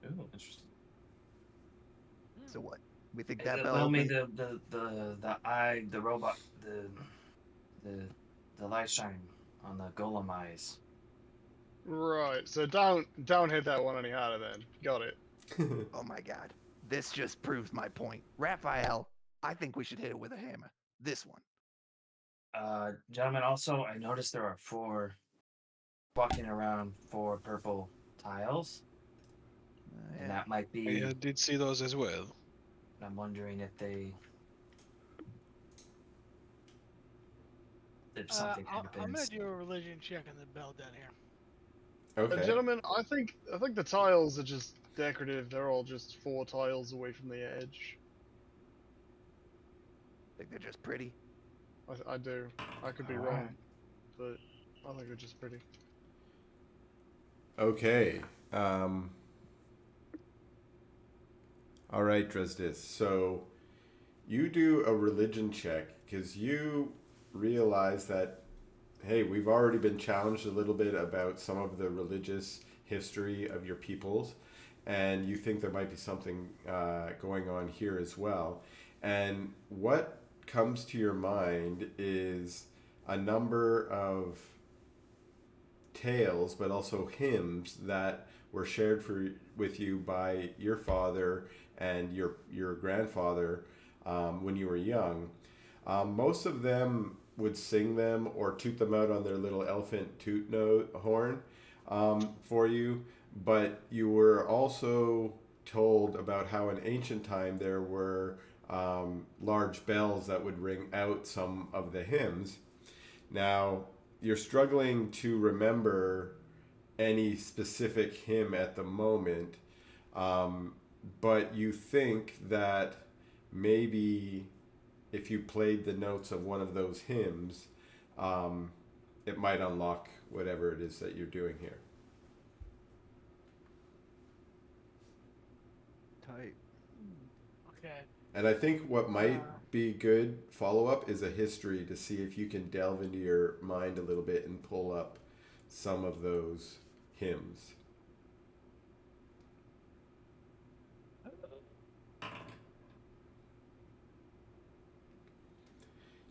Ooh, interesting. So what? We think Is that it bell. Tell me the eye, the robot, the light shine on the golem eyes. Right, so don't hit that one any harder then. Got it. Oh my god. This just proves my point. Raphael, I think we should hit it with a hammer. This one. Gentlemen, also, I noticed there are four purple tiles. And that might be. I did see those as well. I'm wondering if something happens. I'm gonna do a religion check on the bell down here. Okay. Gentlemen, I think the tiles are just decorative. They're all just 4 tiles away from the edge. Think they're just pretty. I do. I could be Alright. wrong, but I think they're just pretty. Okay. All right, Dresdis. So you do a religion check because you realize that, hey, we've already been challenged a little bit about some of the religious history of your peoples, and you think there might be something going on here as well. And what comes to your mind is a number of tales, but also hymns that were shared with you by your father and your grandfather when you were young. Most of them would sing them or toot them out on their little elephant toot note horn for you, but you were also told about how in ancient time there were large bells that would ring out some of the hymns. Now, you're struggling to remember any specific hymn at the moment, but you think that maybe if you played the notes of one of those hymns, it might unlock whatever it is that you're doing here. Tight. Okay. And I think what might be good follow-up is a history to see if you can delve into your mind a little bit and pull up some of those hymns.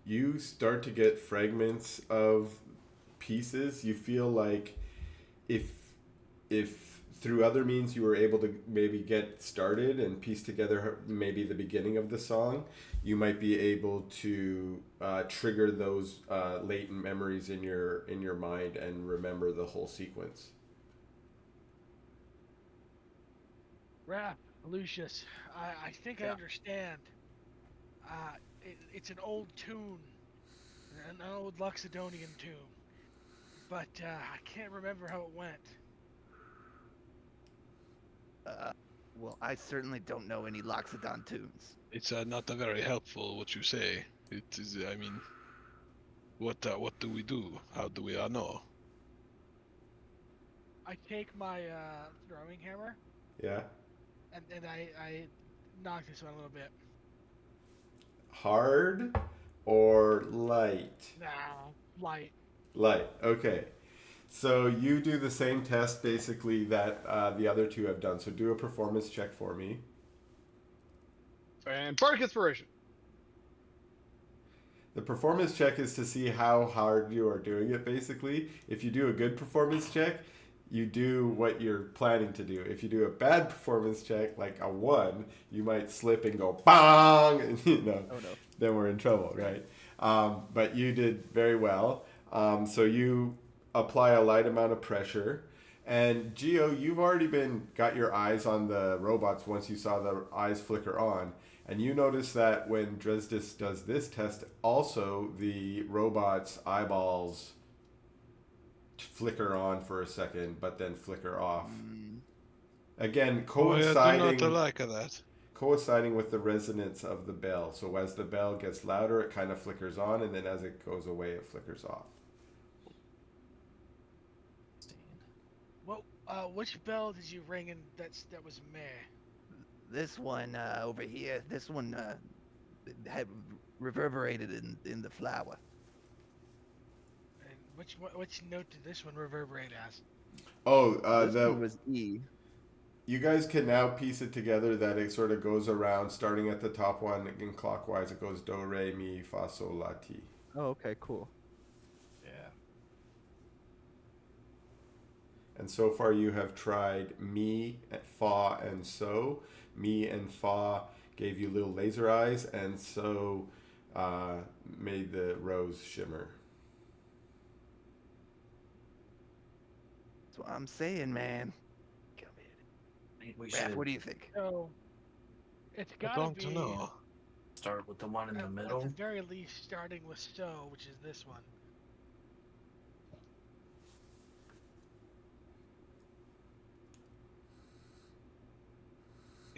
You start to get fragments of pieces. You feel like if through other means you were able to maybe get started and piece together maybe the beginning of the song, you might be able to trigger those latent memories in your mind and remember the whole sequence. Raph, Lucius, I think I understand. It's an old tune, an old Luxodonian tune, but I can't remember how it went. Well, I certainly don't know any Loxodon tunes. It's not very helpful what you say. It is. I mean, what do we do? How do we know? I take my throwing hammer Yeah? and I knock this one a little bit. Hard or light? Nah, light. Light. Okay. So you do the same test basically that the other two have done. So do a performance check for me. And Bardic Inspiration. The performance check is to see how hard you are doing it, basically. If you do a good performance check, you do what you're planning to do. If you do a bad performance check, like a 1, you might slip and go bang, and then we're in trouble, right? But you did very well. So you apply a light amount of pressure. And Geo, you've already got your eyes on the robots once you saw the eyes flicker on. And you notice that when Dresdis does this test, also the robot's eyeballs flicker on for a second, but then flicker off. Again, coinciding. I do not like that. Coinciding with the resonance of the bell. So as the bell gets louder, it kind of flickers on, and then as it goes away, it flickers off. Well, which bell did you ring in that was meh? This one over here, this one had reverberated in the flower. And which note did this one reverberate as? Oh, this one was E. You guys can now piece it together that it sort of goes around, starting at the top one in clockwise. It goes do, re, mi, fa, sol, la, ti. Oh, okay, cool. Yeah. And so far you have tried mi, fa, and so. Mi and fa gave you little laser eyes, and so made the rose shimmer. That's what I'm saying, man. Raph, what do you think? So, it's I gotta be. don't know. Start with the one in the At middle. the very least, starting with so, which is this one.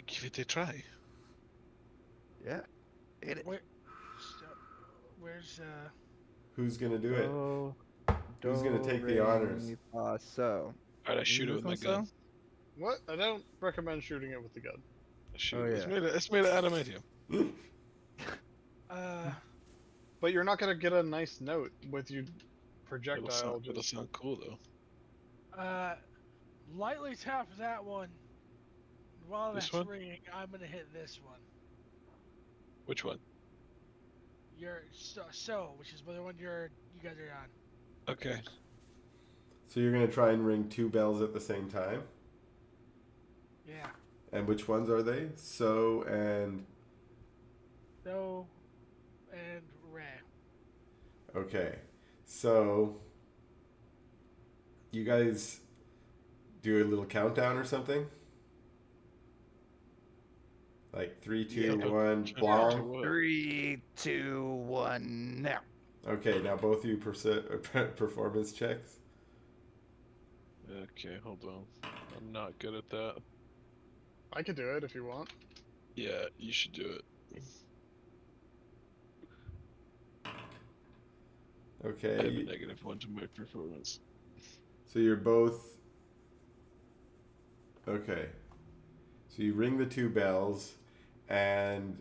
Give it a try. Yeah. Hit it. Where's Who's gonna do it? Do, Who's gonna take the re, honors? mi, fa, so. Alright, I shoot it with my gun. What? I don't recommend shooting it with the gun. I shoot Oh, it. It's yeah. made of adamantium. But you're not gonna get a nice note with you projectile. It'll sound cool though. Lightly tap that one. While This that's one? ringing, I'm gonna hit this one. Which one? Your which is the one you guys are on. Okay. So you're gonna try and ring 2 bells at the same time. Yeah. And which ones are they? So and Ray. okay. So you guys do a little countdown or something? Like 3, 2, Yeah. 1, Sure. bong. 3, 2, 1, now. Okay, now both of you performance checks. Okay, hold on. I'm not good at that. I could do it if you want. Yeah, you should do it. I have a Okay, -1 to my performance. so you're both. Okay, so you ring the 2 bells, and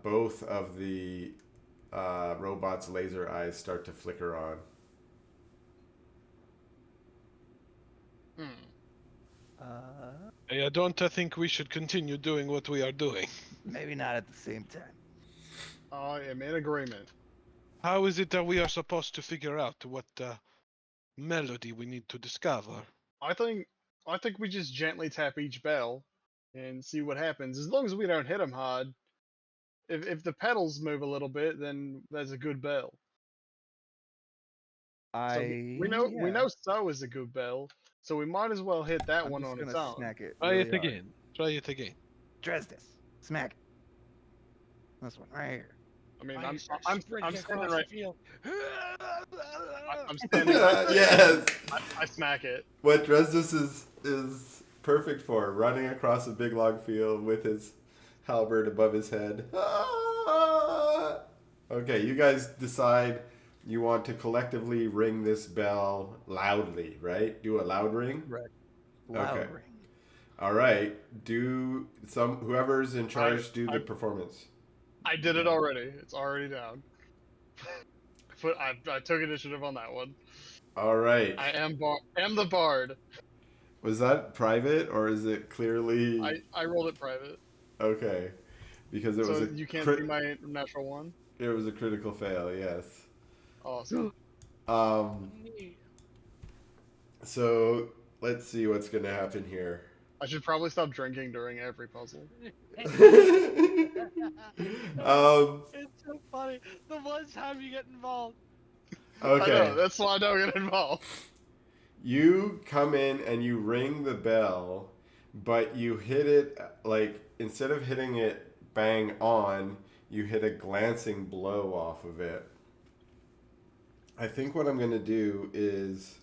both of the robot's laser eyes start to flicker on. I don't think we should continue doing what we are doing. Maybe not at the same time. I am in agreement. How is it that we are supposed to figure out what melody we need to discover? I think we just gently tap each bell and see what happens. As long as we don't hit them hard. If the pedals move a little bit, then that's a good bell. So we know so is a good bell, so we might as well hit that I'm one just on gonna its own. smack it. Try really it hard. again. Try it again. Dresdis. Smack it. This one right here. I mean, While I'm you start I'm sprinting standing across right. the field. I'm standing right. Yes. I smack it. What Dresdis is perfect for, running across a big log field with his halberd above his head. Ah! Okay, you guys decide you want to collectively ring this bell loudly, right? Do a loud ring. Right. Loud Okay. ring. All right. Do whoever's in charge do the I- performance. I did it already. It's already down. But I took initiative on that one. All right. I am the bard. Was that private or is it clearly I rolled it private, okay? Because it was so a you can't crit- see my natural one. it was a critical fail. Yes. Awesome. Neat. So let's see what's gonna happen here. I should probably stop drinking during every puzzle. It's so funny. The one time you get involved. I Okay. know, that's why I don't get involved. You come in and you ring the bell, but you hit it like instead of hitting it bang on, you hit a glancing blow off of it. I think what I'm gonna do is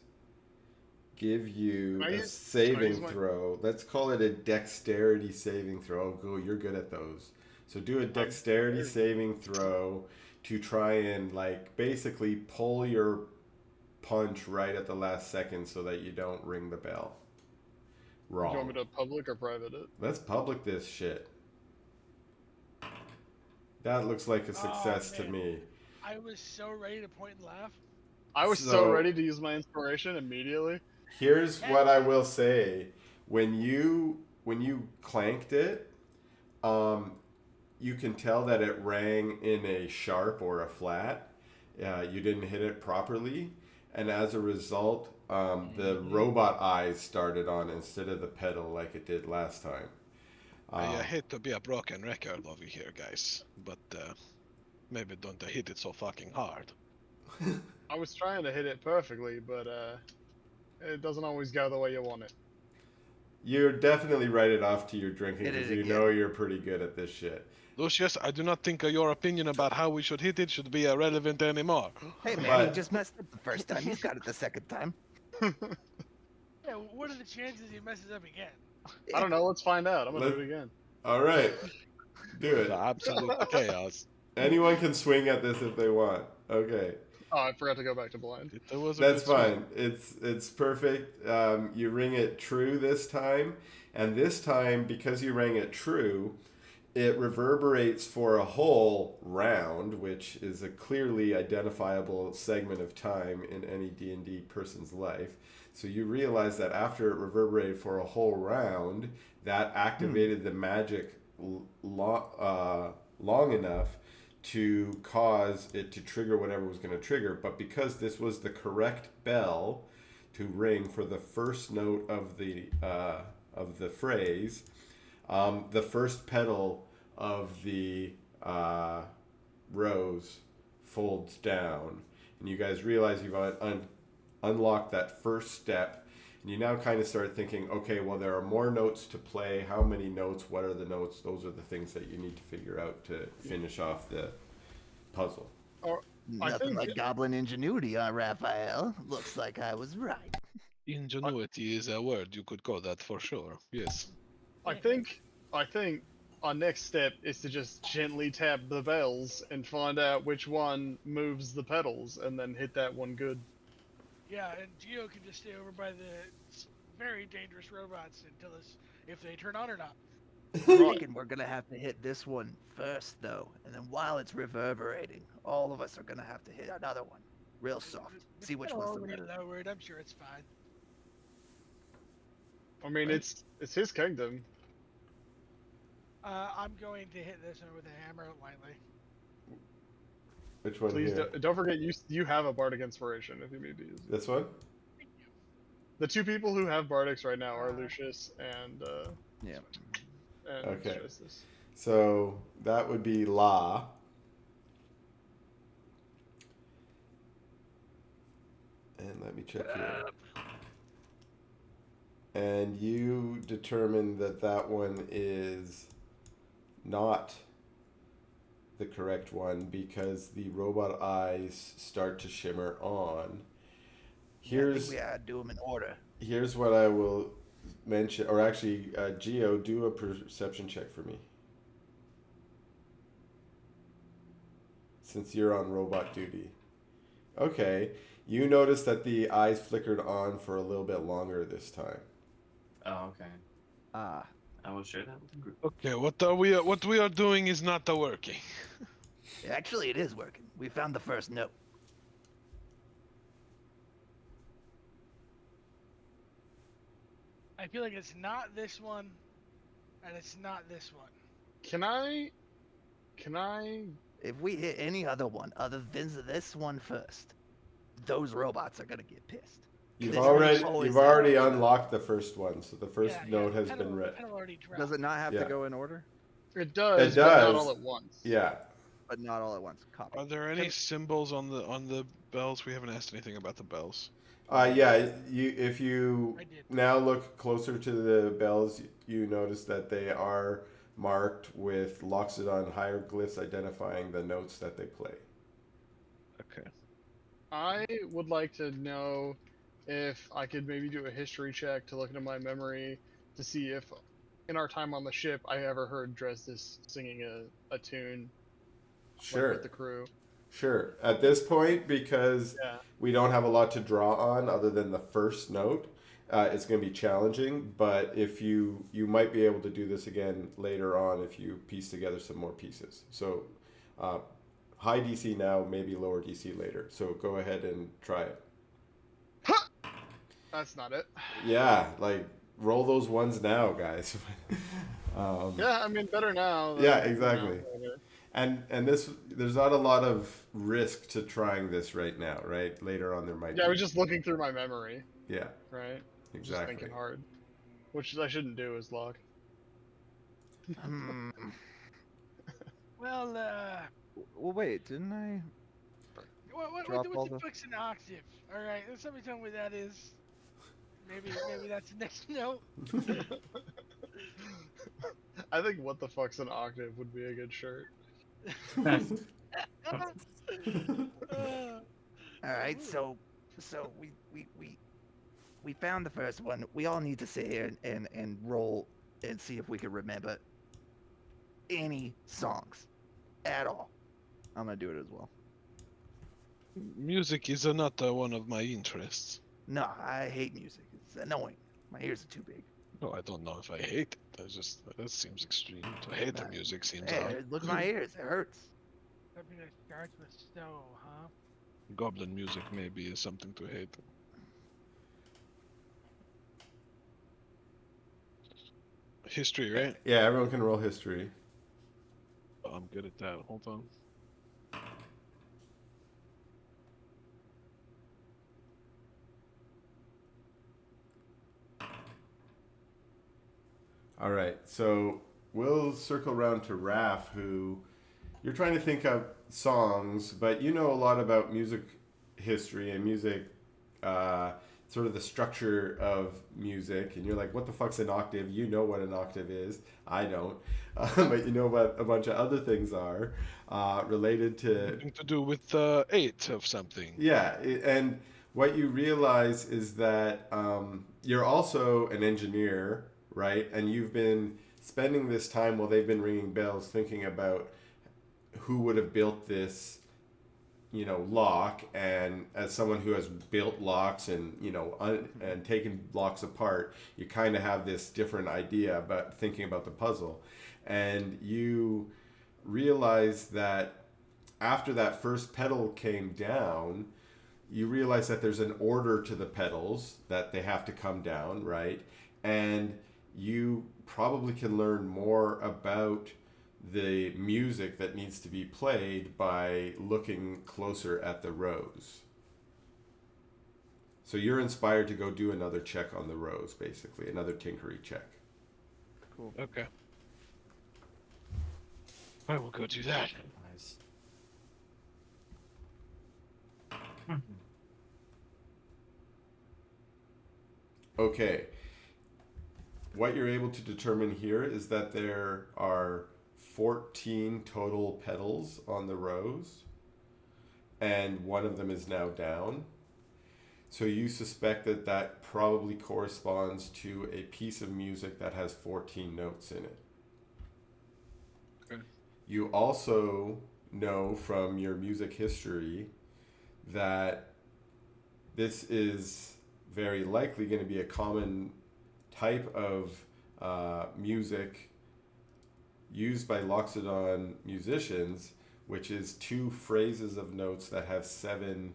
give you Can I a use saving my- throw. Let's call it a dexterity saving throw. Oh, go, you're good at those. So do a dexterity saving throw to try and like basically pull your punch right at the last second so that you don't ring the bell. Do you want Wrong. me to public or private it? Let's public this shit. That looks like a success to man. me. I was so ready to point and laugh. I was So- so ready to use my inspiration immediately. Here's what I will say: when you clanked it, you can tell that it rang in a sharp or a flat. You didn't hit it properly, and as a result, the robot eyes started on instead of the pedal like it did last time. I hate to be a broken record over here, guys, but maybe don't hit it so fucking hard. I was trying to hit it perfectly, but it doesn't always go the way you want it. You're definitely write it off to your drinking Hit it because you again. know you're pretty good at this shit. Lucius, I do not think your opinion about how we should hit it should be relevant anymore. Hey man, But- he just messed up the first time. He's got it the second time. Yeah, what are the chances he messes up again? I don't know. Let's find out. I'm gonna Let- do it again. All right, do it. The absolute chaos. Anyone can swing at this if they want. Okay. Oh, I forgot to go back to blind. It was a That's good swing. fine. It's perfect. You ring it true this time, and this time because you rang it true, it reverberates for a whole round, which is a clearly identifiable segment of time in any D&D person's life. So you realize that after it reverberated for a whole round, that activated the magic long enough to cause it to trigger whatever was going to trigger. But because this was the correct bell to ring for the first note of the phrase, the first petal of the rose folds down, and you guys realize you've unlocked that first step, and you now kind of start thinking, okay, well, there are more notes to play. How many notes? What are the notes? Those are the things that you need to figure out to finish off the puzzle. I Nothing think- like goblin ingenuity, Raphael. Looks like I was right. Ingenuity is a word. You could call that for sure. Yes. I think our next step is to just gently tap the bells and find out which one moves the pedals, and then hit that one good. Yeah, and Geo can just stay over by the very dangerous robots and tell us if they turn on or not. I reckon we're gonna have to hit this one first, though, and then while it's reverberating, all of us are gonna have to hit another one, real soft. The See which pedal one's the already better. lowered. I'm sure it's fine. I mean, Right. it's his kingdom. I'm going to hit this one with a hammer lightly. Which one Please here? don't forget you have a bardic inspiration if you need to use it. This one? Thank you. The two people who have bardics right now are Lucius and Yeah. Okay. Dresdis. So that would be La. And let me check here. And you determine that that one is not the correct one because the robot eyes start to shimmer on. Here's we gotta do them in order. here's what I will mention, or actually, Geo, do a perception check for me. Since you're on robot duty. Okay, you notice that the eyes flickered on for a little bit longer this time. Oh, okay. Ah. I will share that with the group. Okay, what we are doing is not working. Actually, it is working. We found the first note. I feel like it's not this one, and it's not this one. Can I? If we hit any other one other than this one first, those robots are gonna get pissed. You've This already is always you've already there. unlocked the first one, so the first Yeah, note the has pedal- been read. the pedal already dropped. Does it not have Yeah. to go in order? It does, It but not does. all at once. Yeah. But not all at once. Copy. Are there any symbols on the bells? We haven't asked anything about the bells. Yeah. If you I did. now look closer to the bells, you notice that they are marked with Loxodon hieroglyphs identifying the notes that they play. Okay. I would like to know if I could maybe do a history check to look into my memory to see if, in our time on the ship, I ever heard Dresdis singing a tune Sure. with the crew. Sure. At this point, because Yeah. we don't have a lot to draw on other than the first note, it's going to be challenging. But if you might be able to do this again later on if you piece together some more pieces. So high DC now, maybe lower DC later. So go ahead and try it. That's not it. Yeah, like roll those ones now, guys. Yeah, I mean, better now. Yeah, than exactly. later. And this, there's not a lot of risk to trying this right now, right? Later on there might Yeah, I be. was just looking through my memory, Yeah, right? Just exactly. thinking hard. Which I shouldn't do as log. Hmm. Well, Well, wait, didn't I? Drop all what's the the- fix an octave? All right, let somebody tell me what that is. Maybe that's the next note. I think what the fuck's an octave would be a good shirt. All right, so we found the first one. We all need to sit here and roll and see if we can remember any songs at all. I'm gonna do it as well. Music is not one of my interests. No, I hate music. It's annoying. My ears are too big. No, I don't know if I hate it. That seems extreme. To hate the music seems Hey, odd. look at my ears. It hurts. Something that starts with so, huh? Goblin music maybe is something to hate. history, right? Yeah, everyone can roll history. Oh, I'm good at that. Hold on. All right, so we'll circle around to Raph, who you're trying to think of songs, but you know a lot about music history and music, sort of the structure of music, and you're like, what the fuck's an octave? You know what an octave is. I don't. But you know what a bunch of other things are related to. Something to do with 8 of something. Yeah, and what you realize is that you're also an engineer, right? And you've been spending this time while they've been ringing bells thinking about who would have built this, lock. And as someone who has built locks and, and taken locks apart, you kind of have this different idea about thinking about the puzzle. And you realize that after that first pedal came down, you realize that there's an order to the pedals, that they have to come down, right? And you probably can learn more about the music that needs to be played by looking closer at the rows. So you're inspired to go do another check on the rows, basically, another tinkery check. Cool. Okay. I will go do that. Nice. Okay. What you're able to determine here is that there are 14 total pedals on the rows, and one of them is now down. So you suspect that that probably corresponds to a piece of music that has 14 notes in it. Okay. You also know from your music history that this is very likely going to be a common type of music used by Loxodon musicians, which is 2 phrases of notes that have 7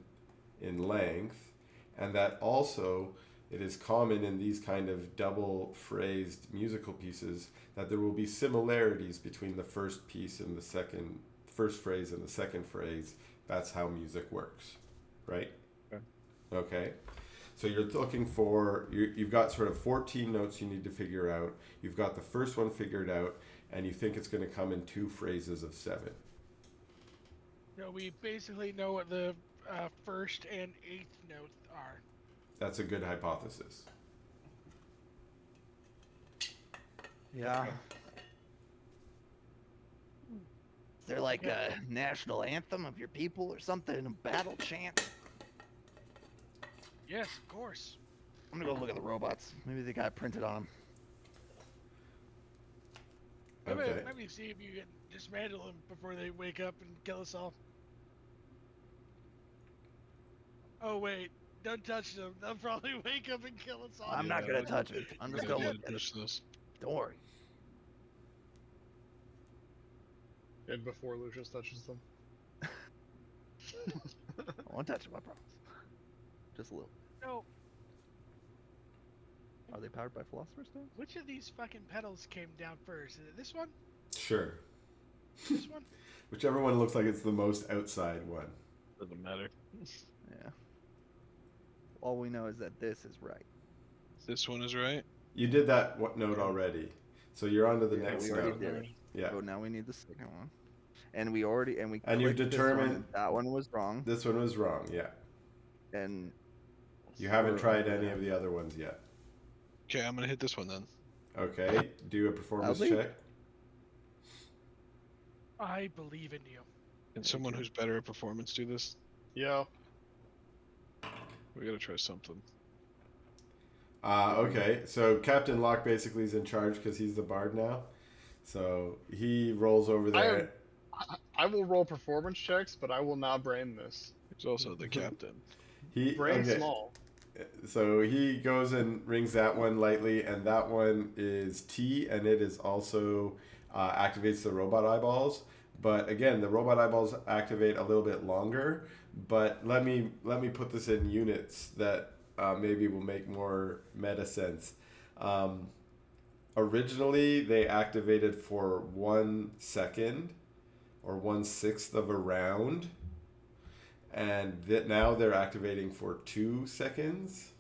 in length, and that also it is common in these kind of double phrased musical pieces that there will be similarities between the first piece and the first phrase and the second phrase. That's how music works, right? Okay. So you're looking for, you've got sort of 14 notes you need to figure out. You've got the first one figured out, and you think it's going to come in 2 phrases of 7. No, we basically know what the first and 8th notes are. That's a good hypothesis. Yeah. Is there like a national anthem of your people or something? A battle chant? Yes, of course. I'm gonna go look at the robots. Maybe they got it printed on them. Okay. Maybe see if you can dismantle them before they wake up and kill us all. Oh wait, don't touch them. They'll probably wake up and kill us all. I'm not gonna touch them. I'm just gonna look at it. This. Don't worry. And before Lucius touches them. I won't touch them, I promise. Just a little. No. Are they powered by Philosopher's Stones? Which of these fucking pedals came down first? Is it this one? Sure. This one? Whichever one looks like it's the most outside one. Doesn't matter. Yeah. All we know is that this is right. This one is right. You did that note already. So you're on to the Yeah, next we already note. did it. Yeah. So now we need the second one. And you've clicked this one, determined- and that one was wrong. This one was wrong, yeah. And You haven't Or- tried any of the other ones yet. Okay, I'm gonna hit this one then. Okay, do a performance Loudly? check. I believe in you. Can someone who's better at performance do this? Yeah. We gotta try something. Okay, so Captain Locke basically is in charge because he's the bard now. So he rolls over there. I will roll performance checks, but I will not brain this. He's also the captain. Brain small. So he goes and rings that one lightly, and that one is T, and it is also activates the robot eyeballs. But again, the robot eyeballs activate a little bit longer. But let me put this in units that maybe will make more meta sense. originally they activated for 1 second or 1/6 of a round, and now they're activating for 2 seconds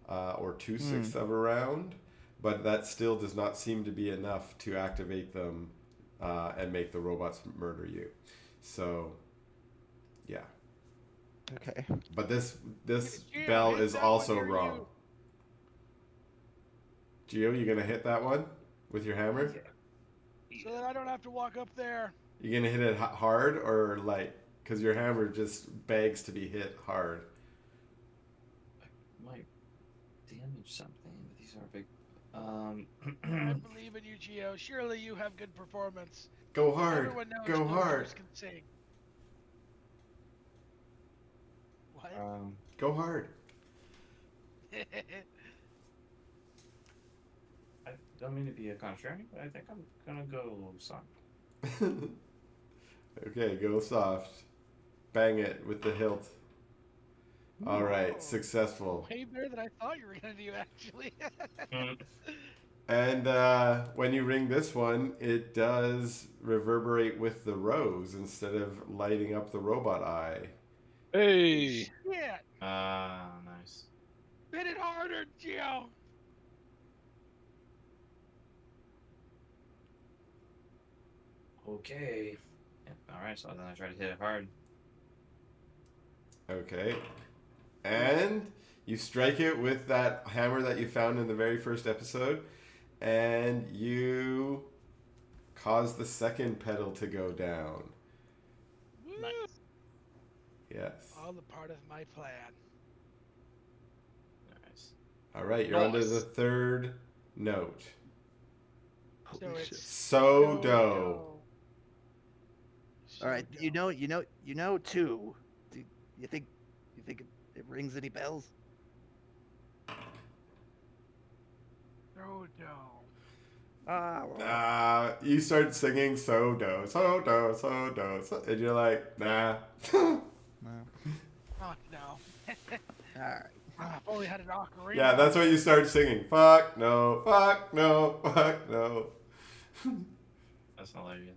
or 2/6 of a round, but that still does not seem to be enough to activate them and make the robots murder you. So, yeah. Okay. But this Gio, bell hit is that also one near wrong. Gio, you gonna hit that one with your hammer? So that I don't have to walk up there. You gonna hit it hard or light? Because your hammer just begs to be hit hard. I might damage something, but these are big. I believe in you, Gio. Surely you have good performance. Go hard. Everyone knows Go hard. villagers can sing. What? Go hard. I don't mean to be a contrarian, but I think I'm gonna go soft. Okay, go soft. Bang it with the hilt. All right, Whoa. successful. Way better than I thought you were gonna do, actually. And when you ring this one, it does reverberate with the rose instead of lighting up the robot eye. Hey! Yeah. Nice. Hit it harder, Gio. Okay. Yep, alright, so then I try to hit it hard. Okay. And you strike it with that hammer that you found in the very first episode, and you cause the second pedal to go down. Woo. Nice. Yes. All a part of my plan. Nice. All right, you're onto Nice. the third note. So Holy it's shit. So do. All right. You know two. Do you think it rings any bells? So do. Ah. Well, You start singing so do, so do, so do, so, and you're like, nah. no. Fuck no. All right. I've only had an ocarina. Yeah, that's what you start singing. Fuck no, fuck no, fuck no. That's hilarious.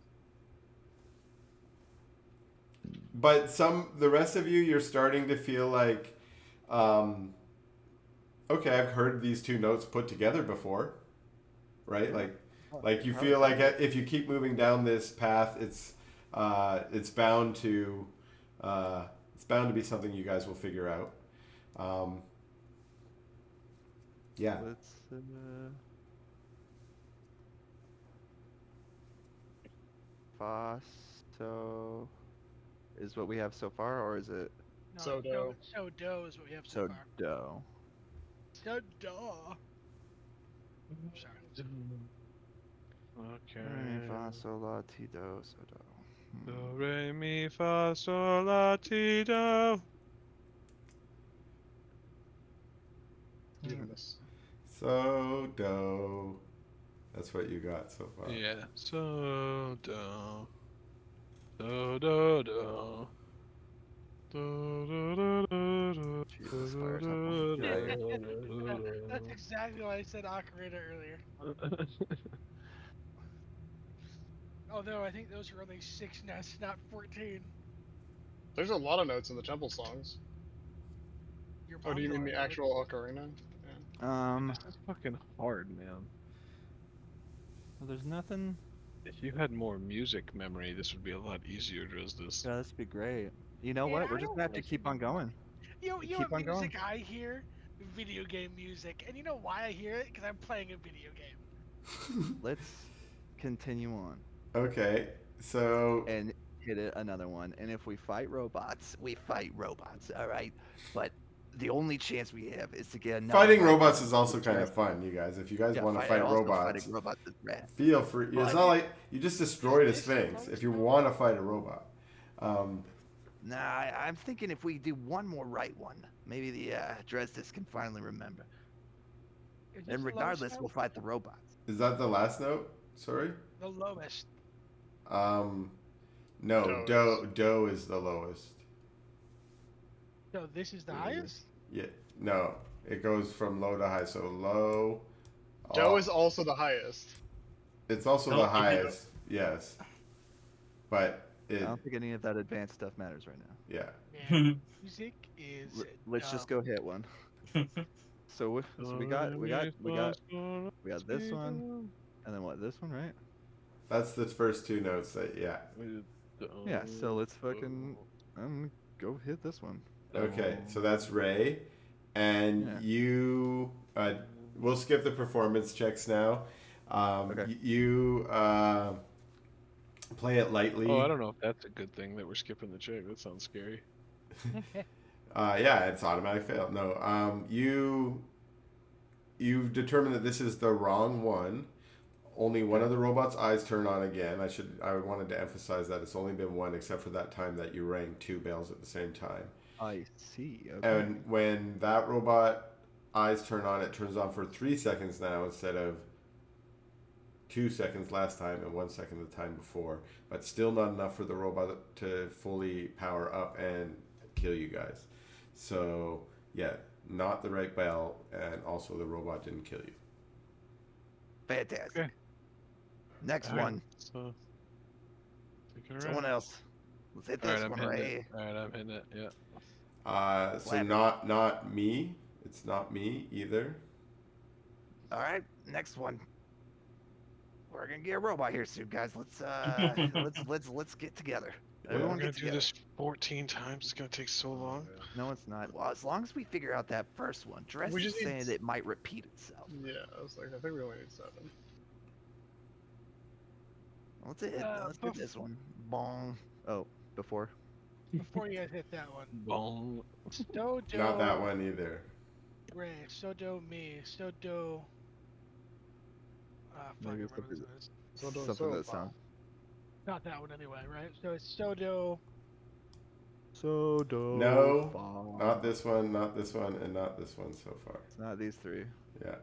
But the rest of you, you're starting to feel like, okay, I've heard these two notes put together before, right? Like you feel like if you keep moving down this path, it's bound to be something you guys will figure out. Yeah. Let's. Faso is what we have so far, or is it No, So do. no, so do is what we have so so far. do? So do. Sorry. Okay. Re, fa, sol, la, ti, do, so do. Do, re, mi, fa, sol, la, ti, do. Goodness. So do. That's what you got so far. Yeah. So do. Do, do, do. Do, do, do, do, do. Jesus, fire temple. Right. That's exactly why I said ocarina earlier. Although I think those are only 6 notes, not 14. There's a lot of notes in the temple songs. Your Oh, do you mom's mean the already- actual ocarina? Yeah. This is fucking hard, man. Well, there's nothing. If you had more music memory, this would be a lot easier to this. Yeah, this would be great. You know Yeah, what? We're I just don't gonna have to listen keep to on going. You know Keep what on going. music I hear? Video game music. And you know why I hear it? Because I'm playing a video game. Let's continue on Okay, so and hit it another one. And if we fight robots, We fight robots, all right? But the only chance we have is to get another fighting fight. robots is also kind of fun, you guys. If you guys Yeah, want to And fight also robots, Fighting robots is rad. feel free. It's But- not like you just destroyed a Is this sphinx. the If you most want to fight a robot, Nah, I'm thinking if we do one more right one, maybe the Dresdis can finally remember. Is this And the lowest regardless, note? we'll fight the robots. is that the last note? Sorry. The lowest. No, do is the lowest. So this is the highest? Yeah, no, it goes from low to high. So low, Do is also the highest. It's also No, the if you- highest, yes. But I it, don't think any of that advanced stuff matters right now. yeah. And music is. Let's just go hit one. So we got this one, and then what? This one, right? That's the first two notes that, yeah. Yeah. So let's fucking go hit this one. Okay, so that's Ray. And Yeah. you, we'll skip the performance checks now. Okay. You play it lightly. Oh, I don't know if that's a good thing that we're skipping the check. That sounds scary. Yeah, it's automatic fail. No, you've determined that this is the wrong one. Only one of the robot's eyes turn on again. I wanted to emphasize that it's only been one, except for that time that you rang 2 bells at the same time. I see. Okay. And when that robot eyes turn on, it turns on for 3 seconds now instead of 2 seconds last time and 1 second the time before. But still not enough for the robot to fully power up and kill you guys. So yeah, not the right bell, and also the robot didn't kill you. Fantastic. Okay. Next All right, one. So, take it Someone around. else. Let's hit All right, this I'm one, hitting Ray. it. All right, I'm hitting it. Yeah. So Slap it. not me. It's not me either. All right, next one. We're gonna get a robot here soon, guys. Let's let's get together. Yeah. We're Everyone gonna get do together. this 14 times. It's gonna take so long. No, it's not. Well, as long as we figure out that first one, Dresdis We is just need saying it might repeat itself. Yeah, I was like, I think we only need 7. Let's hit this one. Bong. Oh, before. Before you guys hit that one. Bong. Dodo. Not that one either. Ray. Sodo me. Sodo. Maybe Fuck, something, what is this? something that sounds. Not that one anyway, right? So it's Sodo. So dope. No, not this one, not this one, and not this one so far. It's not these three. Yeah,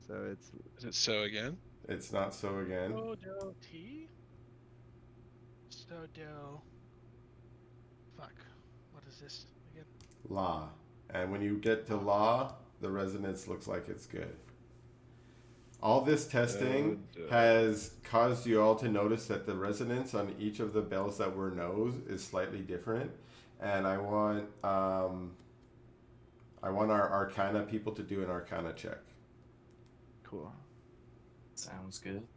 So it's Is it so again? it's not so again. Sodo T. Sodo. Fuck. What is this again? La. And when you get to la, the resonance looks like it's good. All this testing has caused you all to notice that the resonance on each of the bells that were no's is slightly different. And I want our Arcana people to do an Arcana check. cool. Sounds good.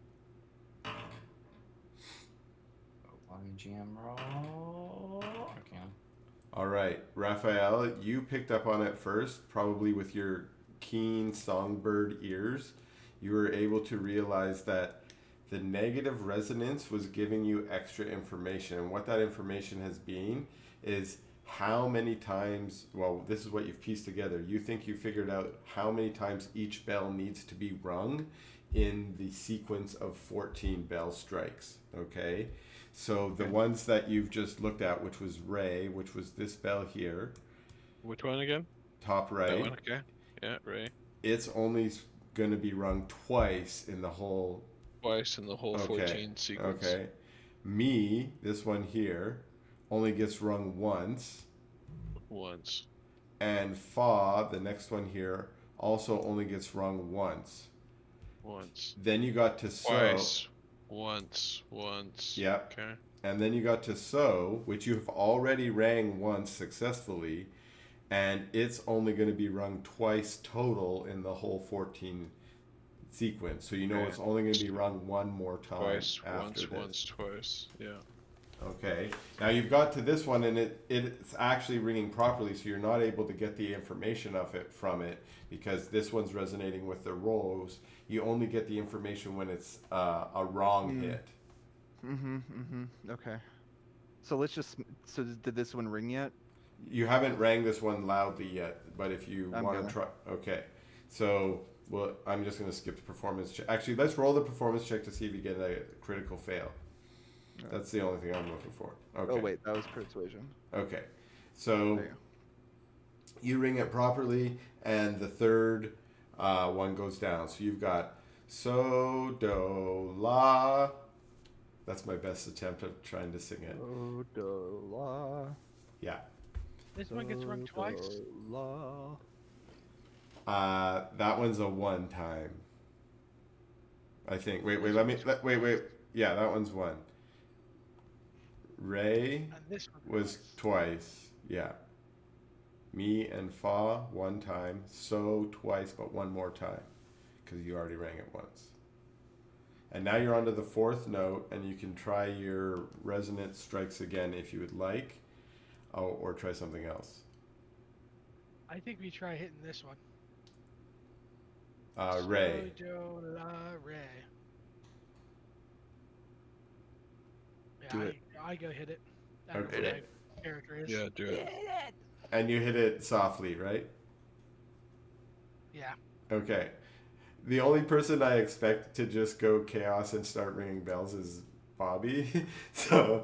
GM roll. Okay. All right, Raphael, you picked up on it first, probably with your keen songbird ears. You were able to realize that the negative resonance was giving you extra information. And what that information has been is how many times, well, this is what you've pieced together. You think you figured out how many times each bell needs to be rung in the sequence of 14 bell strikes, okay? So the ones that you've just looked at, which was Ray, which was this bell here, Which one again? top That right, one? Okay. Yeah, Ray. it's only going to be rung twice in the whole. Twice in the whole Okay, 14 sequence. Okay. Me, this one here, only gets rung once. Once. And Fa, the next one here, also only gets rung once. Once. Then you got to So. Twice. Once. Once. Yep. Okay. And then you got to So, which you have already rang once successfully. And it's only going to be rung twice total in the whole 14 sequence. So you know Okay. it's only going to be rung one more time Twice. after Once. this. Once. Twice. Yeah. Okay. Now you've got to this one, and it's actually ringing properly, so you're not able to get the information of it from it because this one's resonating with the rows. You only get the information when it's a wrong hit. Okay. So let's just. So did this one ring yet? You haven't rang this one loudly yet, but if you I'm want gonna. to try, okay. So well, I'm just going to skip the performance check. Actually, let's roll the performance check to see if you get a critical fail. That's the only thing I'm looking for. Okay. Oh wait, that was persuasion. Okay. So There you you ring it properly, and the third one goes down. So you've got So, Do, La. That's my best attempt of trying to sing it. go. Do, la. Yeah. This one gets rung twice. Do, la. That one's a one time. I think. Wait. Wait. Yeah, that one's one. Ray And this one was twice. Yeah. Me and Fa one time. So twice, but one more time. Because you already rang it once. And now you're on to the fourth note, and you can try your resonant strikes again if you would like. Oh, or try something else. I think we try hitting this one. Ray. So, do, la, re. Yeah, Do it. I go hit it. I don't know Okay. what my character is. Yeah, do it. And you hit it softly, right? Yeah. Okay. The only person I expect to just go chaos and start ringing bells is Bobby. So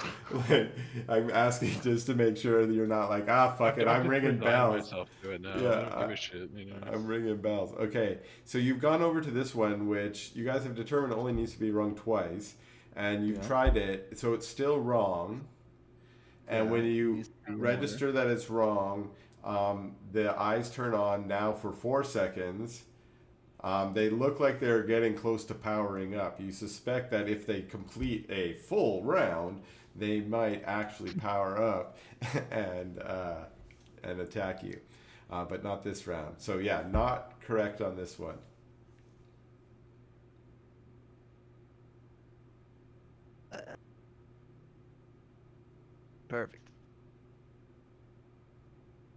like, I'm asking just to make sure that you're not like, fuck it, I'm just ringing resign bells. myself to it now. Yeah, I don't give a shit. You know? I'm ringing bells. Okay, so you've gone over to this one, which you guys have determined only needs to be rung twice, and you've tried it, so it's still wrong. And Yeah, when it you needs to be register that it's wrong, the eyes turn on now for 4 seconds. They look like they're getting close to powering up. You suspect that if they complete a full round, they might actually power up and attack you, but not this round. So yeah, not correct on this one. Perfect.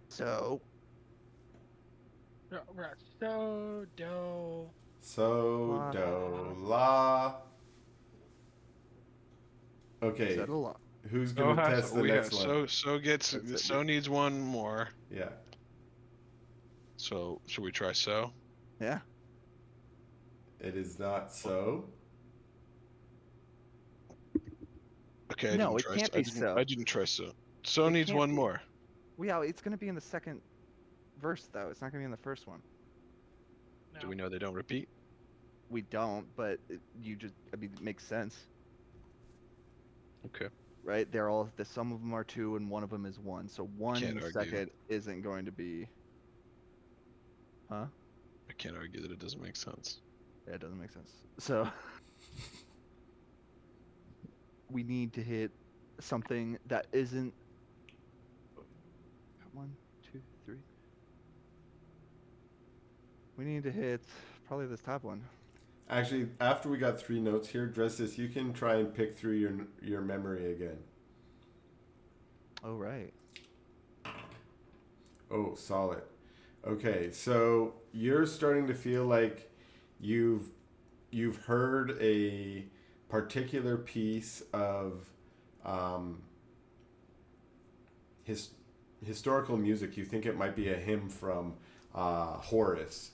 So, We're at so, do. So, do, la. Okay, Said a lot. who's gonna test the next one? So needs one more. Yeah. So should we try so? Yeah. It is not so. Okay. No, it can't be so. I didn't try so. So It needs can't one be. more. Well, yeah, it's gonna be in the second verse though. It's not gonna be in the first one. No. Do we know they don't repeat? We don't, but I mean, it makes sense, Okay. right? They're all some of them are 2 and one of them is 1. So 1 Can't in the argue. second isn't going to be. Huh? I can't argue that it doesn't make sense. Yeah, it doesn't make sense. So we need to hit something that isn't 1, 2, 3. We need to hit probably this top one. Actually, after we got 3 notes here, Dresdis, you can try and pick through your memory again. Oh, right. Oh, solid. Okay, so you're starting to feel like you've heard a particular piece of historical music. You think it might be a hymn from Horace,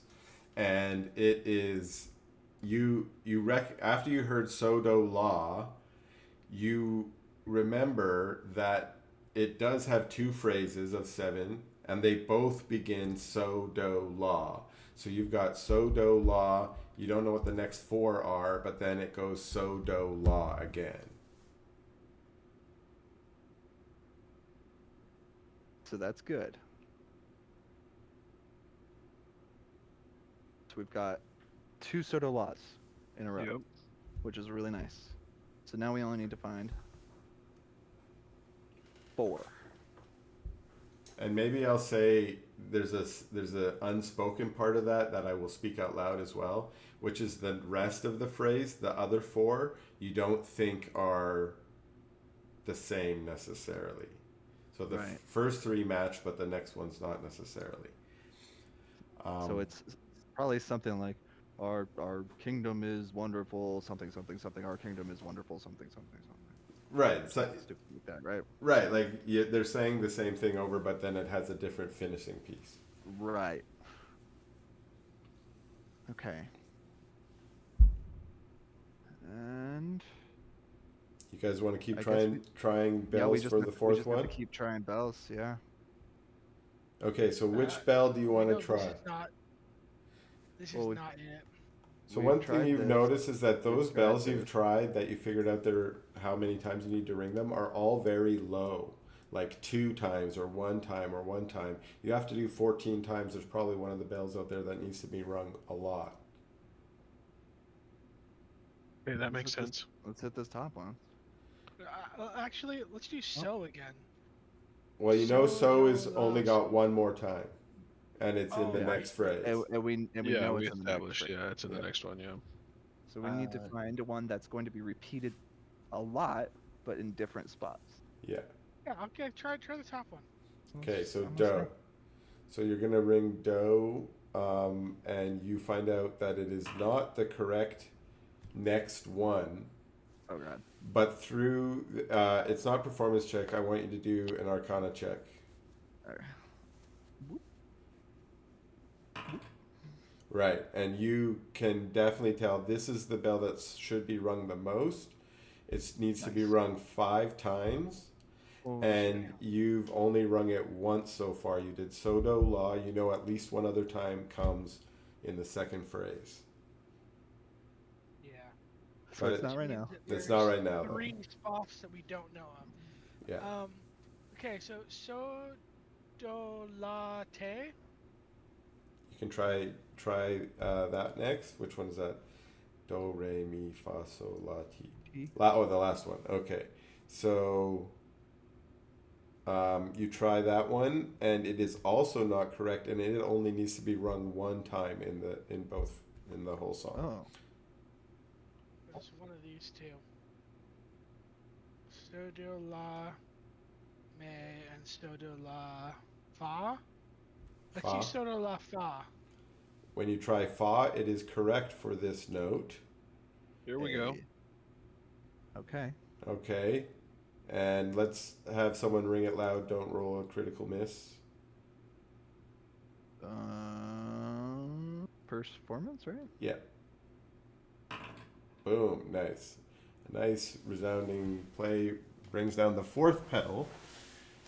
and it is after you heard So Do La, you remember that it does have 2 phrases of 7, and they both begin So Do La. So you've got So Do La. You don't know what the next 4 are, but then it goes So Do La again. So that's good. So we've got 2 Soto lots in a row, Yep. which is really nice. So now we only need to find 4. And maybe I'll say there's a unspoken part of that I will speak out loud as well, which is the rest of the phrase. The other 4 you don't think are the same necessarily. So the Right. first 3 match, but the next one's not necessarily. So it's probably something like our kingdom is wonderful, something something something. Our kingdom is wonderful, something something something. right. So, Stupid like that, right? right, like they're saying the same thing over, but then it has a different finishing piece. Right. Okay. And You guys want to keep I guess trying yeah, bells for the we fourth just have one? to keep trying bells. Yeah. Okay, so which bell do you want to try? This Well, is we- not it. So We've one thing tried you've this. noticed is that those tried bells this. you've tried that you figured out how many times you need to ring them are all very low, like 2 times or 1 time or 1 time. You have to do 14 times. There's probably one of the bells out there that needs to be rung a lot. Okay, that makes hit this- sense. Let's hit this top one. Actually, let's do so again. Well, you know, so is So, only got one more time, and it's in Oh, the yeah. next phrase. And we Yeah, know we it's in the next established. phrase. Yeah, it's in the Yeah. next one. Yeah. So we need to Uh, find one that's going to be repeated a lot, but in different spots. Yeah. yeah. Okay, try the top one. Okay, so I'm do. listening. So you're gonna ring do, and you find out that it is not the correct next one. Oh god. But through, it's not performance check. I want you to do an Arcana check. Alright. Right, and you can definitely tell this is the bell that should be rung the most. It needs to be Nice. rung 5 times, Oh, and you've only rung it once so far. You did so do la. You know at least one other time comes in the second phrase. Yeah. so but it's it- not right now. It's not right now, though. 3 spots that we don't know of. Yeah. Okay, so do la te. You can try that next. Which one is that? Do re mi fa sol la ti. Ti. The last one. Okay, so you try that one, and it is also not correct, and it only needs to be rung one time in the whole song. Oh. It's one of these two. So do la me and so do la fa. Let's Fa. use so do la fa. When you try fa, it is correct for this note. Here we go. Hey. Okay. Okay, and let's have someone ring it loud. Don't roll a critical miss. Performance, right? Yeah. Boom. Nice. A nice resounding play brings down the 4th pedal,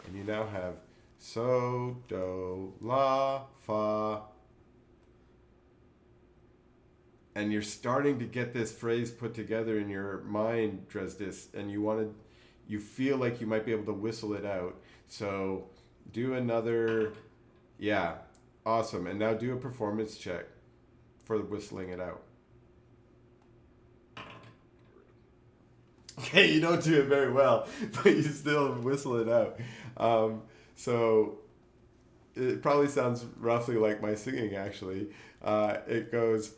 and you now have so, do, la, fa. And you're starting to get this phrase put together in your mind, Dresdis, and you feel like you might be able to whistle it out. So do another, yeah, awesome. And now do a performance check for whistling it out. Okay, you don't do it very well, but you still whistle it out. So it probably sounds roughly like my singing, actually. It goes,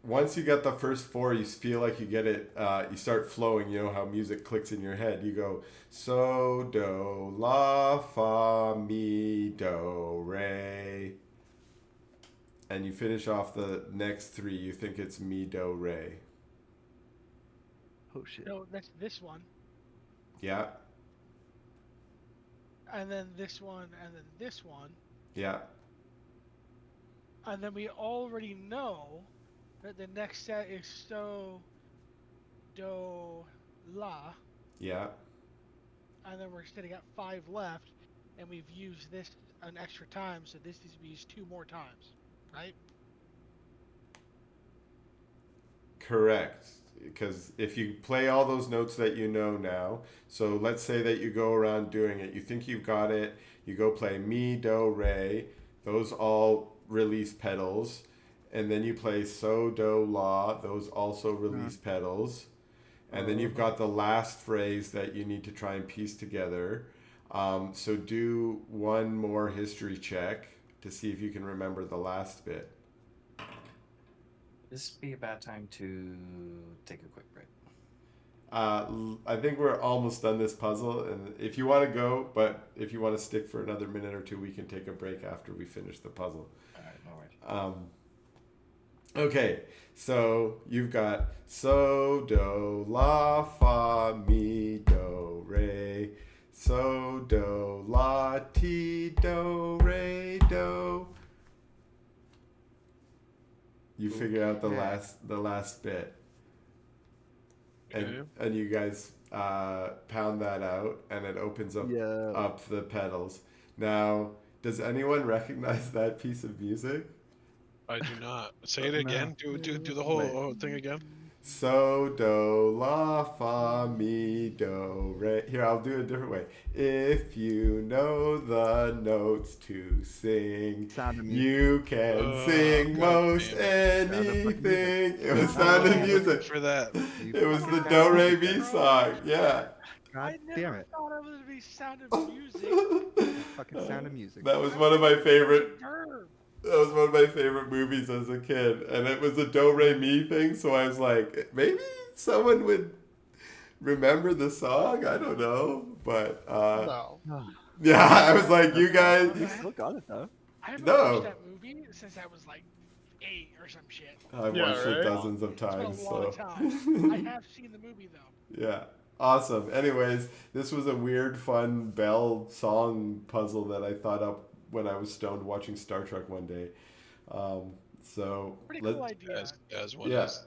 once you get the first 4, you feel like you get it, you start flowing, you know how music clicks in your head. You go, so, do, la, fa, mi, do, re. And you finish off the next 3, you think it's mi, do, re. Oh shit. No, that's this one, Yeah, and then this one, and then this one, yeah, and then we already know that the next set is so do la, yeah. and then we're sitting at 5 left, and we've used this an extra time, so this needs to be used 2 more times, right? Correct. Because if you play all those notes that you know now, so let's say that you go around doing it, you think you've got it, you go play mi, do, re, those all release pedals, and then you play so, do, la, those also release pedals, and then you've got the last phrase that you need to try and piece together. So do one more history check to see if you can remember the last bit. This be a bad time to take a quick break. I think we're almost done this puzzle, and if you want to go, but if you want to stick for another minute or 2, we can take a break after we finish the puzzle. All right, no worries. Okay, so you've got so, do, la, fa, mi, do, re, so, do, la, ti, do, re, do. You figure out the last bit, and you guys pound that out, and it opens up the pedals. Now, does anyone recognize that piece of music? I do not. Say it again. Do the whole thing again. So, do, la, fa, mi, do, re. Here, I'll do it a different way. If you know the notes to sing, Sound of Music. you can sing God most damn Sound of fucking music. anything. It was Oh, Sound of yeah. Music. For that. It was the fucking Do, Sound of Re, Music. Mi song. Yeah. God I damn never it. thought it would be Sound of Music. Fucking Sound of Music. That was I one of my thought it was favorite. a verb. That was one of my favorite movies as a kid, and it was a Do Re Mi thing. So I was like, maybe someone would remember the song. I don't know, but No. yeah, I was like, you guys. You still got it though. I haven't No. watched that movie since I was like 8 or some shit. I've Yeah, watched it right? dozens of It's been times. a long So time. I have seen the movie though. yeah, awesome. Anyways, this was a weird, fun bell song puzzle that I thought up when I was stoned watching Star Trek one day. So Pretty let- cool idea. As one Yeah. is.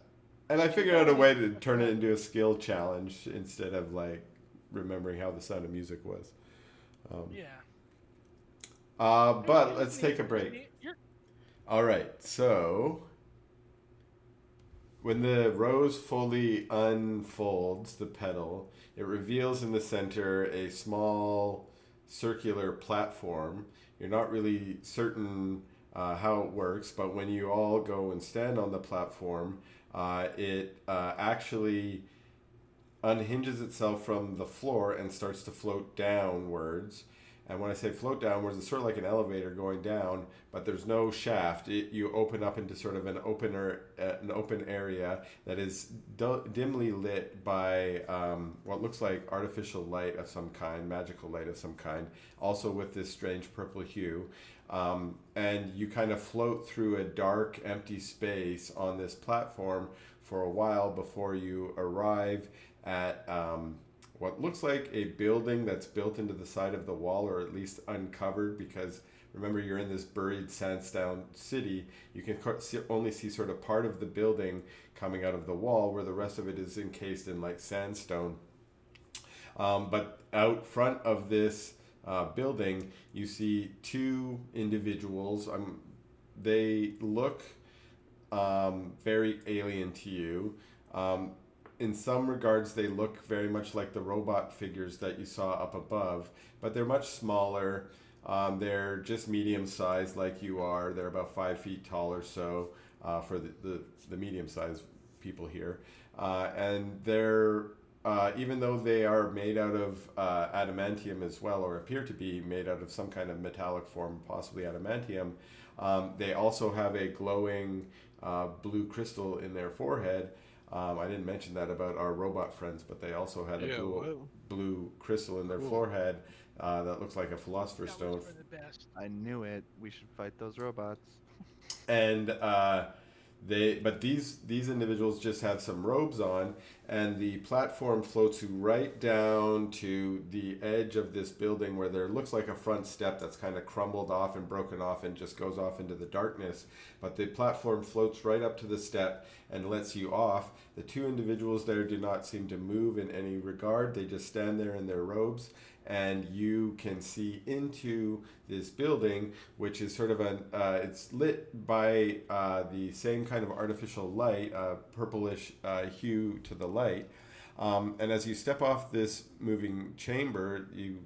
And I figured out a way to turn it into a skill challenge instead of like remembering how the Sound of Music was. Yeah. But let's take a break. All right. So when the rose fully unfolds the petal, it reveals in the center a small circular platform. You're not really certain how it works, but when you all go and stand on the platform, it actually unhinges itself from the floor and starts to float downwards. And when I say float downwards, it's sort of like an elevator going down, but there's no shaft. You open up into sort of an open area that is dimly lit by what looks like artificial light of some kind, magical light of some kind, also with this strange purple hue. And you kind of float through a dark, empty space on this platform for a while before you arrive at what looks like a building that's built into the side of the wall, or at least uncovered, because remember, you're in this buried sandstone city. You can only see sort of part of the building coming out of the wall, where the rest of it is encased in like sandstone. But out front of this building, you see two individuals. They look very alien to you. In some regards, they look very much like the robot figures that you saw up above, but they're much smaller. They're just medium sized like you are. They're about 5 feet tall or so for the medium sized people here. And they're, even though they are made out of adamantium as well, or appear to be made out of some kind of metallic form, possibly adamantium, they also have a glowing blue crystal in their forehead. I didn't mention that about our robot friends, but they also had a blue crystal in their forehead that looks like a philosopher's stone. For the best. I knew it. We should fight those robots. And these individuals just have some robes on, and the platform floats you right down to the edge of this building where there looks like a front step that's kind of crumbled off and broken off and just goes off into the darkness. But the platform floats right up to the step and lets you off. The two individuals there do not seem to move in any regard. They just stand there in their robes, and you can see into this building, which is sort of it's lit by the same kind of artificial light, purplish hue to the light. And as you step off this moving chamber, you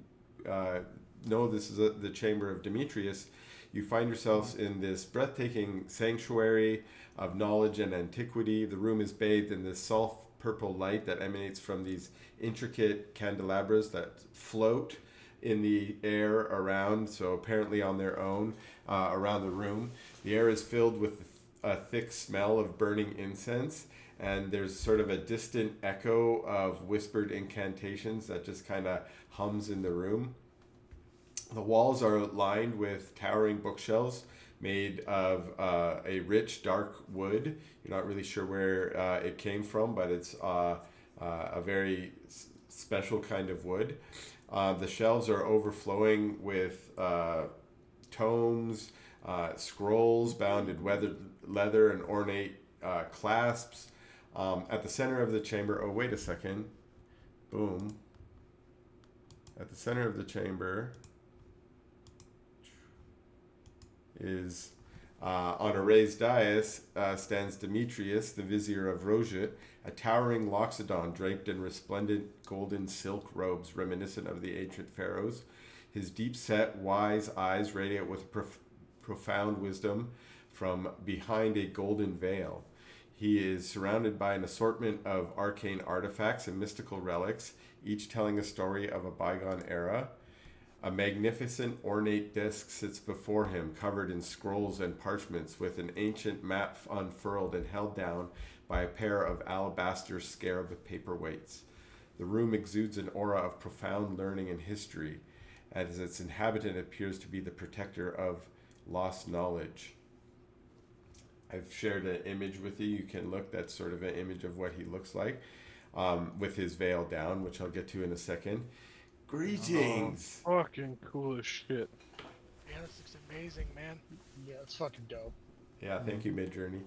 know this is the chamber of Demetrius. You find yourselves in this breathtaking sanctuary of knowledge and antiquity. The room is bathed in this soft purple light that emanates from these intricate candelabras that float in the air around, so apparently on their own, around the room. The air is filled with a thick smell of burning incense, and there's sort of a distant echo of whispered incantations that just kind of hums in the room. The walls are lined with towering bookshelves made of a rich dark wood. You're not really sure where it came from, but it's a very special kind of wood. The shelves are overflowing with tomes, scrolls bound in leather and ornate clasps. At the center of the chamber, oh wait a second, boom. At the center of the chamber is On a raised dais stands Demetrius, the vizier of Rojit, a towering loxodon draped in resplendent golden silk robes reminiscent of the ancient pharaohs. His deep-set, wise eyes radiate with profound wisdom from behind a golden veil. He is surrounded by an assortment of arcane artifacts and mystical relics, each telling a story of a bygone era. A magnificent, ornate disc sits before him, covered in scrolls and parchments, with an ancient map unfurled and held down by a pair of alabaster scarab paperweights. The room exudes an aura of profound learning and history, as its inhabitant appears to be the protector of lost knowledge. I've shared an image with you. You can look. That's sort of an image of what he looks like, with his veil down, which I'll get to in a second. Greetings. Oh, fucking cool as shit. Yeah, this looks amazing, man. Yeah, it's fucking dope. Yeah, thank you, Midjourney.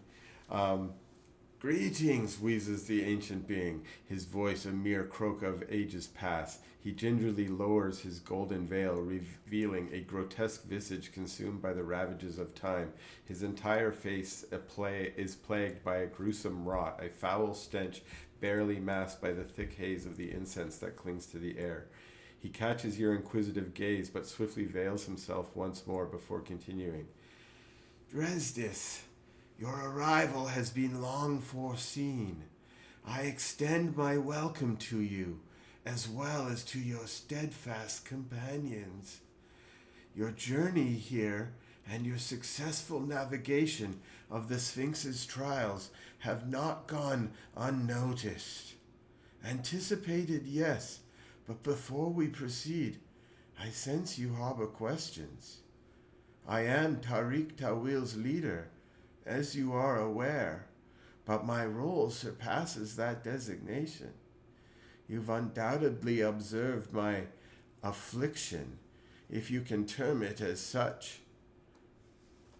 Greetings, wheezes the ancient being, his voice a mere croak of ages past. He gingerly lowers his golden veil, revealing a grotesque visage consumed by the ravages of time. His entire face is plagued by a gruesome rot, a foul stench barely masked by the thick haze of the incense that clings to the air. He catches your inquisitive gaze, but swiftly veils himself once more before continuing. Dresdis, your arrival has been long foreseen. I extend my welcome to you, as well as to your steadfast companions. Your journey here and your successful navigation of the Sphinx's trials have not gone unnoticed. Anticipated, yes, but before we proceed, I sense you harbor questions. I am Tariq Tawil's leader, as you are aware, but my role surpasses that designation. You've undoubtedly observed my affliction, if you can term it as such.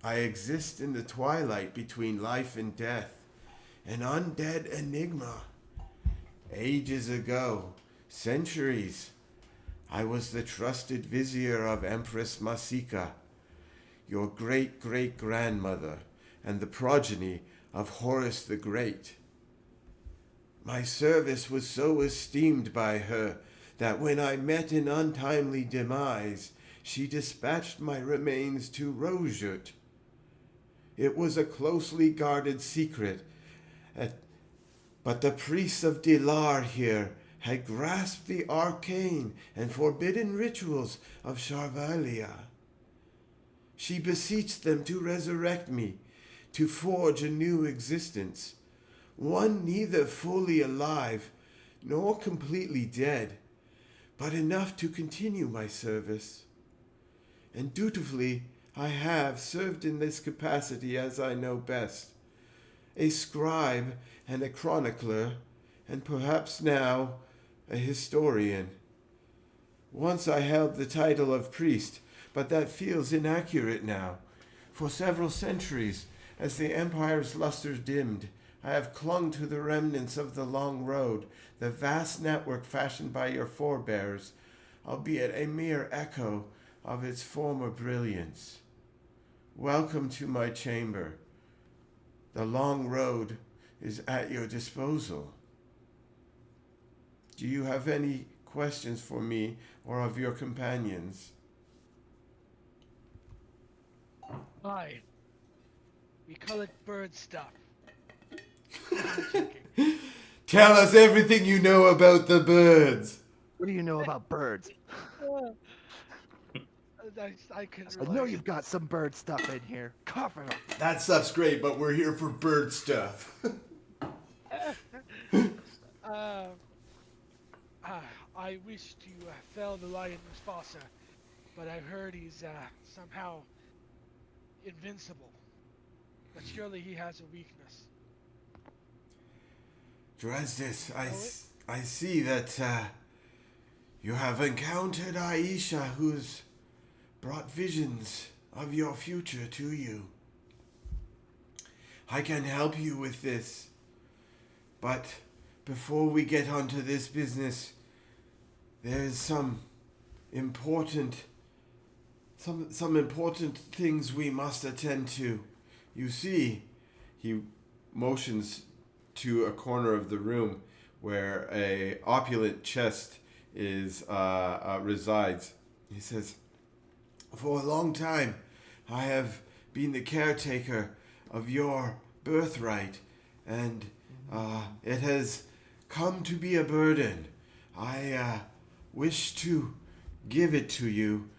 I exist in the twilight between life and death, an undead enigma. Ages ago, centuries, I was the trusted vizier of Empress Masika, your great-great-grandmother, and the progeny of Horus the Great. My service was so esteemed by her that when I met an untimely demise, she dispatched my remains to Rojut. It was a closely guarded secret, but the priests of Dilar here had grasped the arcane and forbidden rituals of Sharvalia. She beseeched them to resurrect me, to forge a new existence, one neither fully alive nor completely dead, but enough to continue my service. And dutifully I have served in this capacity as I know best, a scribe and a chronicler, and perhaps now a historian. Once I held the title of priest, but that feels inaccurate now. For several centuries, as the Empire's lustre dimmed, I have clung to the remnants of the long road, the vast network fashioned by your forebears, albeit a mere echo of its former brilliance. Welcome to my chamber. The long road is at your disposal. Do you have any questions for me or of your companions? Hi. We call it bird stuff. I'm joking. Tell us everything you know about the birds. What do you know about birds? I couldn't I know relate. you've got some bird stuff in here. Cough it up. That stuff's great, but we're here for bird stuff. I wish to fell the lion Mufasa, but I've heard he's somehow invincible. But surely he has a weakness. Dresdis, I see that you have encountered Aisha, who's brought visions of your future to you. I can help you with this, but before we get onto this business, there's some important things we must attend to. You see, he motions to a corner of the room where a opulent chest is resides. He says, "For a long time, I have been the caretaker of your birthright, and it has come to be a burden. I wish to give it to you.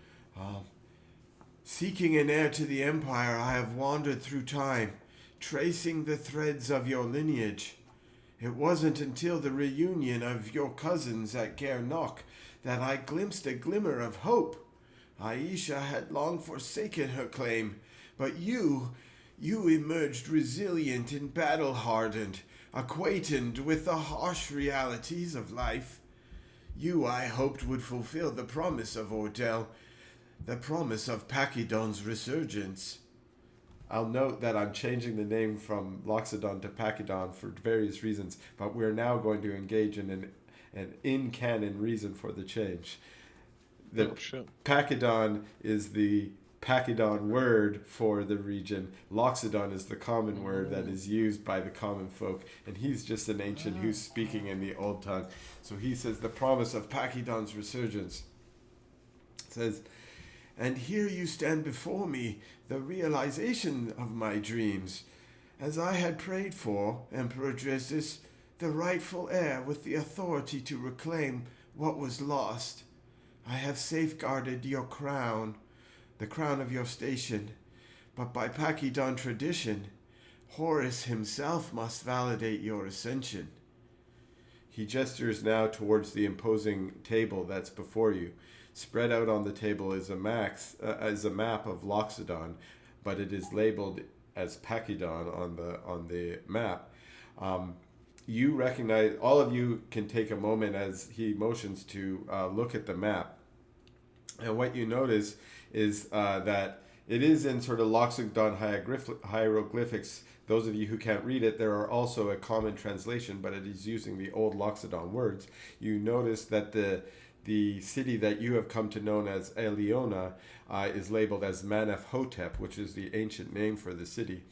Seeking an heir to the empire, I have wandered through time, tracing the threads of your lineage. It wasn't until the reunion of your cousins at Gernok that I glimpsed a glimmer of hope. Aisha had long forsaken her claim, but you emerged resilient and battle-hardened, acquainted with the harsh realities of life. You, I hoped, would fulfill the promise of Ordell, the promise of Pachydone's resurgence." I'll note that I'm changing the name from Loxodon to Pachydoon for various reasons, but we're now going to engage in an in-canon reason for the change. The Pachydoon is the Pachydoon word for the region. Loxodon is the common word that is used by the common folk, and he's just an ancient who's speaking in the old tongue. So he says the promise of Pachydone's resurgence. It says, "And here you stand before me, the realization of my dreams. As I had prayed for, Emperor Dresdis, the rightful heir with the authority to reclaim what was lost. I have safeguarded your crown, the crown of your station, but by Pachydoon tradition, Horus himself must validate your ascension." He gestures now towards the imposing table that's before you. Spread out on the table is a map of Loxodon, but it is labeled as Pachydoon on the map. You recognize, all of you can take a moment as he motions to look at the map. And what you notice is that it is in sort of Loxodon hieroglyphics. Those of you who can't read it, there are also a common translation, but it is using the old Loxodon words. You notice that the city that you have come to know as Eliona is labeled as Manef-Hotep, which is the ancient name for the city.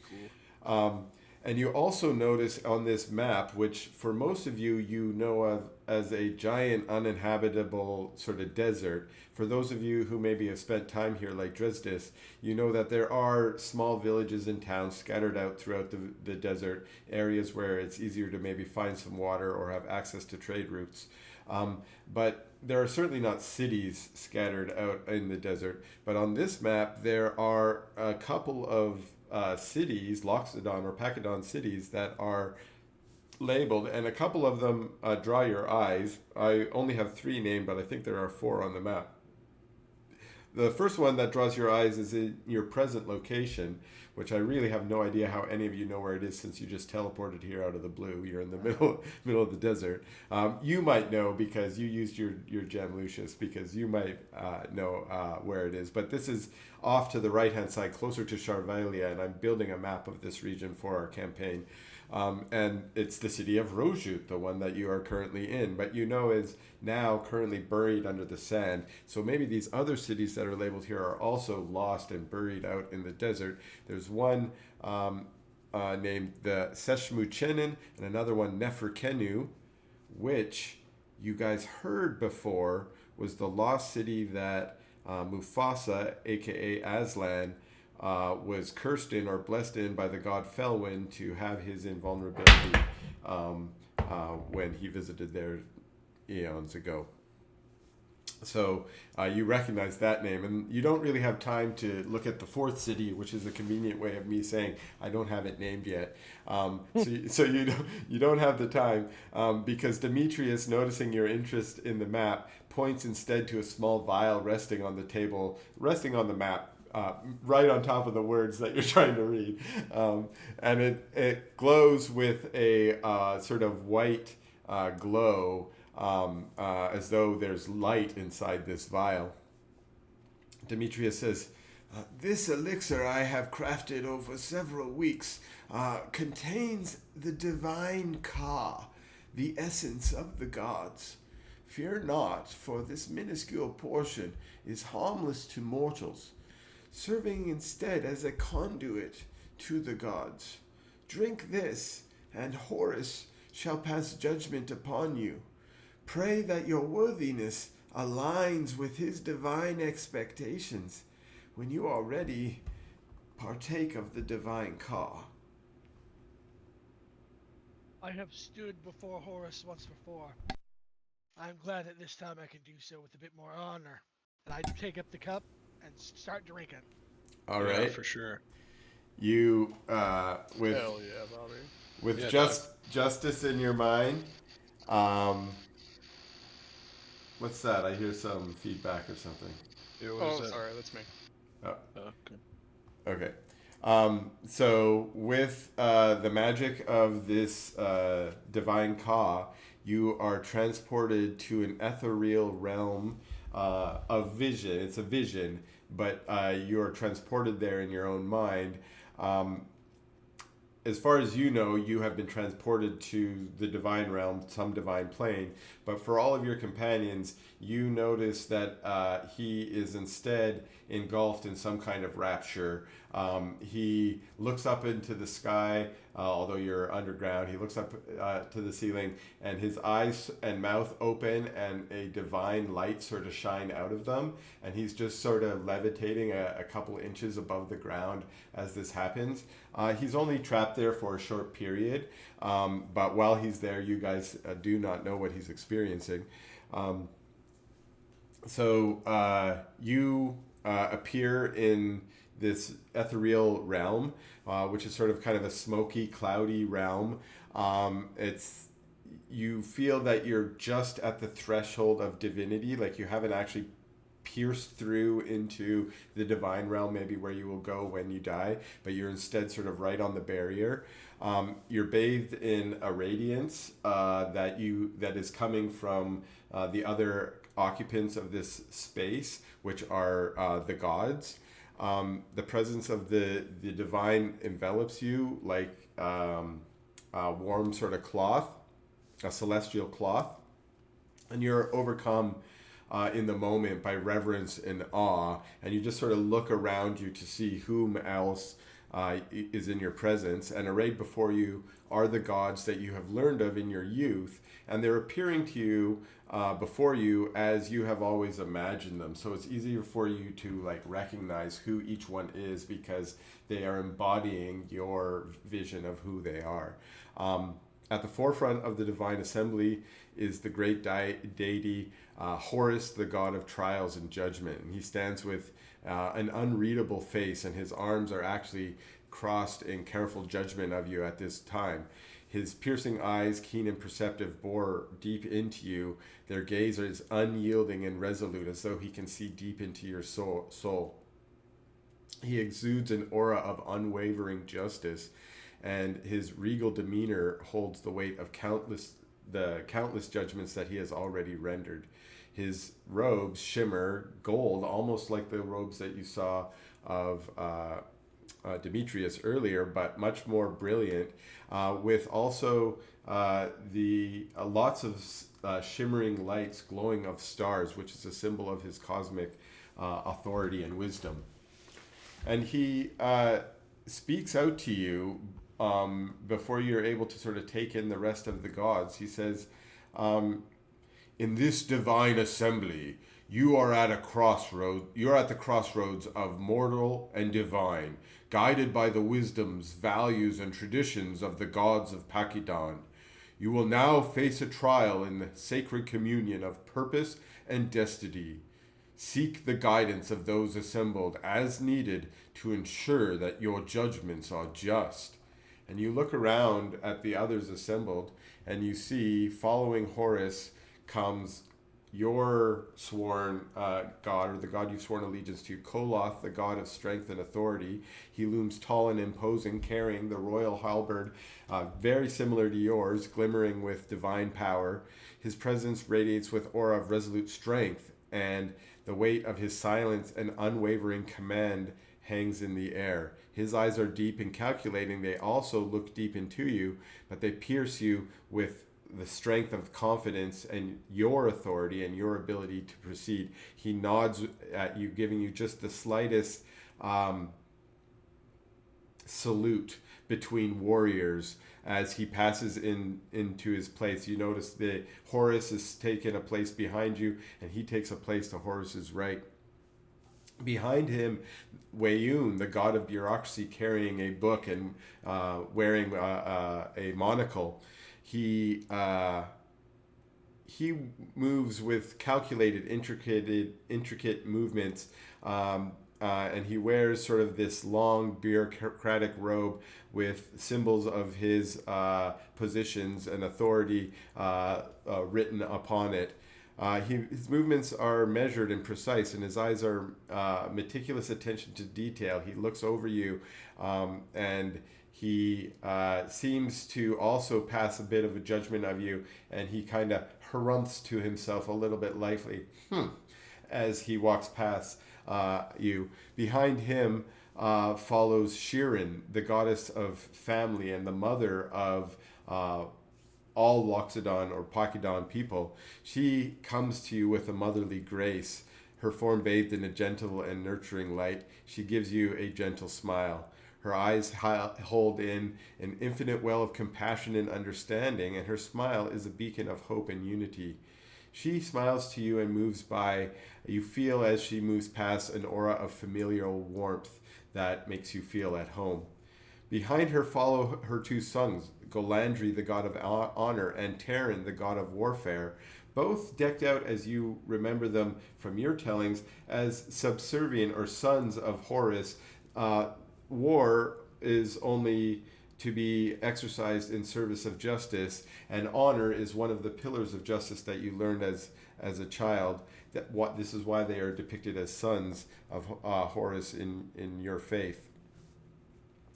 Cool. And you also notice on this map, which for most of you know of as a giant uninhabitable sort of desert. For those of you who maybe have spent time here like Dresdis, you know that there are small villages and towns scattered out throughout the desert, areas where it's easier to maybe find some water or have access to trade routes. But there are certainly not cities scattered out in the desert. But on this map, there are a couple of cities, Loxodon or Pachydoon cities, that are labeled, and a couple of them draw your eyes. I only have 3 named, but I think there are 4 on the map. The first one that draws your eyes is in your present location, which I really have no idea how any of you know where it is since you just teleported here out of the blue. You're in the middle of the desert. You might know because you used your gem Lucius, because you might know where it is. But this is off to the right-hand side, closer to Charvalia, and I'm building a map of this region for our campaign. And it's the city of Rojut, the one that you are currently in, but you know is now currently buried under the sand. So maybe these other cities that are labeled here are also lost and buried out in the desert. There's one named the Seshmuchenin and another one Neferkenu, which you guys heard before was the lost city that Mufasa, aka Aslan, was cursed in or blessed in by the god Felwyn to have his invulnerability when he visited there eons ago. So you recognize that name, and you don't really have time to look at the 4th city, which is a convenient way of me saying I don't have it named yet. So you don't have the time because Demetrius, noticing your interest in the map, points instead to a small vial resting on the map. Right on top of the words that you're trying to read. And it glows with a sort of white glow as though there's light inside this vial. Demetrius says, "This elixir I have crafted over several weeks contains the divine Ka, the essence of the gods. Fear not, for this minuscule portion is harmless to mortals, serving instead as a conduit to the gods. Drink this, and Horus shall pass judgment upon you. Pray that your worthiness aligns with his divine expectations. When you are ready, partake of the divine Ka. I have stood before Horus once before. I'm glad that this time I can do so with a bit more honor. And I take up the cup and start drinking. All Yeah, right. for sure. You, with Hell yeah, Bobby. with Yeah, justice in your mind, what's that? I hear some feedback or something. Yeah, what is Oh, that? sorry, that's me. Oh, Okay. okay. So with the magic of this divine Ka, you are transported to an ethereal realm of vision. It's a vision, but you are transported there in your own mind. As far as you know, you have been transported to the divine realm, some divine plane. But for all of your companions, you notice that he is instead engulfed in some kind of rapture. He looks up into the sky, although you're underground. He looks up to the ceiling, and his eyes and mouth open, and a divine light sort of shine out of them. And he's just sort of levitating a couple inches above the ground as this happens. He's only trapped there for a short period, but while he's there, you guys do not know what he's experiencing. So you appear in this ethereal realm, which is sort of kind of a smoky, cloudy realm. You feel that you're just at the threshold of divinity, like you haven't actually pierced through into the divine realm, maybe where you will go when you die, but you're instead sort of right on the barrier. You're bathed in a radiance that is coming from the other occupants of this space, which are the gods. The presence of the divine envelops you like a warm sort of cloth, a celestial cloth, and you're overcome in the moment by reverence and awe, and you just sort of look around you to see whom else is in your presence, and arrayed before you are the gods that you have learned of in your youth, and they're appearing to you before you as you have always imagined them. So it's easier for you to like recognize who each one is because they are embodying your vision of who they are. At the forefront of the divine assembly is the great deity Horus, the god of trials and judgment. And he stands with an unreadable face, and his arms are actually crossed in careful judgment of you at this time. His piercing eyes, keen and perceptive, bore deep into you. Their gaze is unyielding and resolute, as though he can see deep into your soul. He exudes an aura of unwavering justice, and his regal demeanor holds the weight of the countless judgments that he has already rendered. His robes shimmer gold, almost like the robes that you saw of Demetrius earlier, but much more brilliant, with also lots of shimmering lights glowing of stars, which is a symbol of his cosmic authority and wisdom. And he speaks out to you before you're able to sort of take in the rest of the gods. He says, in this divine assembly, you are at the crossroads of mortal and divine, guided by the wisdoms, values, and traditions of the gods of Pakidan. You will now face a trial in the sacred communion of purpose and destiny. Seek the guidance of those assembled as needed to ensure that your judgments are just. And you look around at the others assembled, and you see, following Horus comes your sworn god, or the god you've sworn allegiance to, Koloth, the god of strength and authority. He looms tall and imposing, carrying the royal halberd, very similar to yours, glimmering with divine power. His presence radiates with aura of resolute strength, and the weight of his silence and unwavering command hangs in the air. His eyes are deep and calculating. They also look deep into you, but they pierce you with the strength of confidence and your authority and your ability to proceed. He nods at you, giving you just the slightest salute between warriors as he passes into his place. You notice that Horus is taken a place behind you, and he takes a place to Horus's right. Behind him, Wayun, the god of bureaucracy, carrying a book and wearing a monocle. He moves with calculated, intricate movements, and he wears sort of this long bureaucratic robe with symbols of his positions and authority written upon it. His movements are measured and precise, and his eyes are meticulous attention to detail. He looks over you, and he seems to also pass a bit of a judgment of you, and he kind of harumphs to himself a little bit lightly as he walks past you. Behind him follows Shirin, the goddess of family and the mother of all Loxodon or Pakidon people. She comes to you with a motherly grace, her form bathed in a gentle and nurturing light. She gives you a gentle smile. Her eyes hold in an infinite well of compassion and understanding, and her smile is a beacon of hope and unity. She smiles to you and moves by. You feel as she moves past an aura of familial warmth that makes you feel at home. Behind her follow her two sons, Golandri, the god of honor, and Terran, the god of warfare, both decked out as you remember them from your tellings as subservient or sons of Horus. War is only to be exercised in service of justice, and honor is one of the pillars of justice that you learned as a child. This is why they are depicted as sons of Horus in your faith.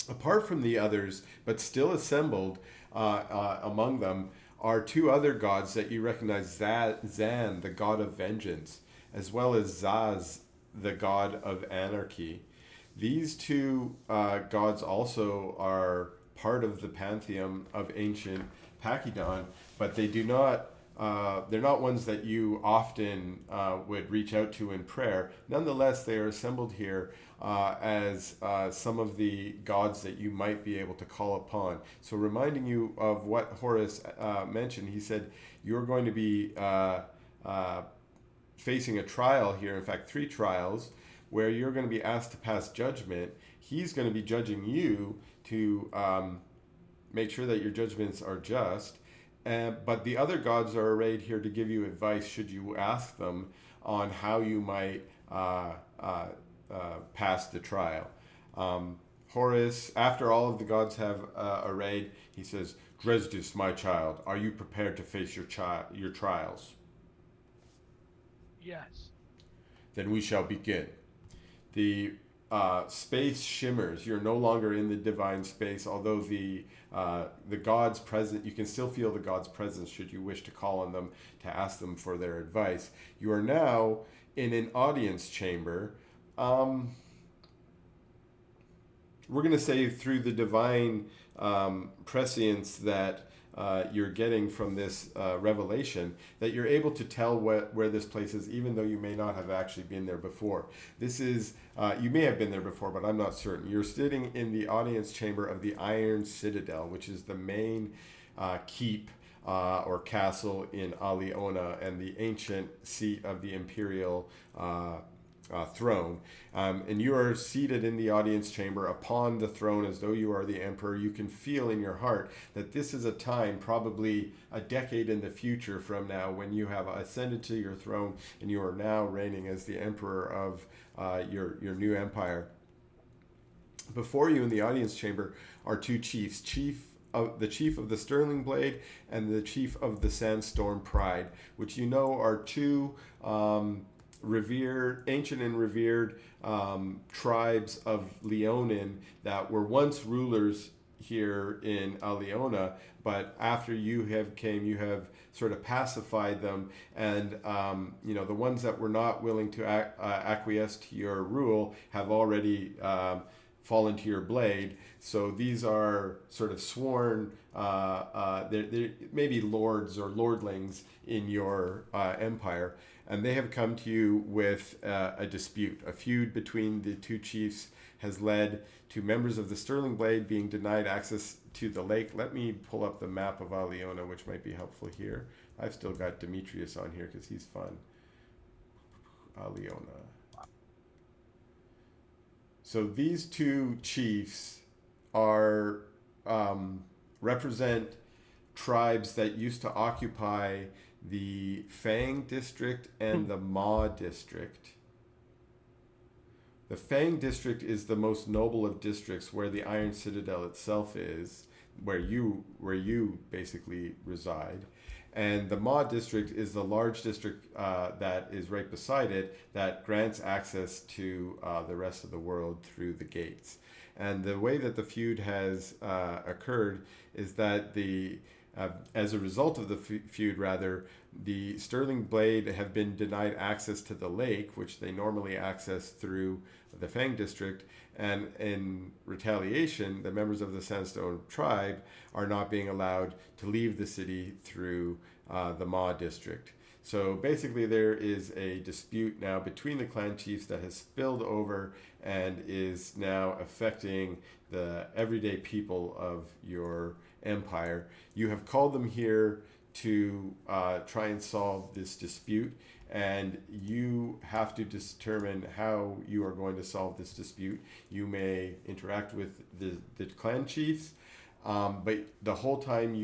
Apart from the others, but still assembled among them, are two other gods that you recognize: Zan, the god of vengeance, as well as Zaz, the god of anarchy. These two gods also are part of the pantheon of ancient Pakidon, but they do not. They're not ones that you often would reach out to in prayer. Nonetheless, they are assembled here as some of the gods that you might be able to call upon. So reminding you of what Horus mentioned, he said, you're going to be facing a trial here, in fact, 3 trials, where you're going to be asked to pass judgment. He's going to be judging you to make sure that your judgments are just. But the other gods are arrayed here to give you advice should you ask them on how you might pass the trial. Horus, after all of the gods have arrayed, he says, Dresdis, my child, are you prepared to face your trials? Yes. Then we shall begin. The space shimmers. You're no longer in the divine space, although the gods present, you can still feel the gods' presence should you wish to call on them to ask them for their advice. You are now in an audience chamber. We're going to say through the divine prescience that you're getting from this revelation, that you're able to tell where this place is, even though you may not have actually been there before. This is, you may have been there before, but I'm not certain. You're sitting in the audience chamber of the Iron Citadel, which is the main keep or castle in Aliona and the ancient seat of the imperial throne. And you are seated in the audience chamber upon the throne as though you are the emperor. You can feel in your heart that this is a time, probably a decade in the future from now, when you have ascended to your throne and you are now reigning as the emperor of your new empire. Before you in the audience chamber are 2 chiefs, the chief of the Sterling Blade and the chief of the Sandstorm Pride, which you know are 2 ancient and revered tribes of Leonin that were once rulers here in Aliona, but after you have sort of pacified them, and the ones that were not willing to acquiesce to your rule have already fallen to your blade. So these are sort of sworn, they're maybe lords or lordlings in your empire. And they have come to you with a dispute. A feud between the 2 chiefs has led to members of the Sterling Blade being denied access to the lake. Let me pull up the map of Aliona, which might be helpful here. I've still got Demetrius on here because he's fun. Aliona. So these two chiefs are represent tribes that used to occupy the Fang district and the Ma district. The Fang district is the most noble of districts, where the Iron Citadel itself is, where you basically reside. And the Ma district is the large district that is right beside it that grants access to the rest of the world through the gates. And the way that the feud has occurred is that as a result of the feud, the Sterling Blade have been denied access to the lake, which they normally access through the Fang district. And in retaliation, the members of the Sandstone tribe are not being allowed to leave the city through the Ma district. So basically there is a dispute now between the clan chiefs that has spilled over and is now affecting the everyday people of your empire. You have called them here to try and solve this dispute, and you have to determine how you are going to solve this dispute. You may interact with the clan chiefs, but the whole time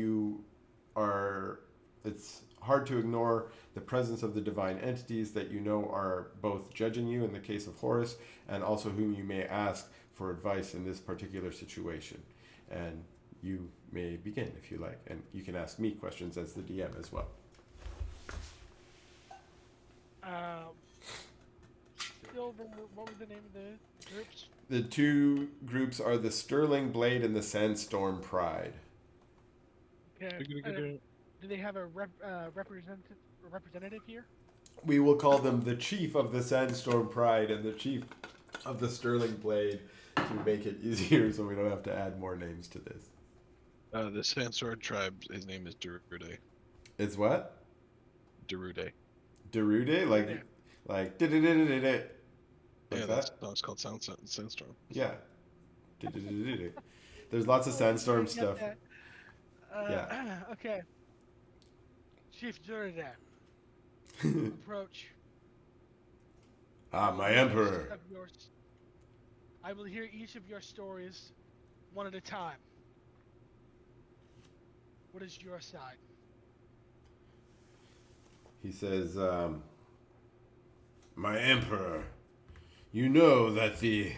it's hard to ignore the presence of the divine entities that you know are both judging you in the case of Horus, and also whom you may ask for advice in this particular situation. And you may begin if you like, and you can ask me questions as the DM as well. Silver, what was the name of the groups? The two groups are the Sterling Blade and the Sandstorm Pride. Okay. Do they have a representative here? We will call them the Chief of the Sandstorm Pride and the Chief of the Sterling Blade to make it easier so we don't have to add more names to this. The Sandstorm tribe, his name is Derude. It's what? Derude. Derude? Like da-da-da-da-da-da. Like Yeah, that? no, it's called Sandstorm. Yeah. Da-da-da-da-da. There's lots of Sandstorm Get stuff. that. Yeah. Okay. Chief Durida, approach. My Emperor. I will hear each of your stories one at a time. What is your side? He says, my Emperor, you know that the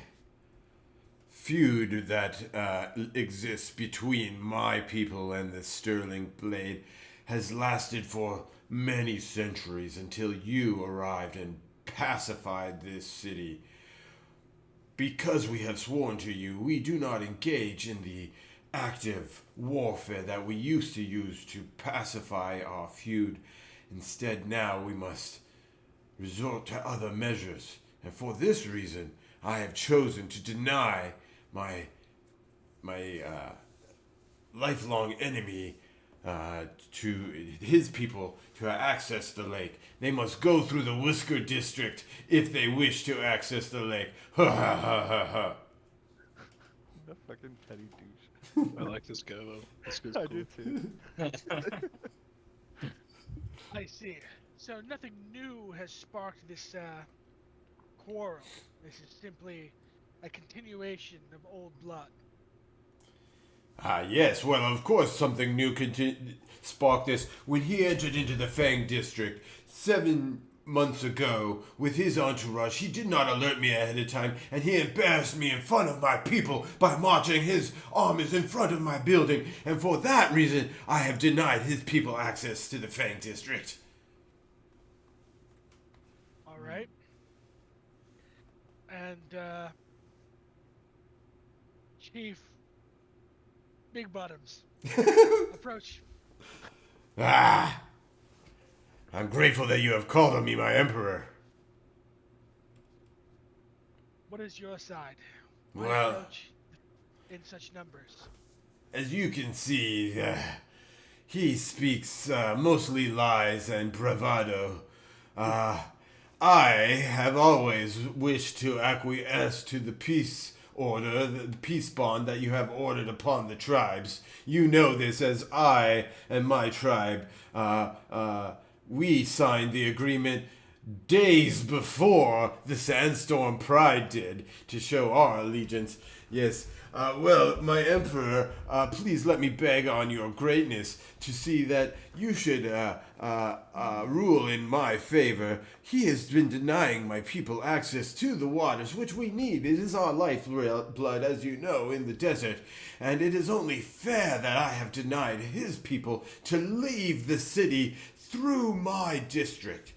feud that exists between my people and the Sterling Blade has lasted for many centuries until you arrived and pacified this city. Because we have sworn to you, we do not engage in the active warfare that we used to use to pacify our feud. Instead, now we must resort to other measures. And for this reason, I have chosen to deny my lifelong enemy to his people to access the lake. They must go through the Whisker District if they wish to access the lake. Ha ha ha ha ha. The fucking petty douche. I like this guy though. This guy's I cool. do too. I see. So nothing new has sparked this quarrel. This is simply a continuation of old blood. Yes, well, of course something new sparked this. When he entered into the Fang District 7 months ago with his entourage, he did not alert me ahead of time, and he embarrassed me in front of my people by marching his armies in front of my building, and for that reason, I have denied his people access to the Fang District. Alright. And, Chief Big Bottoms, approach. I'm grateful that you have called on me, my Emperor. What is your side? Why Well, approach in such numbers? as you can see, he speaks mostly lies and bravado. I have always wished to acquiesce to the peace order, the peace bond that you have ordered upon the tribes. You know this, as I and my tribe, we signed the agreement days before the Sandstorm Pride did, to show our allegiance. Yes, well, my emperor, please let me beg on your greatness to see that you should rule in my favor. He has been denying my people access to the waters, which we need. It is our lifeblood, as you know, in the desert, and it is only fair that I have denied his people to leave the city through my district.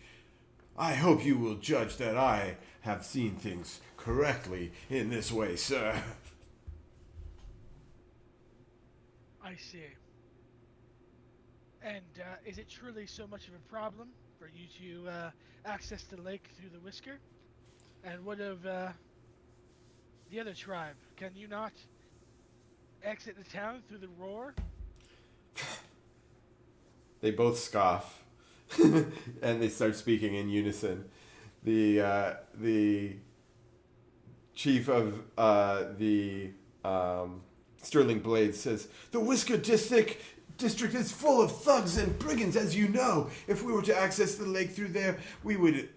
I hope you will judge that I have seen things correctly in this way, sir. I see. And is it truly so much of a problem for you to access the lake through the Whisker? And what of the other tribe? Can you not exit the town through the Roar? They both scoff, and they start speaking in unison. The chief of the Sterling Blades says, "The Whisker District is full of thugs and brigands, as you know. If we were to access the lake through there, we would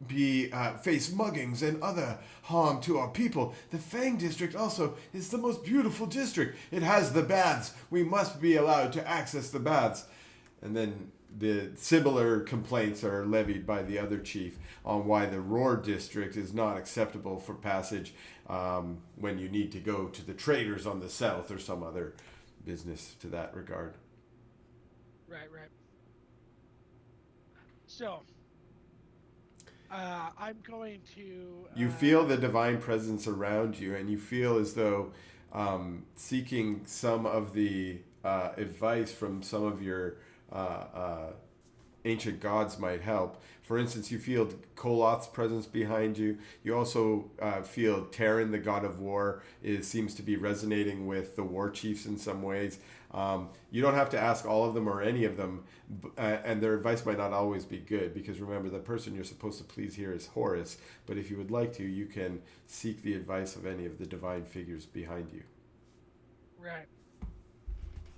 be face muggings and other harm to our people. The Fang District also is the most beautiful district. It has the baths. We must be allowed to access the baths." And then the similar complaints are levied by the other chief on why the Roar District is not acceptable for passage when you need to go to the traders on the south or some other business to that regard. Right. So, I'm going to... You feel the divine presence around you, and you feel as though seeking some of the advice from some of your ancient gods might help. For instance, you feel Koloth's presence behind you. You also feel Terran, the god of war, seems to be resonating with the war chiefs in some ways. You don't have to ask all of them or any of them, and their advice might not always be good, because remember, the person you're supposed to please here is Horus. But if you would like to, you can seek the advice of any of the divine figures behind you. Right.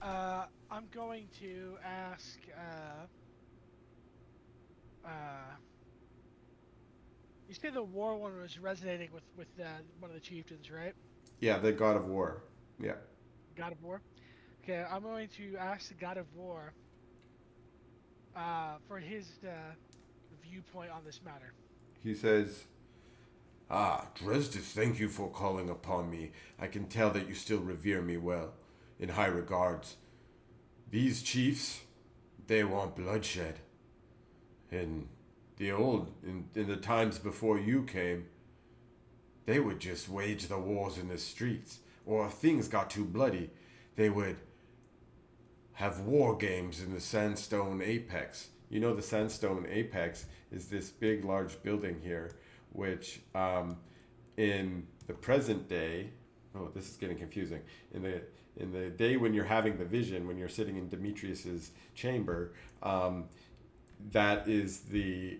I'm going to ask... you say the war one was resonating with one of the chieftains, right? Yeah, the god of war. Yeah. God of War? Okay, I'm going to ask the God of War for his viewpoint on this matter. He says, Dresdis, thank you for calling upon me. I can tell that you still revere me well, in high regards. These chiefs, they want bloodshed. In the times before you came, they would just wage the wars in the streets. Or if things got too bloody, they would have war games in the Sandstone Apex. You know, the Sandstone Apex is this big, large building here, which in the present day, this is getting confusing. In the day when you're having the vision, when you're sitting in Demetrius's chamber, that is the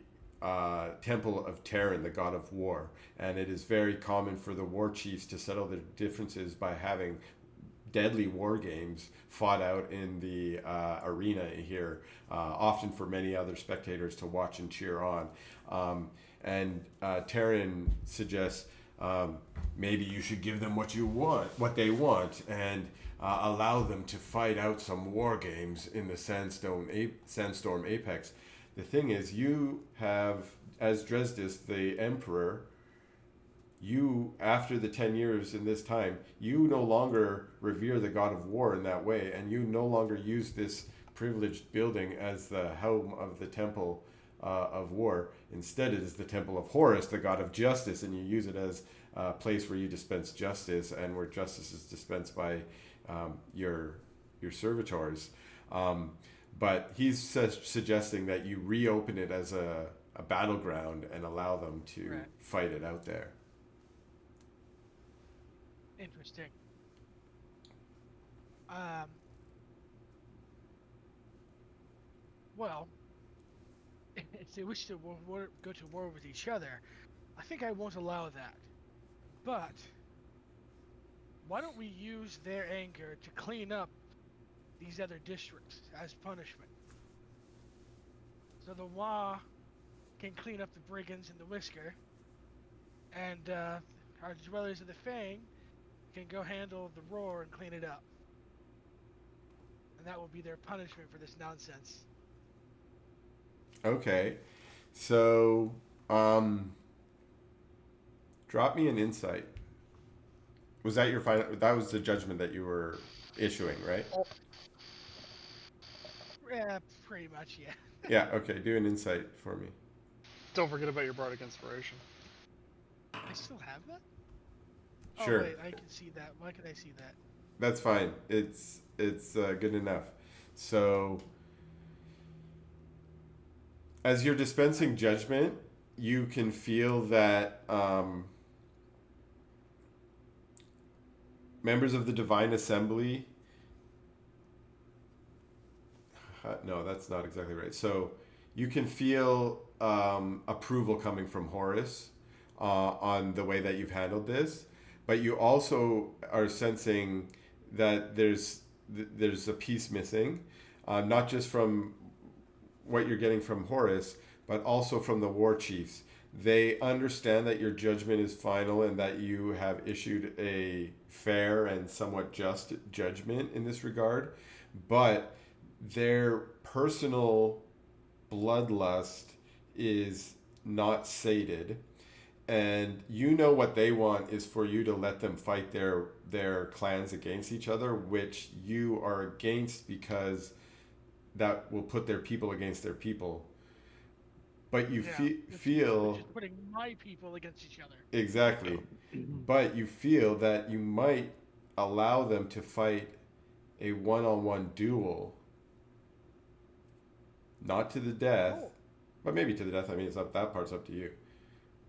temple of Terran, the god of war. And it is very common for the war chiefs to settle their differences by having deadly war games fought out in the arena here, often for many other spectators to watch and cheer on. And Terran suggests maybe you should give them what they want, and allow them to fight out some war games in the Sandstorm Apex. The thing is, you have, as Dresdis, the emperor, you, after the 10 years in this time, you no longer revere the god of war in that way, and you no longer use this privileged building as the home of the temple of war. Instead, it is the temple of Horus, the god of justice, and you use it as a place where you dispense justice, and where justice is dispensed by your servitors. But he's suggesting that you reopen it as a battleground and allow them to fight it out there. Interesting. Well, if they wish to go to war with each other, I think I won't allow that. But why don't we use their anger to clean up these other districts as punishment? So the Wa can clean up the brigands in the Whisker, and our dwellers of the Fang can go handle the Roar and clean it up. And that will be their punishment for this nonsense. Okay. So, drop me an insight. Was that your final? That was the judgment that you were issuing, right? Yeah, pretty much, yeah. Yeah. Okay. Do an insight for me. Don't forget about your bardic inspiration. I still have that? Sure. Oh, wait, I can see that. Why can I see that? That's fine. It's good enough. So, as you're dispensing judgment, you can feel that members of the Divine Assembly. No, that's not exactly right. So, you can feel approval coming from Horus on the way that you've handled this, but you also are sensing that there's a piece missing, not just from what you're getting from Horus, but also from the war chiefs. They understand that your judgment is final and that you have issued a fair and somewhat just judgment in this regard, but their personal bloodlust is not sated, and you know what they want is for you to let them fight their clans against each other, which you are against because that will put their people against their people. But you feel just putting my people against each other. exactly, but you feel that you might allow them to fight a one-on-one duel, not to the death, but maybe to the death. I mean, that part's up to you.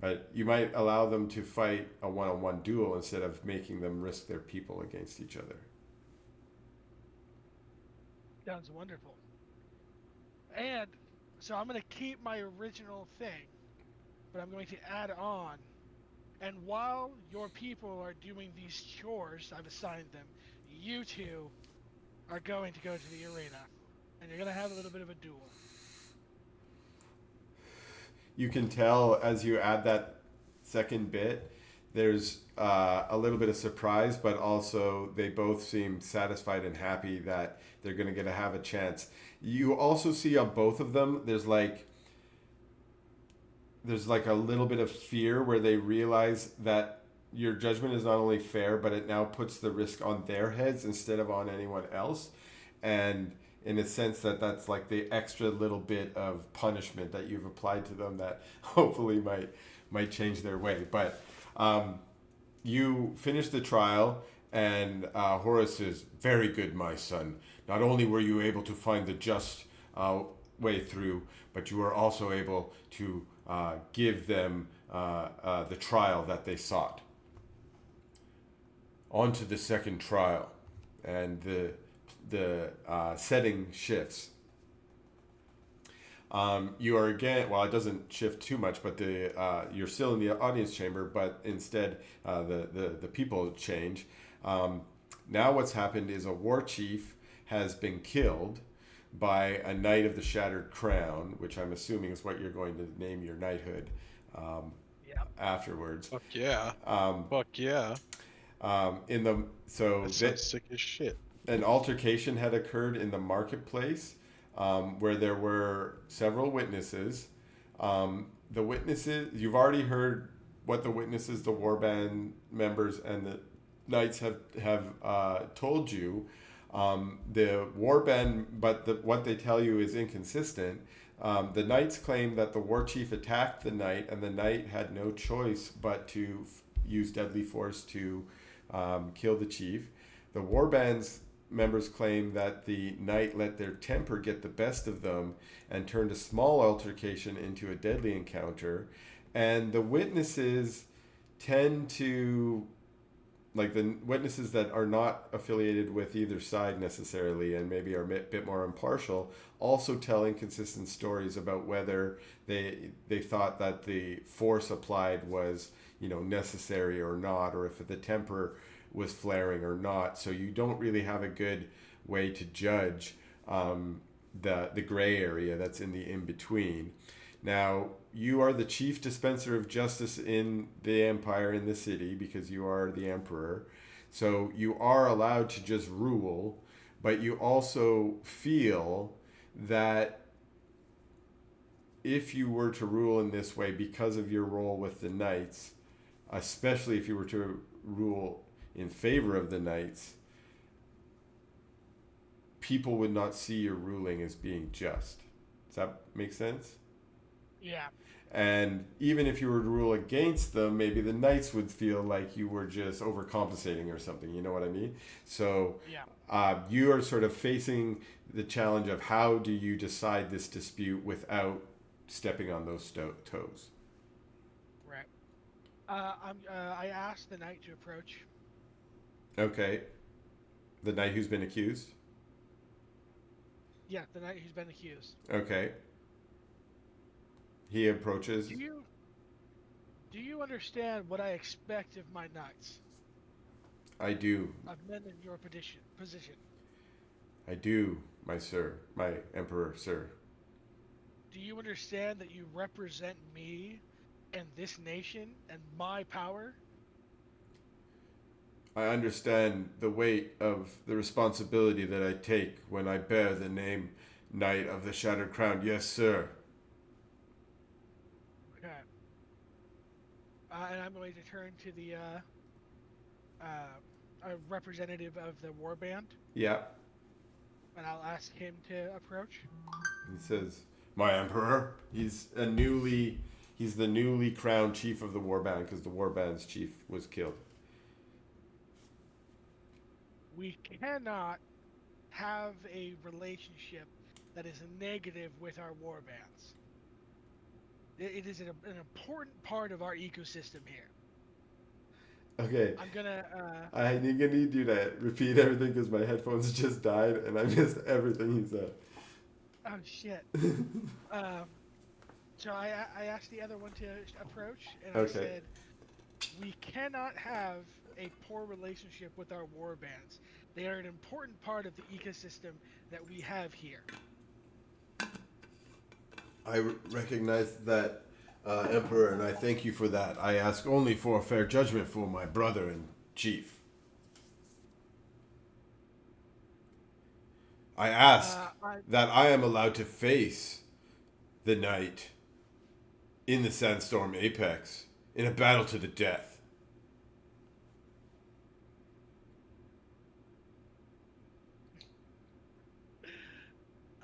But you might allow them to fight a one-on-one duel instead of making them risk their people against each other. Sounds wonderful. And so I'm going to keep my original thing, but I'm going to add on. And while your people are doing these chores I've assigned them, you two are going to go to the arena. And you're going to have a little bit of a duel. You can tell as you add that second bit, there's a little bit of surprise, but also they both seem satisfied and happy that they're going to have a chance. You also see on both of them, there's like a little bit of fear where they realize that your judgment is not only fair, but it now puts the risk on their heads instead of on anyone else. And in a sense that's like the extra little bit of punishment that you've applied to them that hopefully might change their way. But you finish the trial, and Horus is very good, my son. Not only were you able to find the just way through, but you were also able to give them the trial that they sought. On to the second trial, and the setting shifts. You are again, well, it doesn't shift too much, but you're still in the audience chamber, but instead the people change. Now what's happened is a war chief has been killed by a Knight of the Shattered Crown, which I'm assuming is what you're going to name your knighthood afterwards. Fuck yeah. Fuck yeah. That sounds sick as shit. An altercation had occurred in the marketplace where there were several witnesses. The witnesses, you've already heard what the witnesses, the warband members, and the knights have told you. The warband, but what they tell you is inconsistent. The knights claim that the war chief attacked the knight, and the knight had no choice but to use deadly force to kill the chief. The warband's members claim that the knight let their temper get the best of them and turned a small altercation into a deadly encounter. And the witnesses tend to, like the witnesses that are not affiliated with either side necessarily and maybe are a bit more impartial, also tell inconsistent stories about whether they thought that the force applied was, necessary or not, or if the temper was flaring or not. So you don't really have a good way to judge the gray area that's in the in between. Now, you are the chief dispenser of justice in the empire, in the city, because you are the emperor. So you are allowed to just rule, but you also feel that if you were to rule in this way because of your role with the knights, especially if you were to rule in favor of the knights, people would not see your ruling as being just. Does that make sense? Yeah. And even if you were to rule against them, maybe the knights would feel like you were just overcompensating or something. You know what I mean? So you are sort of facing the challenge of how do you decide this dispute without stepping on those toes. Right. I asked the knight to approach. Okay. The knight who's been accused? Yeah, the knight who's been accused. Okay. He approaches. Do you understand what I expect of my knights? I do. Of men in your position. I do, my sir, my emperor, sir. Do you understand that you represent me and this nation and my power? I understand the weight of the responsibility that I take when I bear the name Knight of the Shattered Crown. Yes, sir. Okay. And I'm going to turn to the a representative of the warband. Yeah. And I'll ask him to approach. He says, "My emperor." He's the newly crowned chief of the warband because the warband's chief was killed. We cannot have a relationship that is negative with our warbands. It is an important part of our ecosystem here. Okay. I'm gonna. I'm gonna need you to repeat everything because my headphones just died and I missed everything he said. Oh shit. So I asked the other one to approach, and I said, we cannot have a poor relationship with our warbands. They are an important part of the ecosystem that we have here. I recognize that, Emperor, and I thank you for that. I ask only for a fair judgment for my brother and chief. I ask that I am allowed to face the knight in the Sandstorm Apex in a battle to the death.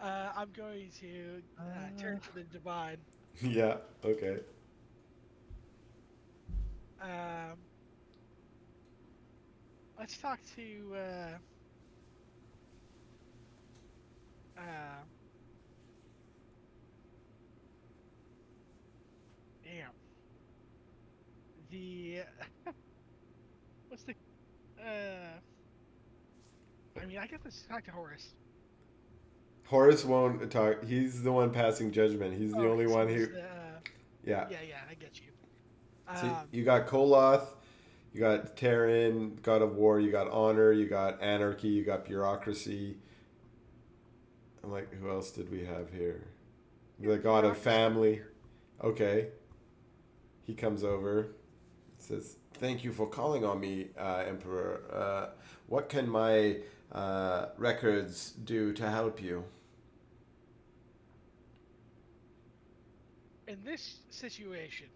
I'm going to turn to the divine. Yeah, okay. Let's talk to damn. The what's the I mean, I guess let's talk to Horace. Horace won't talk. He's the one passing judgment. He's the only one who. Yeah. Yeah, I get you. So you got Koloth, you got Terran, God of War, you got Honor, you got Anarchy, you got Bureaucracy. I'm like, who else did we have here? The God of Family. Okay. He comes over, says, "Thank you for calling on me, Emperor. What can my records do to help you?" In this situation,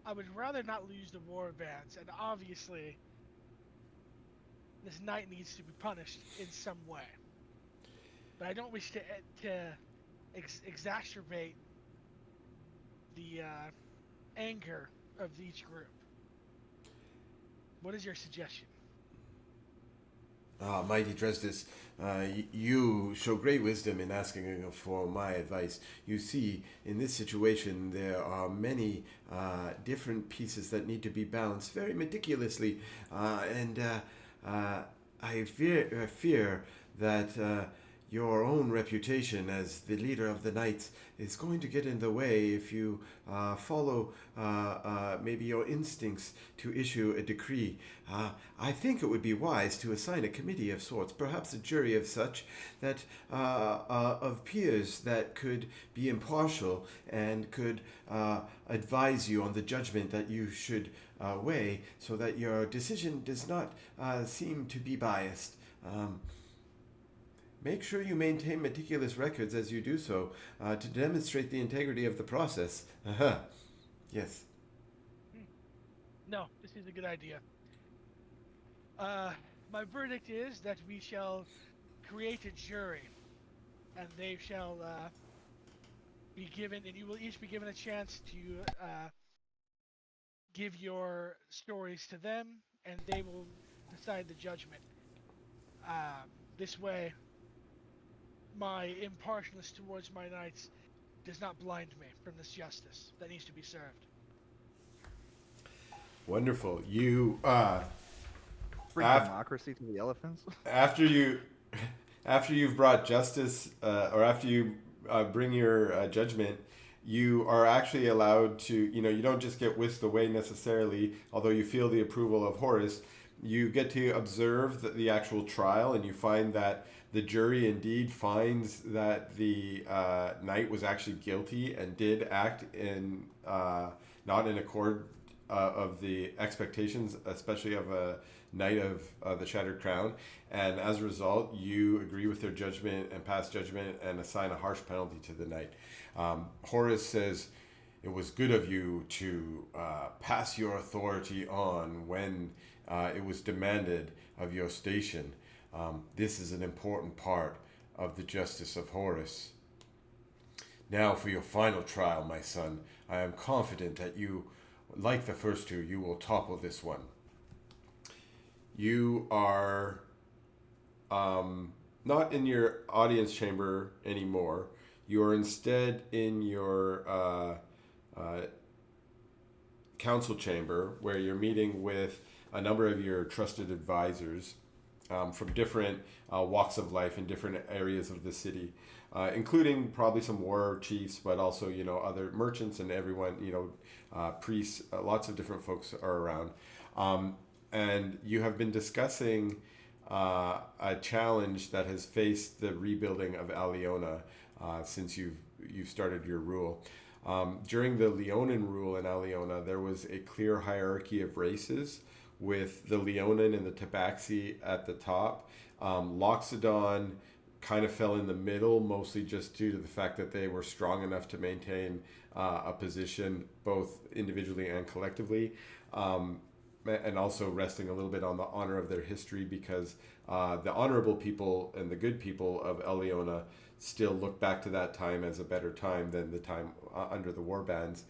I would rather not lose the war bands, and obviously, this knight needs to be punished in some way. But I don't wish to exacerbate the anger of each group. What is your suggestion? Mighty Dresdis, you show great wisdom in asking for my advice. You see, in this situation, there are many different pieces that need to be balanced very meticulously, and I fear that your own reputation as the leader of the knights is going to get in the way if you follow maybe your instincts to issue a decree. I think it would be wise to assign a committee of sorts, perhaps a jury of such, that of peers that could be impartial and could advise you on the judgment that you should weigh, so that your decision does not seem to be biased. Make sure you maintain meticulous records as you do so to demonstrate the integrity of the process. Yes. No, this is a good idea. My verdict is that we shall create a jury, and they shall be given, and you will each be given a chance to give your stories to them, and they will decide the judgment. This way, my impartialness towards my knights does not blind me from this justice that needs to be served. Wonderful. You Bring democracy to the elephants. after you've brought justice, or after you bring your judgment, you are actually allowed to, you don't just get whisked away necessarily, although you feel the approval of Horus. You get to observe the actual trial, and you find that the jury indeed finds that the knight was actually guilty and did act in not in accord of the expectations, especially of a knight of the Shattered Crown. And as a result, you agree with their judgment and pass judgment and assign a harsh penalty to the knight. Horus says, "It was good of you to pass your authority on when it was demanded of your station. This is an important part of the justice of Horus. Now for your final trial, my son. I am confident that you, like the first two, you will topple this one. You are not in your audience chamber anymore. You are instead in your council chamber, where you're meeting with a number of your trusted advisors from different walks of life in different areas of the city, including probably some war chiefs, but also, other merchants and everyone, priests, lots of different folks are around. And you have been discussing a challenge that has faced the rebuilding of Aliona since you've started your rule. During the Leonin rule in Aliona, there was a clear hierarchy of races, with the Leonin and the Tabaxi at the top. Loxodon kind of fell in the middle, mostly just due to the fact that they were strong enough to maintain a position both individually and collectively, and also resting a little bit on the honor of their history, because the honorable people and the good people of Eliona still look back to that time as a better time than the time under the warbands.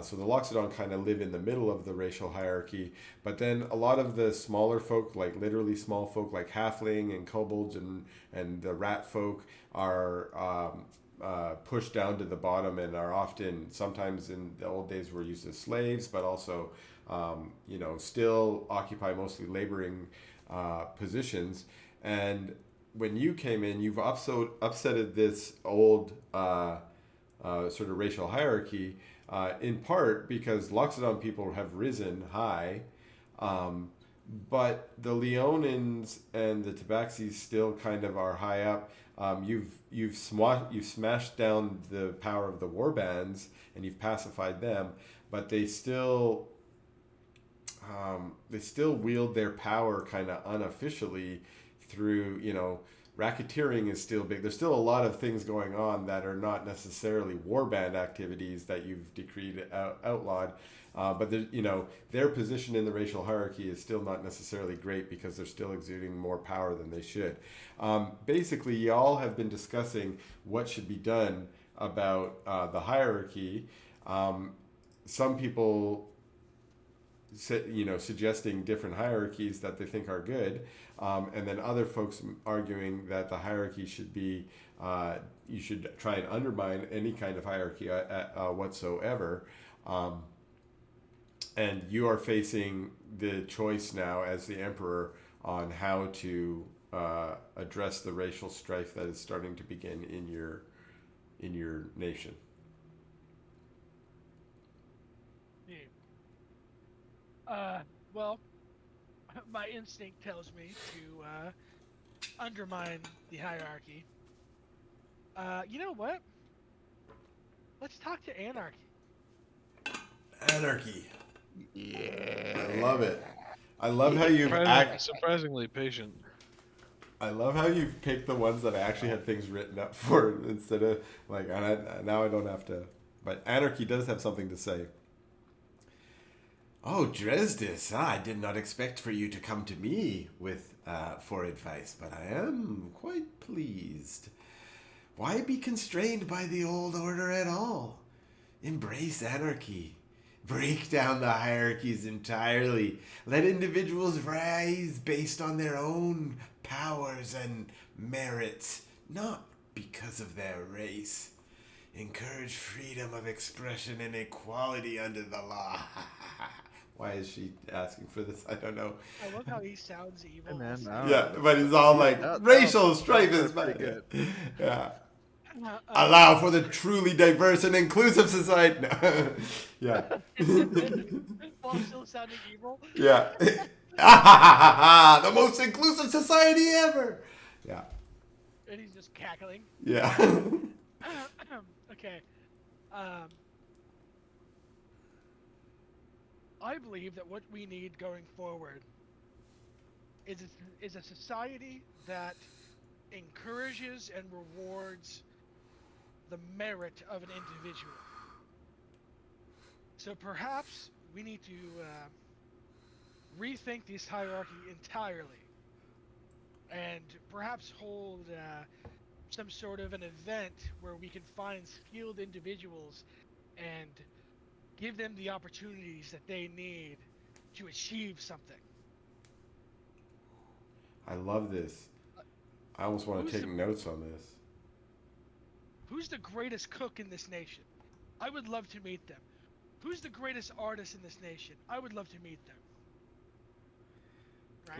So the Loxodon kind of live in the middle of the racial hierarchy, but then a lot of the smaller folk, like literally small folk like halfling and kobolds and the rat folk, are pushed down to the bottom and are often, sometimes in the old days, were used as slaves, but also still occupy mostly laboring positions. And when you came in, you've upsetted this old sort of racial hierarchy, in part because Loxodon people have risen high, but the Leonins and the Tabaxis still kind of are high up. You've smashed down the power of the warbands and you've pacified them, but they still wield their power kind of unofficially through, racketeering is still big. There's still a lot of things going on that are not necessarily warband activities that you've decreed outlawed, but their position in the racial hierarchy is still not necessarily great because they're still exuding more power than they should. Basically, y'all have been discussing what should be done about the hierarchy. Some people suggesting different hierarchies that they think are good, and then other folks arguing that the hierarchy should be, you should try and undermine any kind of hierarchy whatsoever. And you are facing the choice now as the emperor on how to address the racial strife that is starting to begin in your nation? Well, my instinct tells me to undermine the hierarchy. You know what? Let's talk to Anarchy. Anarchy. Yeah. I love it. I love how you've Surprisingly patient. I love how you've picked the ones that I actually had things written up for instead of like now I don't have to. But Anarchy does have something to say. Oh, Dresdis, I did not expect for you to come to me with for advice, but I am quite pleased. Why be constrained by the old order at all? Embrace anarchy. Break down the hierarchies entirely. Let individuals rise based on their own powers and merits, not because of their race. Encourage freedom of expression and equality under the law. Why is she asking for this? I don't know. I love how he sounds evil. Hey, man, Listen. I don't Yeah, know. but he's all like, racial strife is pretty bad. good. Yeah. Allow for the truly diverse and inclusive society. No. Yeah. While still sounding evil. Yeah. The most inclusive society ever. Yeah. And he's just cackling. Yeah. Okay. I believe that what we need going forward is a society that encourages and rewards the merit of an individual. So perhaps we need to rethink this hierarchy entirely, and perhaps hold some sort of an event where we can find skilled individuals and give them the opportunities that they need to achieve something. I love this. I almost want to take notes on this. Who's the greatest cook in this nation? I would love to meet them. Who's the greatest artist in this nation? I would love to meet them.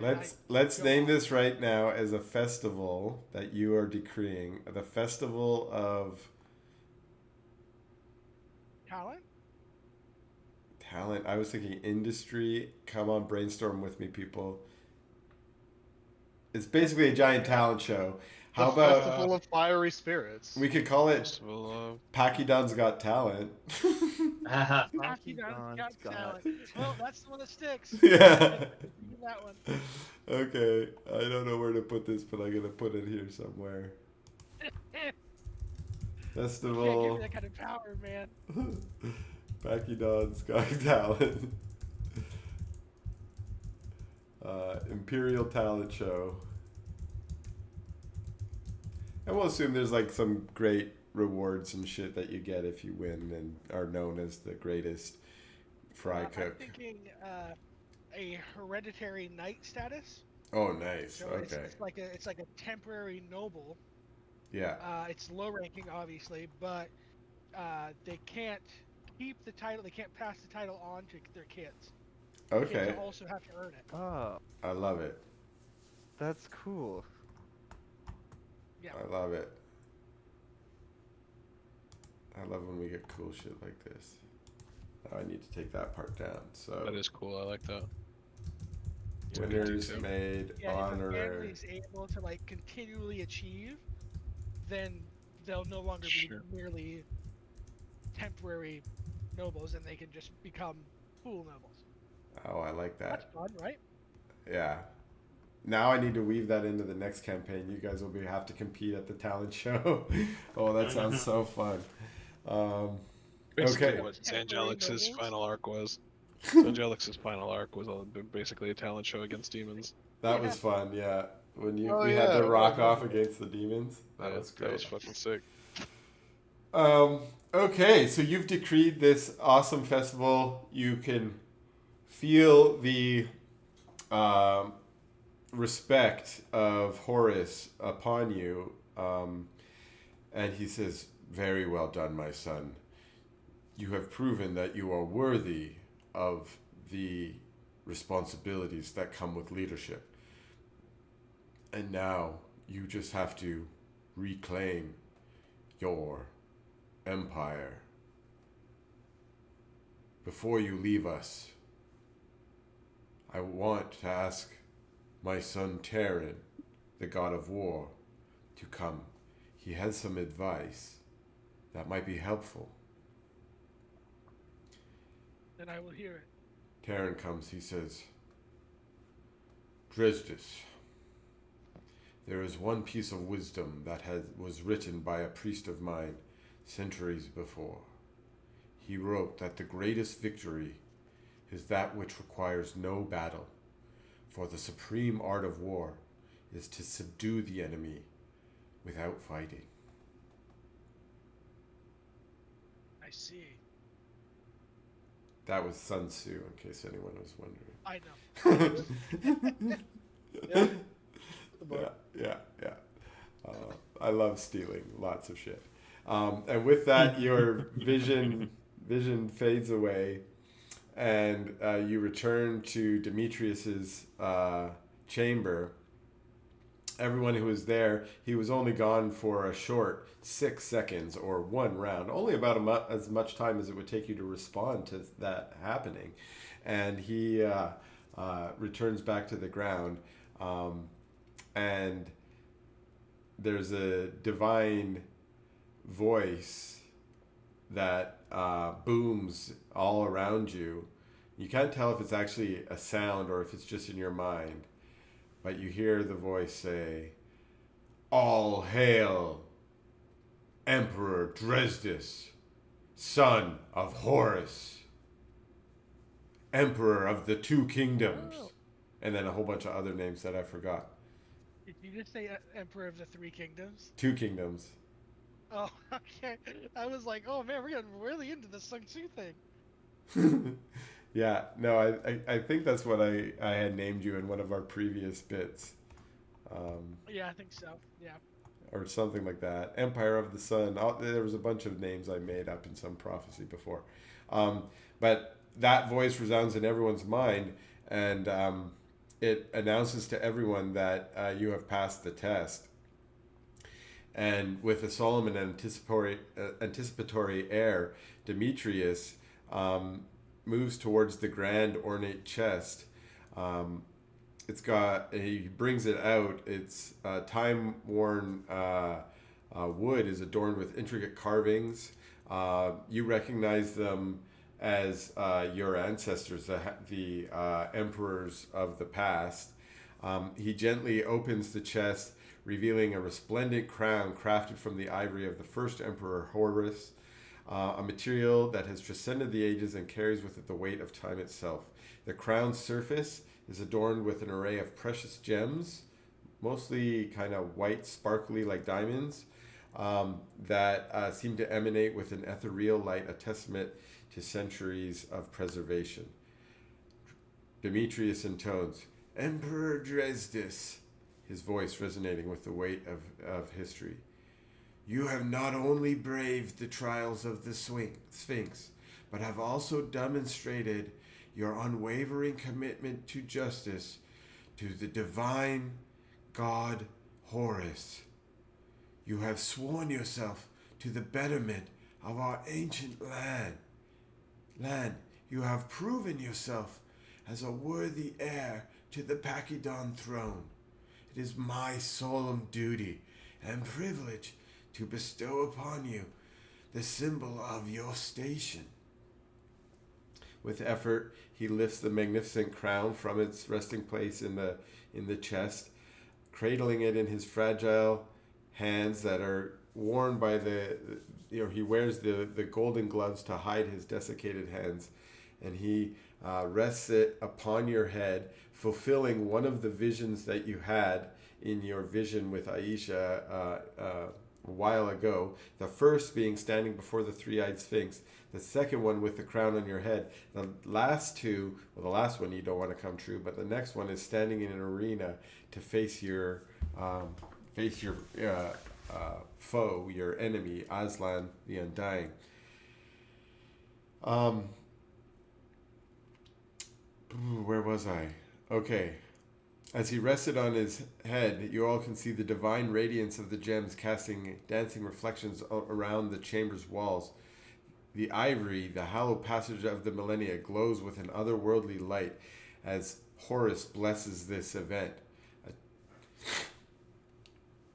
Right? Let's name this right now as a festival that you are decreeing. The Festival of Talent. I was thinking industry. Come on, brainstorm with me, people. It's basically a giant talent show. How about Festival of Fiery Spirits? we could call it Packy Don's Got Talent. Packy Don's Got Talent. Well, that's the one that sticks. Yeah. That one. Okay. I don't know where to put this, but I'm gonna put it here somewhere. Festival. You can't give me that kind of power, man. Packy Don's Got Talent. Imperial Talent Show. And we'll assume there's like some great rewards and shit that you get if you win and are known as the greatest fry cook. I'm thinking a hereditary knight status. Oh, nice. So okay. It's like a temporary noble. Yeah. It's low ranking, obviously, but they can't keep the title. They can't pass the title on to their kids. Okay. Kids also have to earn it. Oh, I love it. that's cool. Yeah. I love it. I love when we get cool shit like this. Now I need to take that part down. So That is cool. I like that. winners made Yeah, if a honorary. family is able to like continually achieve, then they'll no longer Sure. be merely temporary nobles, and they can just become full nobles. Oh, I like That's that. fun, right? Yeah. Now I need to weave that into the next campaign. You guys will have to compete at the talent show. Oh, that sounds so fun. Basically Okay. what Temporary Zangelix's nobles. final arc was. Zangelix's final arc was basically a talent show against demons. That was fun, yeah. When we Oh, had yeah, to it rock was. off against the demons. That was That was great. fucking sick. Okay, so you've decreed this awesome festival. You can feel the respect of Horus upon you. And he says, "Very well done, my son. You have proven that you are worthy of the responsibilities that come with leadership. And now you just have to reclaim your empire. Before you leave us, I want to ask my son Terran, the god of war, to come. He has some advice that might be helpful. Then I will hear it. Terran comes, he says, Dresdis, there is one piece of wisdom that was written by a priest of mine centuries before. He wrote that the greatest victory is that which requires no battle, for the supreme art of war is to subdue the enemy without fighting. I see. That was Sun Tzu, in case anyone was wondering. I know. Yeah. I love stealing lots of shit. And with that, your vision fades away, and you return to Demetrius's chamber. Everyone who was there, he was only gone for a short 6 seconds or one round, only about as much time as it would take you to respond to that happening. And he returns back to the ground, and there's a divine voice that booms all around you. You can't tell if it's actually a sound or if it's just in your mind, but you hear the voice say, "All hail, Emperor Dresdis, son of Horus, Emperor of the Two Kingdoms," and then a whole bunch of other names that I forgot. Did you just say Emperor of the Three Kingdoms? Two Kingdoms. Oh, okay. I was like, oh man, we're getting really into the Sun Tzu thing. Yeah, no, I think that's what I had named you in one of our previous bits. Yeah, I think so. Yeah. Or something like that. Empire of the Sun. There was a bunch of names I made up in some prophecy before. But that voice resounds in everyone's mind, and it announces to everyone that you have passed the test. And with a solemn and anticipatory air, Demetrius moves towards the grand ornate chest. He brings it out. It's time-worn wood is adorned with intricate carvings. You recognize them as your ancestors, the emperors of the past. He gently opens the chest, revealing a resplendent crown crafted from the ivory of the first emperor Horus, a material that has transcended the ages and carries with it the weight of time itself. The crown's surface is adorned with an array of precious gems, mostly kind of white, sparkly like diamonds, that seem to emanate with an ethereal light, a testament to centuries of preservation. Demetrius intones, "Emperor Dresdis," his voice resonating with the weight of history. "You have not only braved the trials of the Sphinx, but have also demonstrated your unwavering commitment to justice to the divine god Horus. You have sworn yourself to the betterment of our ancient land. You have proven yourself as a worthy heir to the Pachyderm throne. It is my solemn duty and privilege to bestow upon you the symbol of your station." With effort, he lifts the magnificent crown from its resting place in the chest, cradling it in his fragile hands that are worn by he wears the golden gloves to hide his desiccated hands, and he rests it upon your head, fulfilling one of the visions that you had in your vision with Aisha a while ago. The first being standing before the three-eyed Sphinx, the second one with the crown on your head. The last two, well, the last one you don't want to come true, but the next one is standing in an arena to face your foe, your enemy, Aslan the Undying. Where was I? Okay. As he rested on his head, you all can see the divine radiance of the gems casting dancing reflections around the chamber's walls. The ivory, the hallowed passage of the millennia, glows with an otherworldly light as Horus blesses this event.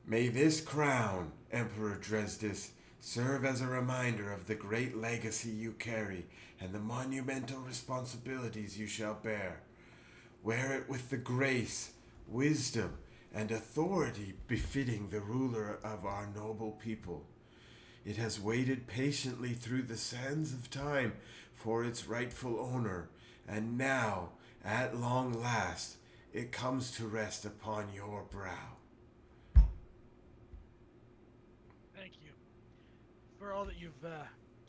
May this crown, Emperor Dresdis, serve as a reminder of the great legacy you carry and the monumental responsibilities you shall bear. Wear it with the grace, wisdom, and authority befitting the ruler of our noble people. It has waited patiently through the sands of time for its rightful owner, and now, at long last, it comes to rest upon your brow. Thank you for all that you've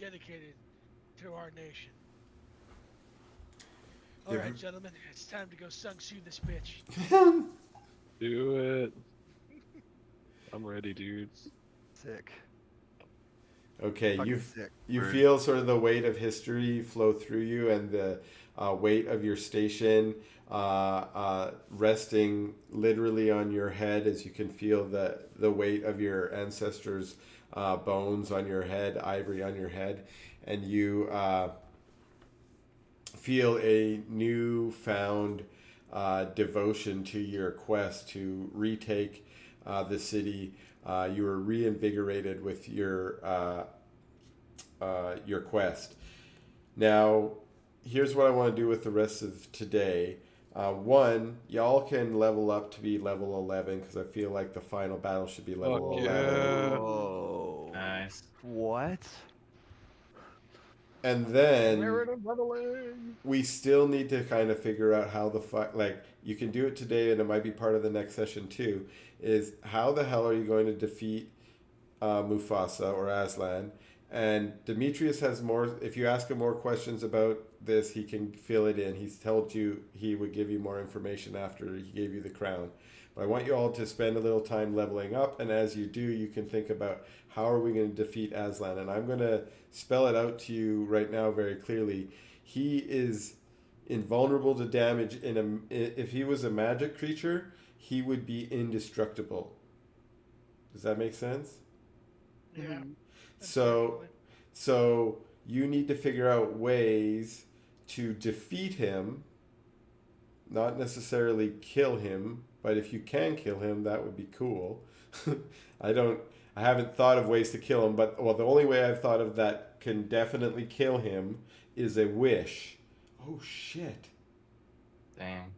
dedicated to our nation. All right, gentlemen, it's time to go Sung Sue this bitch. Do it. I'm ready, dude. Sick. Okay, Fucking sick. you Bird. feel sort of the weight of history flow through you, and the weight of your station resting literally on your head, as you can feel the weight of your ancestors' bones on your head, ivory on your head, and you feel a newfound devotion to your quest to retake the city. You were reinvigorated with your quest. Now, here's what I want to do with the rest of today. One, y'all can level up to be level 11 because I feel like the final battle should be level Fuck 11. yeah. Whoa. Nice. What? And then Merit of leveling. we still need to kind of figure out how the fuck, like, you can do it today and it might be part of the next session too, is how the hell are you going to defeat Mufasa or Aslan? And Demetrius has more, if you ask him more questions about this, he can fill it in. He's told you he would give you more information after he gave you the crown. But I want you all to spend a little time leveling up, and as you do, you can think about how are we going to defeat Aslan. And I'm going to spell it out to you right now very clearly. He is invulnerable to damage. If he was a magic creature, he would be indestructible. Does that make sense? Yeah. Mhm. So you need to figure out ways to defeat him, not necessarily kill him, but if you can kill him, that would be cool. I haven't thought of ways to kill him, but the only way I've thought of that can definitely kill him is a wish. Oh shit. Dang.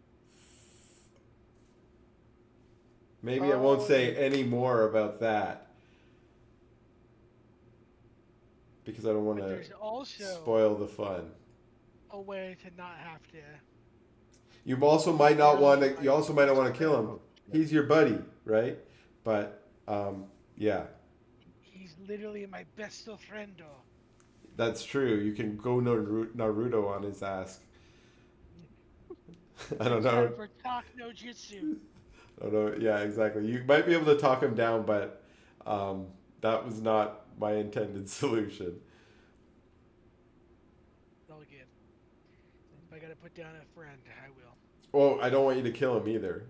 Maybe I won't say any more about that. Because I don't want But to there's also spoil the fun. a way to not have to. You also might not want to. You also might not want to kill him. He's your buddy, right? But yeah, He's literally my best friendo. that's true. You can go Naruto on his ass. I don't know. Time for talk no jutsu. I don't know. Yeah, exactly. You might be able to talk him down, but that was not my intended solution. All good. If I gotta put down a friend, I will. Oh, I don't want you to kill him either.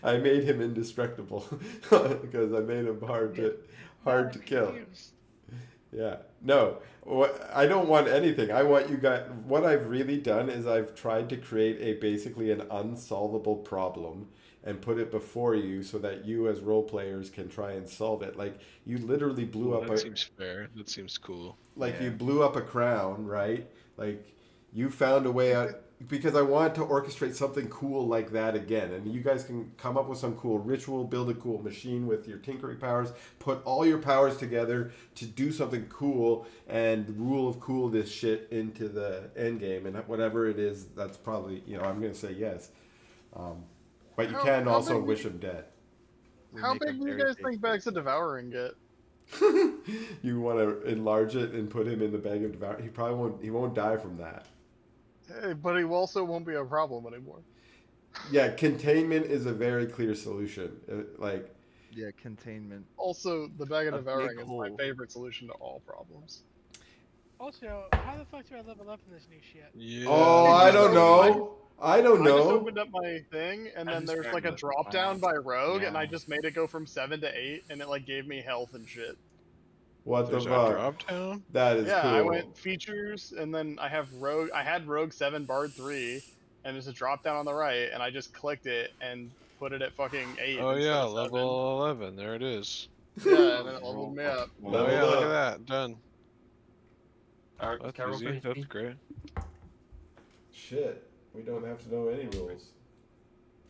I made him indestructible because I made him hard to kill. Confused. Yeah. No. I don't want anything. I want you guys. What I've really done is I've tried to create basically an unsolvable problem and put it before you so that you as role players can try and solve it. Like you literally blew up That seems fair. That seems cool. like Yeah. you blew up a crown, right? Like you found a way out because I wanted to orchestrate something cool like that again. And you guys can come up with some cool ritual, build a cool machine with your tinkering powers, put all your powers together to do something cool and rule of cool this shit into the end game. And whatever it is, that's probably, I'm going to say yes. But you can How also big- wish him dead. We How make a big do you very guys big think bags of devouring get? You want to enlarge it and put him in the bag of devour. He won't die from that. Hey, but he also won't be a problem anymore. Yeah, containment is a very clear solution. Yeah, containment. Also, the bag of A big devouring is my hole. favorite solution to all problems. Also, how the fuck do I level up in this new shit? Yeah. oh, I don't know. I don't I just know. opened up my thing, and I then just there's grabbed like a the drop down by rogue, and I Yeah. just made it go from 7 to 8, and it like gave me health and shit. What the There's a fuck? drop down. That is Yeah, cool. I went features, and then I have rogue. I had rogue 7 bard 3, and there's a drop down on the right, and I just clicked it and put it at fucking 8 Oh instead yeah, of 7. level 11. There it is. Yeah, and then it leveled me up. Oh Leveled yeah, look up. at that. Done. Alright, That's can I roll for easy. That's HP? great. Shit. We don't have to know any rules.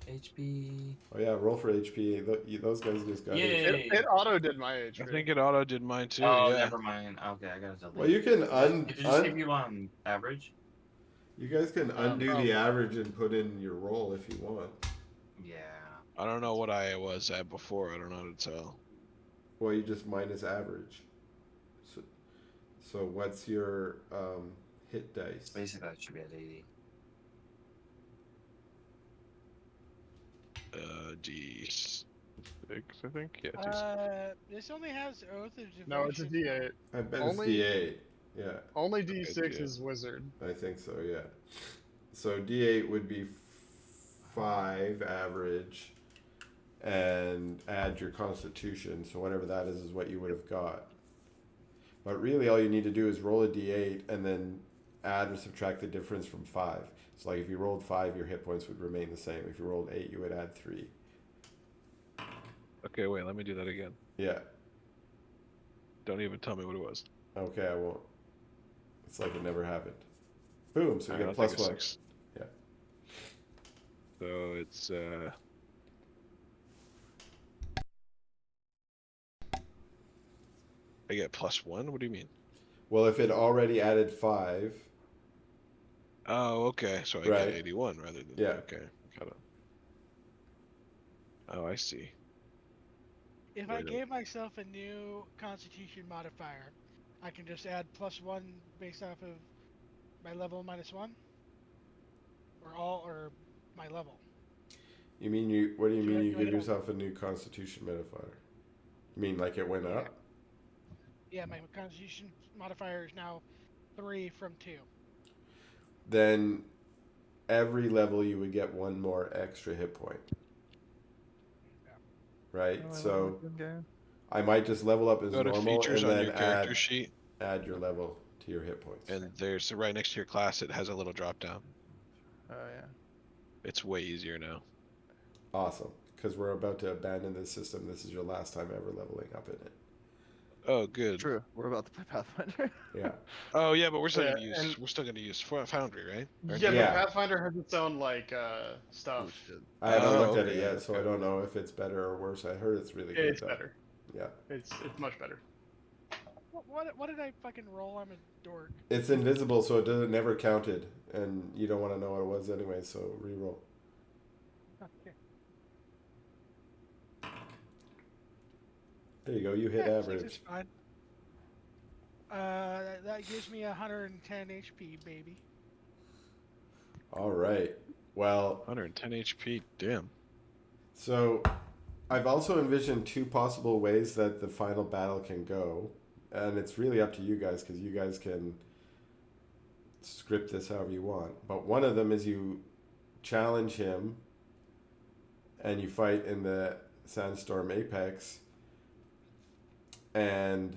HP. Oh yeah, roll for HP. Those guys just got Yay. HP. It auto did my HP. I think it auto did mine too. Oh, Yeah. never mind. Okay, I gotta delete. Well, you can Did it just give you on average? You guys can undo probably. the average and put in your roll if you want. Yeah. I don't know what I was at before. I don't know how to tell. Well, you just minus average. So what's your hit dice? Basically, that should be at 80. D6, I think. Yeah, This only has Oath of Devotion. No, it's a D8. I bet Only- it's D8. Yeah, Only D6 Okay, is wizard. I think so, yeah. So D8 would be 5 average and add your constitution. So whatever that is what you would have got. But really all you need to do is roll a D8 and then add or subtract the difference from 5. So like if you rolled 5, your hit points would remain the same. If you rolled 8, you would add 3. Okay, wait. Let me do that again. Yeah. Don't even tell me what it was. Okay, I won't. It's like it never happened. Boom, so you Alright, get I'll plus take a 1. 6. Yeah. So it's I get +1. What do you mean? Well, if it already added 5, Oh, okay. So I Right. get 81 rather than Yeah. Okay, got it. Oh, I see. If Wait I a- gave myself a new Constitution modifier, I can just add +1 based off of my level -1, or my level. you mean you? What do you Do mean I- you do I give get a- yourself a new Constitution modifier? You mean like it went Yeah. up? Yeah, my Constitution modifier is now 3 from 2. Then every level you would get 1 more extra hit point. Right. So I might just level up as Go to normal features and on then your character sheet, add your level to your hit points. and there's right next to your class. It has a little drop down. Oh yeah. It's way easier now. Awesome, because we're about to abandon this system. This is your last time ever leveling up in it. Oh, good. True. We're about to play Pathfinder. Yeah. Oh yeah, but we're still Yeah, gonna use and- we're still gonna use Foundry, right? Aren't Yeah, we? Yeah. but Pathfinder has its own like Oh stuff. shit. I haven't Oh, looked at it okay, yet, so I okay. don't know if it's better or worse. I heard it's really Yeah, good. it's though. better. Yeah. It's much better. What did I fucking roll? I'm a dork. It's invisible, so it doesn't never counted, and you don't want to know what it was anyway. So reroll. Okay. There you go. You hit Yeah, 6 is average. fine. That gives me 110 HP, baby. All right. Well, 110 HP. Damn. so I've also envisioned 2 possible ways that the final battle can go, and it's really up to you guys because you guys can script this however you want. But one of them is you challenge him and you fight in the Sandstorm Apex, and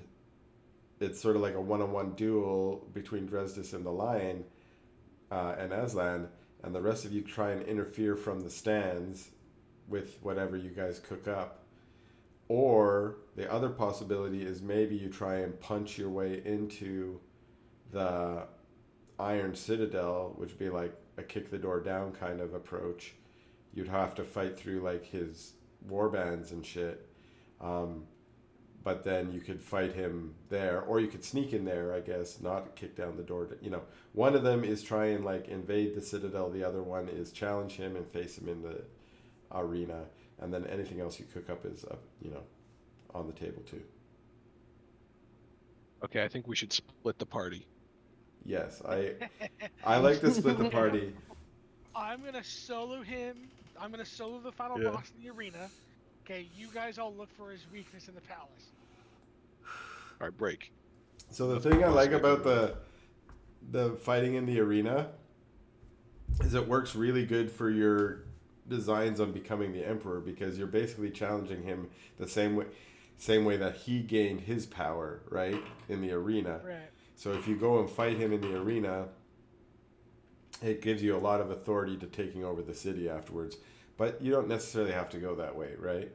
it's sort of like a one-on-one duel between Dresdis and the Lion and Aslan, and the rest of you try and interfere from the stands with whatever you guys cook up. Or the other possibility is maybe you try and punch your way into the Iron Citadel, which would be like a kick the door down kind of approach. You'd have to fight through like his warbands and shit. But then you could fight him there, or you could sneak in there, I guess, not kick down the door. One of them is try and like invade the Citadel. The other one is challenge him and face him in the arena. And then anything else you cook up is up, on the table too. Okay, I think we should split the party. Yes, I like to split the party. I'm gonna solo him. I'm gonna solo the final Yeah. boss in the arena. Okay, you guys all look for his weakness in the palace. All right, break. So the thing I like about the fighting in the arena is it works really good for your designs on becoming the emperor, because you're basically challenging him the same way that he gained his power, right, in the arena. Right. So if you go and fight him in the arena, it gives you a lot of authority to taking over the city afterwards. But you don't necessarily have to go that way, right?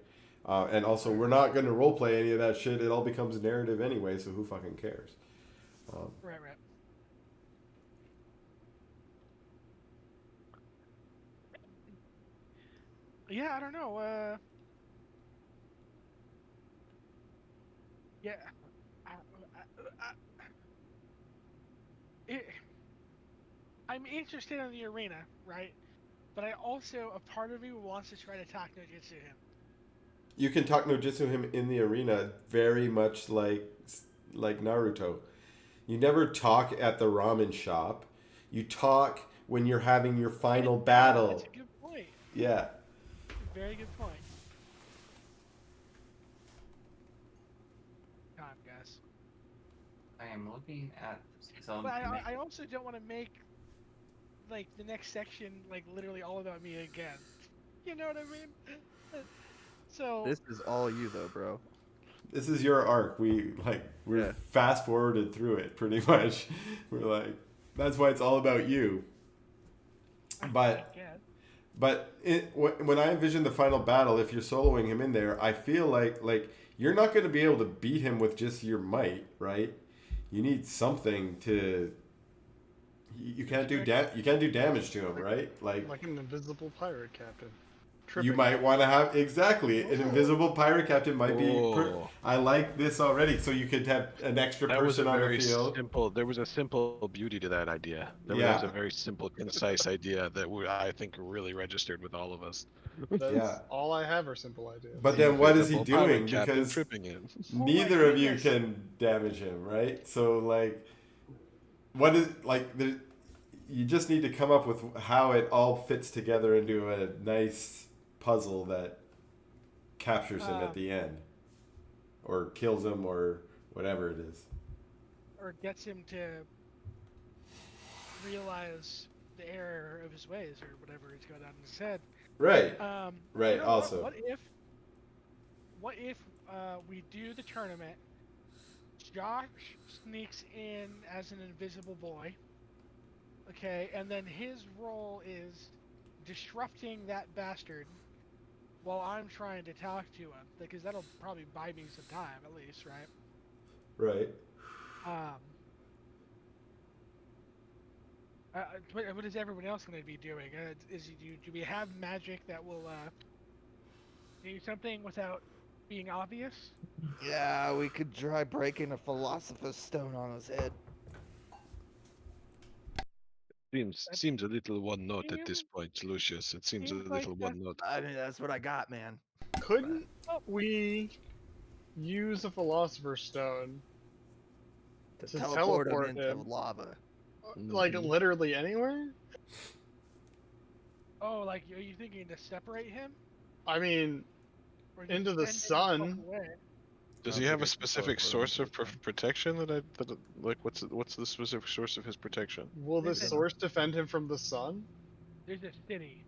And also, we're not going to roleplay any of that shit. It all becomes narrative anyway, so who fucking cares? Right. Yeah, I don't know. Yeah. I, it, I'm interested in the arena, right? But I also, a part of me wants to try to talk no jutsu him. You can talk no jutsu him in the arena, very much like Naruto. You never talk at the ramen shop. You talk when you're having your final That's battle. a good point. Yeah. Very good point. Time, guys. I am looking at some. But I also don't want to make like the next section like literally all about me again. You know what I mean? So This is all you though, bro. This is your arc. We're fast forwarded through it pretty much. We're like, that's why it's all about you. But when I envision the final battle, if you're soloing him in there, I feel like you're not going to be able to beat him with just your might, right? You need something to. You can't do damage to him, right? Like an invisible pirate captain. You might want to have an invisible pirate captain might be. Oh. I like this already. So you could have an extra person on the field. There was a simple beauty to that idea. There was a very simple, concise idea that I think really registered with all of us. That's all I have are simple ideas. But then what is he Invisible doing? pirate captain Because tripping him. neither of you can damage him, right? So what is you just need to come up with how it all fits together into a nice puzzle that captures him at the end, or kills him, or whatever it is, or gets him to realize the error of his ways, or whatever he's got on his head. Right. Right. You know, Also, what if we do the tournament? Josh sneaks in as an invisible boy. Okay, and then his role is disrupting that bastard while I'm trying to talk to him, because that'll probably buy me some time at least, right? Right. What is everyone else going to be doing? Do we have magic that will do something without being obvious? Yeah, we could try breaking a philosopher's stone on his head. Seems a little one note at this point, Lucius. It seems a little one note. I mean, that's what I got, man. Couldn't we use a philosopher's stone to teleport him into lava? Like literally anywhere? Oh, like are you thinking to separate him? I mean, into the sun. Does he have a specific source of protection what's the specific source of his protection? Will this source defend him from the sun? There's a city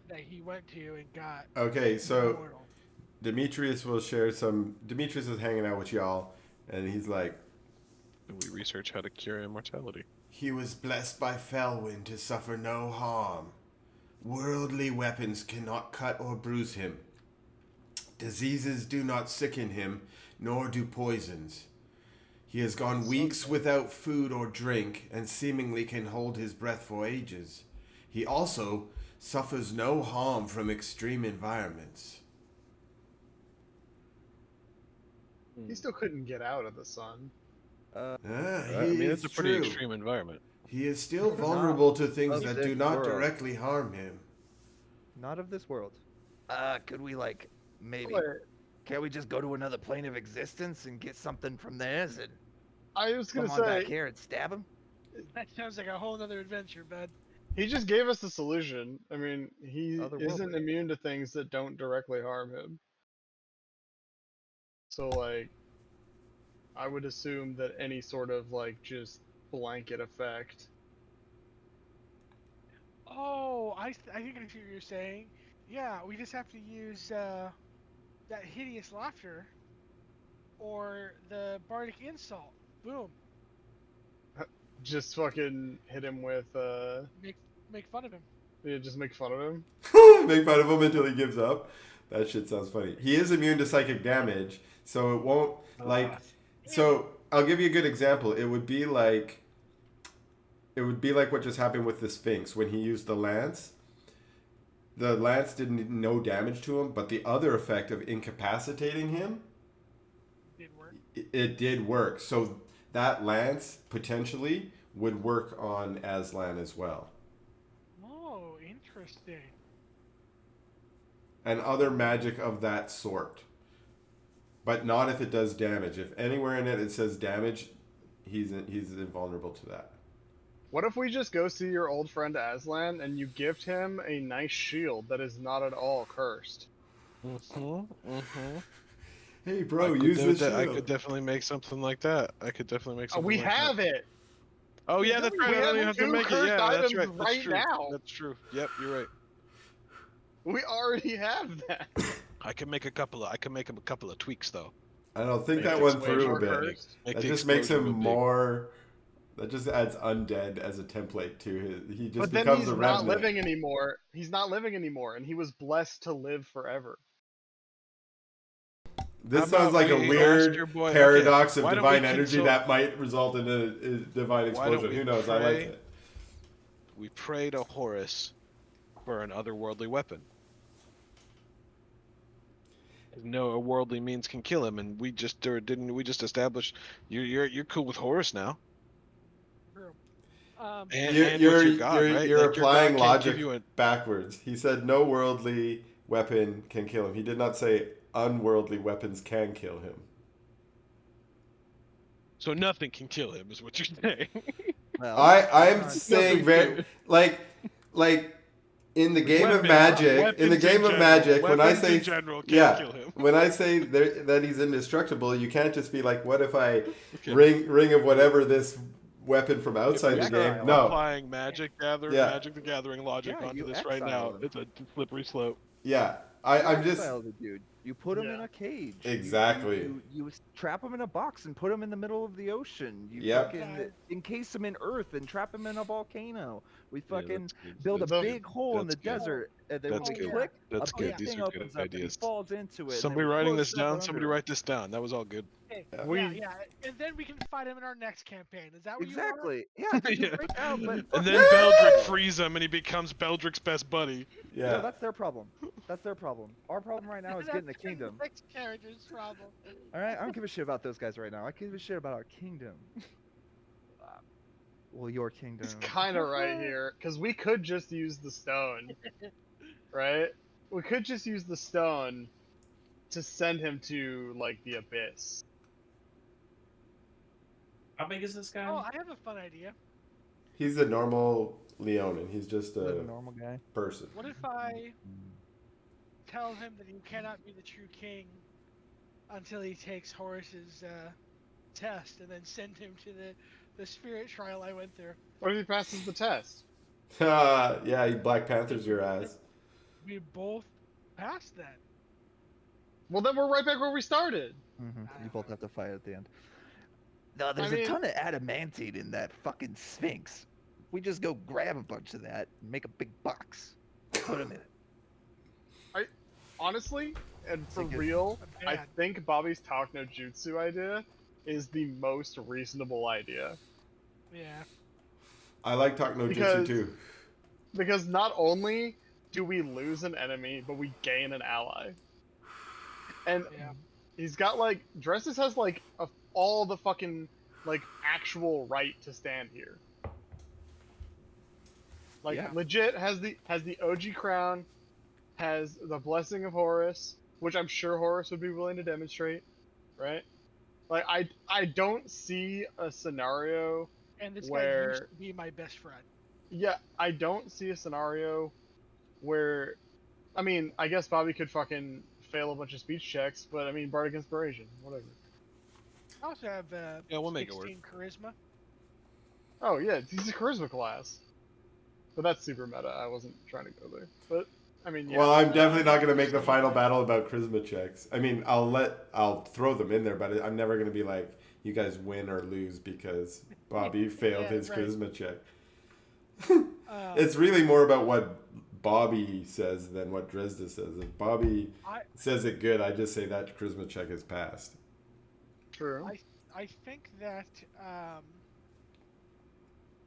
that he went to and got. Okay, so Demetrius will share some. Demetrius is hanging out with y'all, and he's like, we research how to cure immortality. He was blessed by Felwyn to suffer no harm. Worldly weapons cannot cut or bruise him. Diseases do not sicken him, nor do poisons. He has gone weeks without food or drink, and seemingly can hold his breath for ages. He also suffers no harm from extreme environments. He still couldn't get out of the sun. I mean, it's a pretty extreme environment. He is still vulnerable to things that do not directly harm him. Not of this world. Could we maybe? Can't we just go to another plane of existence and get something from theirs and I was gonna come on back here and stab him? That sounds like a whole other adventure, bud. He just gave us the solution. I mean, he isn't immune to things that don't directly harm him. So I would assume that any sort of just blanket effect. Oh, I think I see what you're saying. Yeah, we just have to use that hideous laughter or the bardic insult. Boom. Just fucking hit him with Make make fun of him. yeah, just make fun of him. Make fun of him until he gives up. That shit sounds funny. He is immune to psychic damage, so it won't like. So I'll give you a good example. It would be like what just happened with the Sphinx when he used the lance. The lance didn't no damage to him, but the other effect of incapacitating him, Did work. it did work. So that lance potentially would work on Aslan as well, Oh, interesting. and other magic of that sort. But not if it does damage. If anywhere in it says damage, he's invulnerable to that. What if we just go see your old friend Aslan and you gift him a nice shield that is not at all cursed? Hey, bro, I could use do this that- I shield. could definitely make something like that. I could definitely make something We like have that. it! Oh yeah, Yeah, that's we right. I don't have even have to two make it. cursed Yeah, that's items right. That's right true. now. That's true. Yep, you're right. We already have that. I can make a couple of. I can make him a couple of tweaks though. I don't think Make that it went way through a more bit. cursed. Make That the just makes explosion him go big. more. That just adds undead as a template to his. He just But then becomes he's a not revenant. living anymore. He's not living anymore, and he was blessed to live forever. This How sounds about like a we ask weird your boy- paradox okay, of why don't we divine energy consult- that might result in a divine Why don't explosion. we Who knows? I like pray? it. We pray to Horus for an otherworldly weapon. No worldly means can kill him, and we just didn't we just establish you're cool with Horus now, True. and You're and what's your god, right? you're Like, your applying god can't logic give you a backwards. He said no worldly weapon can kill him. He did not say unworldly weapons can kill him. so nothing can kill him is what you're saying. Well, I'm uh, saying very like in the game of Weapons- magic. In the weapons game of general- magic, when I weapons say in general can't yeah, kill him. when I say that he's indestructible, you can't just be like, what if I Okay. ring of whatever this weapon from outside the exile game? him. No, Applying Magic the Gathering logic Yeah, onto you this right exile now. him. It's a slippery slope. yeah, I'm just exile the dude. You put him in Yeah. a cage. Exactly. You trap him in a box and put him in the middle of the ocean. You Yep. fucking encase him in earth and trap him in a volcano. We Yeah, fucking that's good. build a That's big hole in the That's good. desert, and then That's when we good. click, That's a good. big These thing are good opens up and he ideas. falls into it. and then Somebody we writing close this it up down. under Somebody him. write this down. That was all good. Okay. Yeah. Yeah. And then we can fight him in our next campaign. Is that what Exactly. Yeah. Yeah. Right now, but And then Beldrick frees him, and he becomes Beldrick's best buddy. no, yeah. that's their problem. That's their problem. Our problem right now is getting the kingdom. Next character's problem. All right, I don't give a shit about those guys right now. I give a shit about our kingdom. Well, your kingdom. He's kind of right here, because we could just use the stone, right? We could just use the stone to send him to, like, the abyss. How big is this guy? Oh, I have a fun idea. He's a normal Leonin. He's just He's a a normal guy. person. What if I tell him that he cannot be the true king until he takes Horus's test, and then send him to the spirit trial I went through? What if he passes the test? Yeah, he Black Panthers your ass. We both passed that. Well, then we're right back where we started. You both have to fight at the end. No, there's mean- a ton of adamantine in that fucking Sphinx. We just go grab a bunch of that, and make a big box, put them in it. Honestly, and for Think it- real, I Bad. think Bobby's Talk no Jutsu idea is the most reasonable idea. Yeah. I like Talk No Jutsu Because- too. Because not only do we lose an enemy, but we gain an ally. And Yeah. he's got, like, Dresdis has, like, all the fucking, like, actual right to stand here. Like, Yeah. legit has the OG crown, has the blessing of Horus, which I'm sure Horus would be willing to demonstrate, right? Like, I don't see a scenario. And this guy Where- used to be my best friend. Yeah, I don't see a scenario where, I mean, I guess Bobby could fucking fail a bunch of speech checks, but I mean, Bardic Inspiration, whatever. I also have Yeah, we'll make it work. 16 charisma. Oh yeah, he's a charisma class. But that's super meta. I wasn't trying to go there. But I mean, yeah. Well, I'm definitely not going to make the final battle about charisma checks. I mean, I'll throw them in there, but I'm never going to be like, you guys win or lose because Bobby failed his right. charisma check. It's really more about what Bobby says than what Dresdis says. If Bobby says it good, I just say that charisma check is passed. True. I think that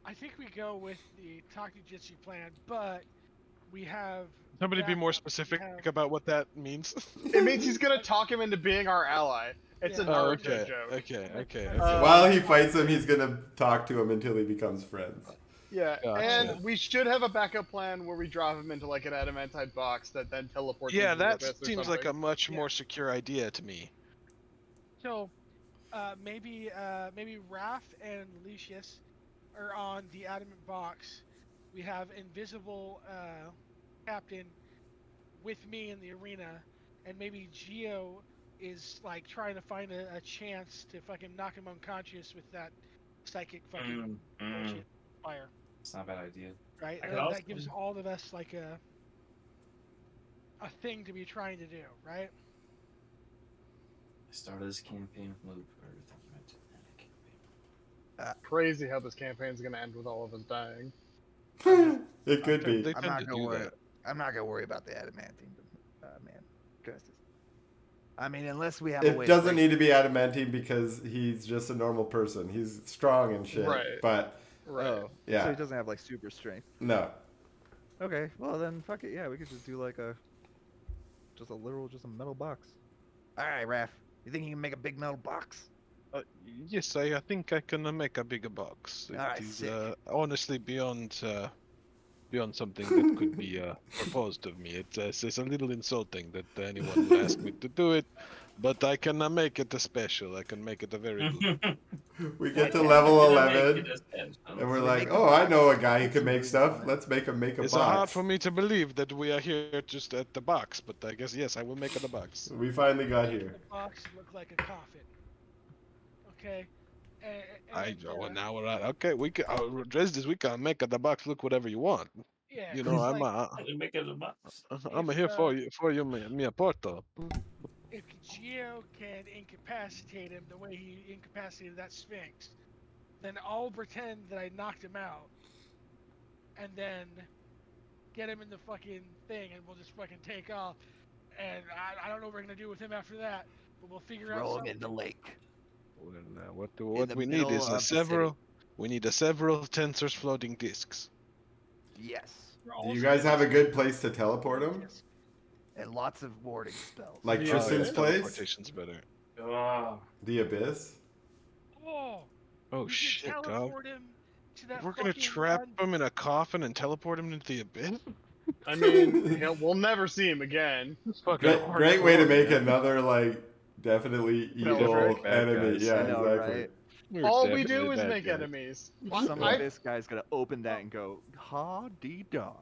I think we go with the Takujitsu plan, but we have Somebody be more backup. specific We have- about what that means. It means he's gonna talk him into being our ally. It's a Yeah. Oh, Naruto okay. joke. Okay. While he fights him, he's going to talk to him until he becomes friends. Yeah, Gotcha. and we should have a backup plan where we drop him into like an adamantite box that then teleports. Yeah, into the that abyss or seems like a something. much more secure idea to me. So maybe Raph and Lucius are on the adamant box. We have invisible captain with me in the arena, and maybe Geo is like trying to find a chance to fucking knock him unconscious with that psychic fucking bullshit fire. It's not a bad idea. Right? I And could also- that gives all of us like a thing to be trying to do, right? I started this campaign with Move Earth. I meant to end a campaign. Crazy how this campaign's gonna end with all of us dying. It could be. They I'm tend not to gonna do worry. that. I'm not gonna worry about the adamantine, man. Justice. I mean, unless we have a way. It doesn't need to be adamantine because he's just a normal person. He's strong and shit. Right. But Right. Oh, Yeah. So he doesn't have like super strength. no. Okay, well then fuck it. Yeah, we could just do like just a metal box. All right, Raph. You think you can make a big metal box? Yes, I think I can make a bigger box. It Alright, is sick. honestly beyond something that could be proposed of me. It's a little insulting that anyone would ask me to do it, but I can make it a special. I can make it a very good. We get to Why level can't I make 11 it a special? and we're So we like, make the oh, I box. know a guy who can make stuff. Let's make him make a It's box. hard for me to believe that we are here just at the box, but I guess yes, I will make it a box. We finally got Make here. the box look like a coffin. Okay. Well, now we're at okay. We can Dresdis, we can make the box look whatever you want. Yeah, You know, it's I'm like, I didn't make it a box. I'm if, here for you, me a porto. if Geo can incapacitate him the way he incapacitated that Sphinx, then I'll pretend that I knocked him out, and then get him in the fucking thing, and we'll just fucking take off. And I don't know what we're gonna do with him after that, but we'll figure out Throw him something. in the lake. Well, In what the we need middle is of the several. We need several tensors floating discs. Yes. We're Do you also guys gonna have a do good place to teleport him? this. And lots of warding spells. Like Yeah. Tristan's place? Teleportation's better. Oh, The Abyss? Oh, Oh you can shit, dog. teleport him to that We're gonna fucking trap un- him in a coffin and teleport him into the abyss. I mean, we'll never see him again. Great way to make another, like, definitely evil Beldrick. Bad enemy. guys. Yeah, I know, exactly. right? All we do is make enemies. Some I- abyss guy's gonna open that and go, ha dee da.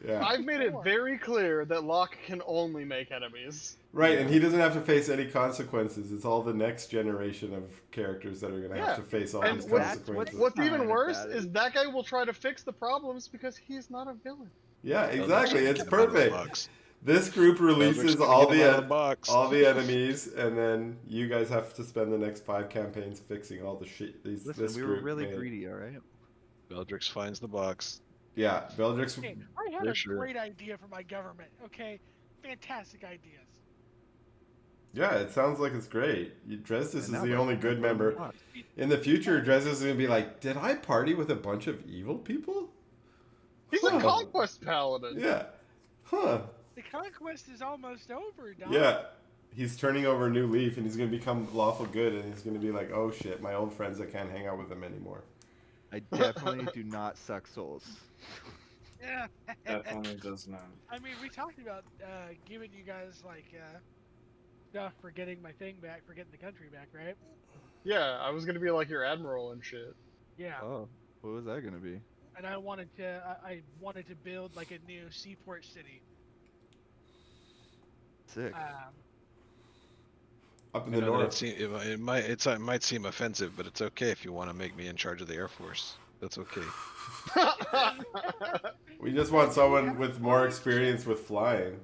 Yeah. I've made it very clear that Locke can only make enemies. Right, and he doesn't have to face any consequences. It's all the next generation of characters that are going to Yeah, have to face all and these what's- consequences. What's Kind even of worse bad. is that guy will try to fix the problems because he's not a villain. Yeah, exactly. It's Get him out of the perfect. box. This group releases Beldrick's gonna all get him out of the the box. all the enemies, and then you guys have to spend the next 5 campaigns fixing all the shit. Listen, This we were group really made. greedy, alright? Beldrix finds the box. Yeah, Beldrick's. Hey, I had For a sure. great idea for my government. Okay, fantastic ideas. Yeah, it sounds like it's great. Dresdis is And now the we're only gonna good put him in member. the box. In the future, Dresdis is going to be like, did I party with a bunch of evil people? He's a Huh. conquest paladin. Yeah. Huh. The conquest is almost over, Doc. Yeah. He's turning over a new leaf, and he's going to become lawful good, and he's going to be like, oh shit, my old friends, I can't hang out with them anymore. I definitely do not suck souls. Yeah. definitely does not. I mean, we talked about giving you guys like stuff for getting my thing back, for getting the country back, right? Yeah, I was gonna be like your admiral and shit. Yeah. Oh, what was that gonna be? And I wanted to build like a new seaport city. Sick. Up in I the know that north. it might seem offensive, but it's okay if you want to make me in charge of the Air Force. That's okay. We just want someone with more experience with flying.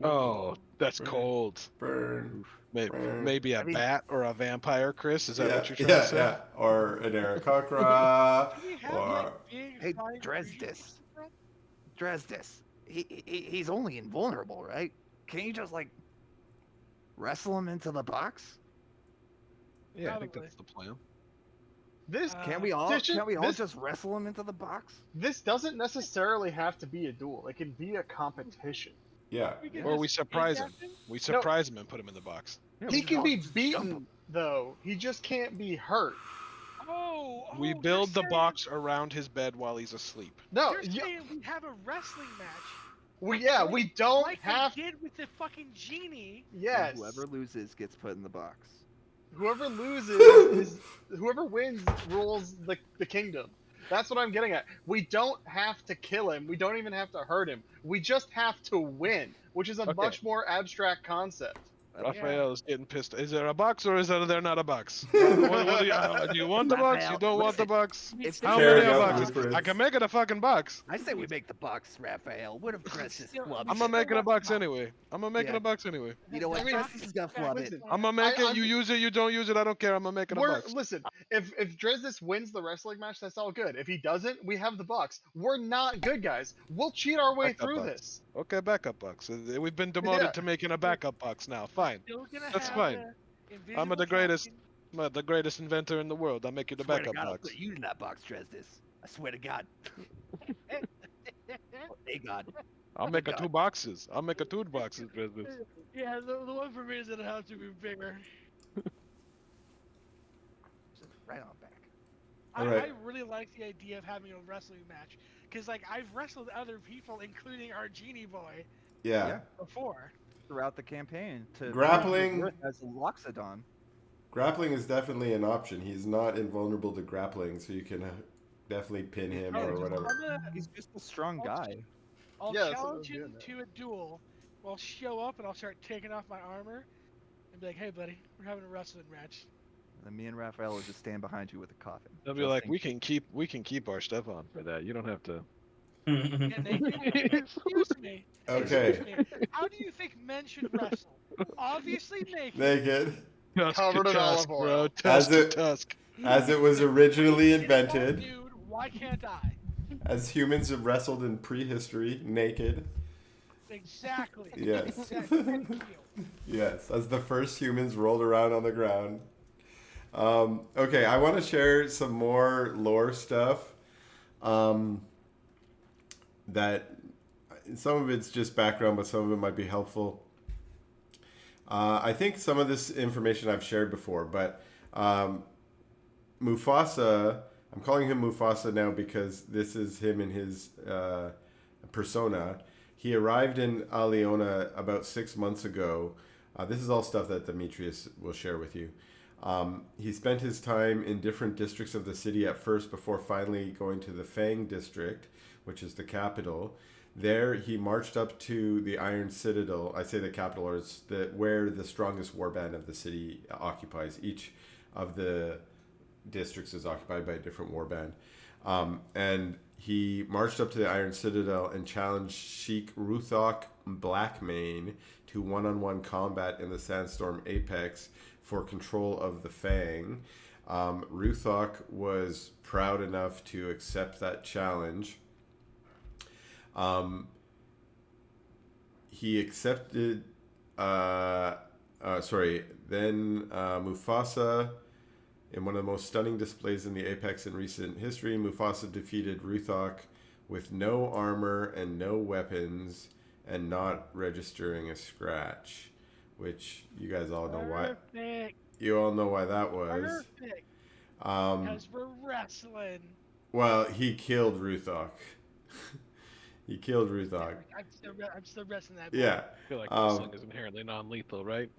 Oh, that's Burn. cold. Burn. Maybe, Burn. maybe a I mean- bat or a vampire, Chris. Is that yeah, what you're trying yeah, to say? yeah. Or an Aarakocra. Do we have or like big Hey, flying creatures Dresdis. to throw? Dresdis. He's only invulnerable, right? Can you just like wrestle him into the box? Yeah, I think Probably. that's the plan. This Can't we all? this should- Can't we all this- just wrestle him into the box? This doesn't necessarily have to be a duel. It can be a competition. Yeah. We can Or we just surprise him. captain? We surprise him and put him in the box. He can be beaten, though. He just can't be hurt. We You're build the saying- box around his bed while he's asleep. No, You're you, saying we have a wrestling match. we don't Like have. they did with the fucking genie. And Yes. whoever loses gets put in the box. Whoever loses is whoever wins rules the kingdom. That's what I'm getting at. We don't have to kill him. We don't even have to hurt him. We just have to win, which is a Okay. much more abstract concept. Raphael is getting pissed. Is there a box or is there not a box? What do you want the box? You Raphael, don't want the listen, box? If How Tearing many up boxes? blueprints. I can make it a fucking box. I say we make the box, Raphael. What if Dresdis Still- flubs? I'm still gonna make it a want the box box. anyway. I'm gonna make it Yeah. a box anyway. You know what? I mean, Dresdis is gonna flub it. listen, I'm gonna make it. I'm- You use it. You don't use it. I don't care. I'm gonna make it a box. Listen, if Dresdis wins the wrestling match, that's all good. If he doesn't, we have the box. We're not good guys. We'll cheat our way Backup through box. this. Okay, backup box. We've been demoted Yeah. to making a backup box now. Fine. Still gonna That's have fine. the I'm invisible the greatest. captain. I'm the greatest inventor in the world. I'll make you the Swear to backup God, I'll box. put you in that box, Dresdis. I swear to God. Oh, hey God. I'll make a God. 2 boxes. I'll make a 2 boxes, Dresdis. Yeah, the one for me is gonna have to be bigger. Right on back. Alright. I really like the idea of having a wrestling match because like I've wrestled other people, including our genie boy, Yeah. before. Throughout the campaign to Grappling- prove his worth as a Loxodon. Grappling is definitely an option. He's not invulnerable to grappling, so you can definitely pin him Yeah, or just- whatever. He's just a strong guy. I'll Yeah, that's what challenge I'm him doing to a duel. I'll show up and I'll start taking off my armor and be like, "Hey, buddy, we're having a wrestling match." And then me and Raphael will just stand behind you with a coffin. They'll be just like, in we can keep our stuff on for that. You don't have to. And they excuse me. Okay. Excuse me. How do you think men should wrestle? Obviously naked. Naked. Tusk Covered to in tusk, olive bro. oil. Tusk As to it- tusk. As it was originally If I'm invented, nude, why can't I? as humans have wrestled in prehistory, naked. Exactly. Yes. Exactly. Thank you. Yes, as the first humans rolled around on the ground. Okay, I want to share some more lore stuff. That some of it's just background, but some of it might be helpful. I think some of this information I've shared before, but Mufasa, I'm calling him Mufasa now because this is him in his persona. He arrived in Aliona about 6 months ago. This is all stuff that Demetrius will share with you. He spent his time in different districts of the city at first before finally going to the Fang district, which is the capital. There, he marched up to the Iron Citadel. I say the capital, or it's where the strongest warband of the city occupies. Each of the districts is occupied by a different warband. And he marched up to the Iron Citadel and challenged Sheik Ruthok Blackmane to one-on-one combat in the Sandstorm Apex for control of the Fang. Ruthok was proud enough to accept that challenge. He accepted. Then Mufasa, in one of the most stunning displays in the Apex in recent history, Mufasa defeated Ruthok with no armor and no weapons, and not registering a scratch, which you guys all know why. Perfect. You all know why that was. Perfect. Um, Because we're wrestling. well, he killed Ruthok. He killed Ruthok. I'm still wrestling that. Yeah. I feel like Um, wrestling is inherently non-lethal, right?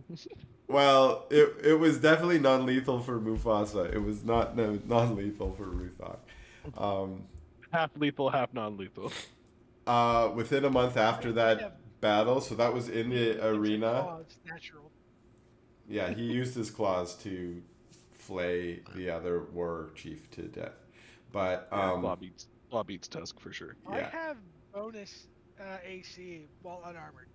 Well, it was definitely non-lethal for Mufasa. It was not non-lethal for Ruthok. Half lethal, half non-lethal. Within a month after that battle, so that was in the arena. Oh, it's natural. Yeah, he used his claws to flay the other war chief to death. But Claw beats Tusk for sure. I yeah, have bonus AC while unarmored,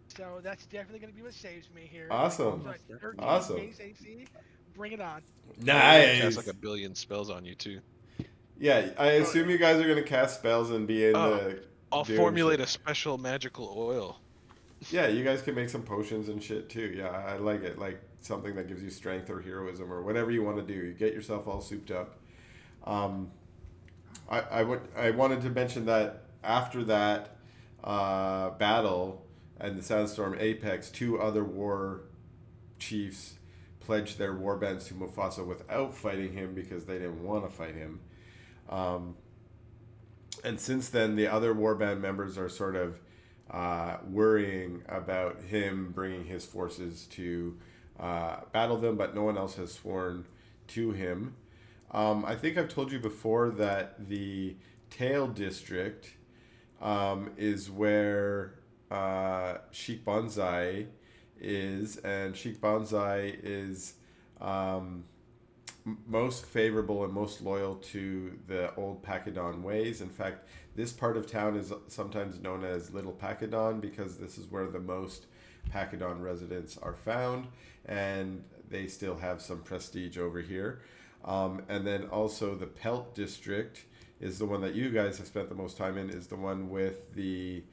so that's definitely going to be what saves me here. awesome, So at 13 awesome, base AC, bring it on. They cast nice. like a billion spells on you too. Yeah, I assume you guys are gonna cast spells and be in Oh, the I'll doing formulate shit. a special magical oil. Yeah, you guys can make some potions and shit too. Yeah, I like it. Like something that gives you strength or heroism or whatever you want to do. You get yourself all souped up. Um, I wanted to mention that after that battle and the Sandstorm Apex, two other war chiefs pledged their war bands to Mufasa without fighting him because they didn't want to fight him. Um, and since then, the other warband members are sort of worrying about him bringing his forces to battle them, but no one else has sworn to him. I think I've told you before that the Tail District is where Sheik Banzai is, and Sheik Banzai is most favorable and most loyal to the old Pakidon ways. In fact, this part of town is sometimes known as Little Pakidon because this is where the most Pakidon residents are found, and they still have some prestige over here. And then also the Pelt District is the one that you guys have spent the most time in, is the one with the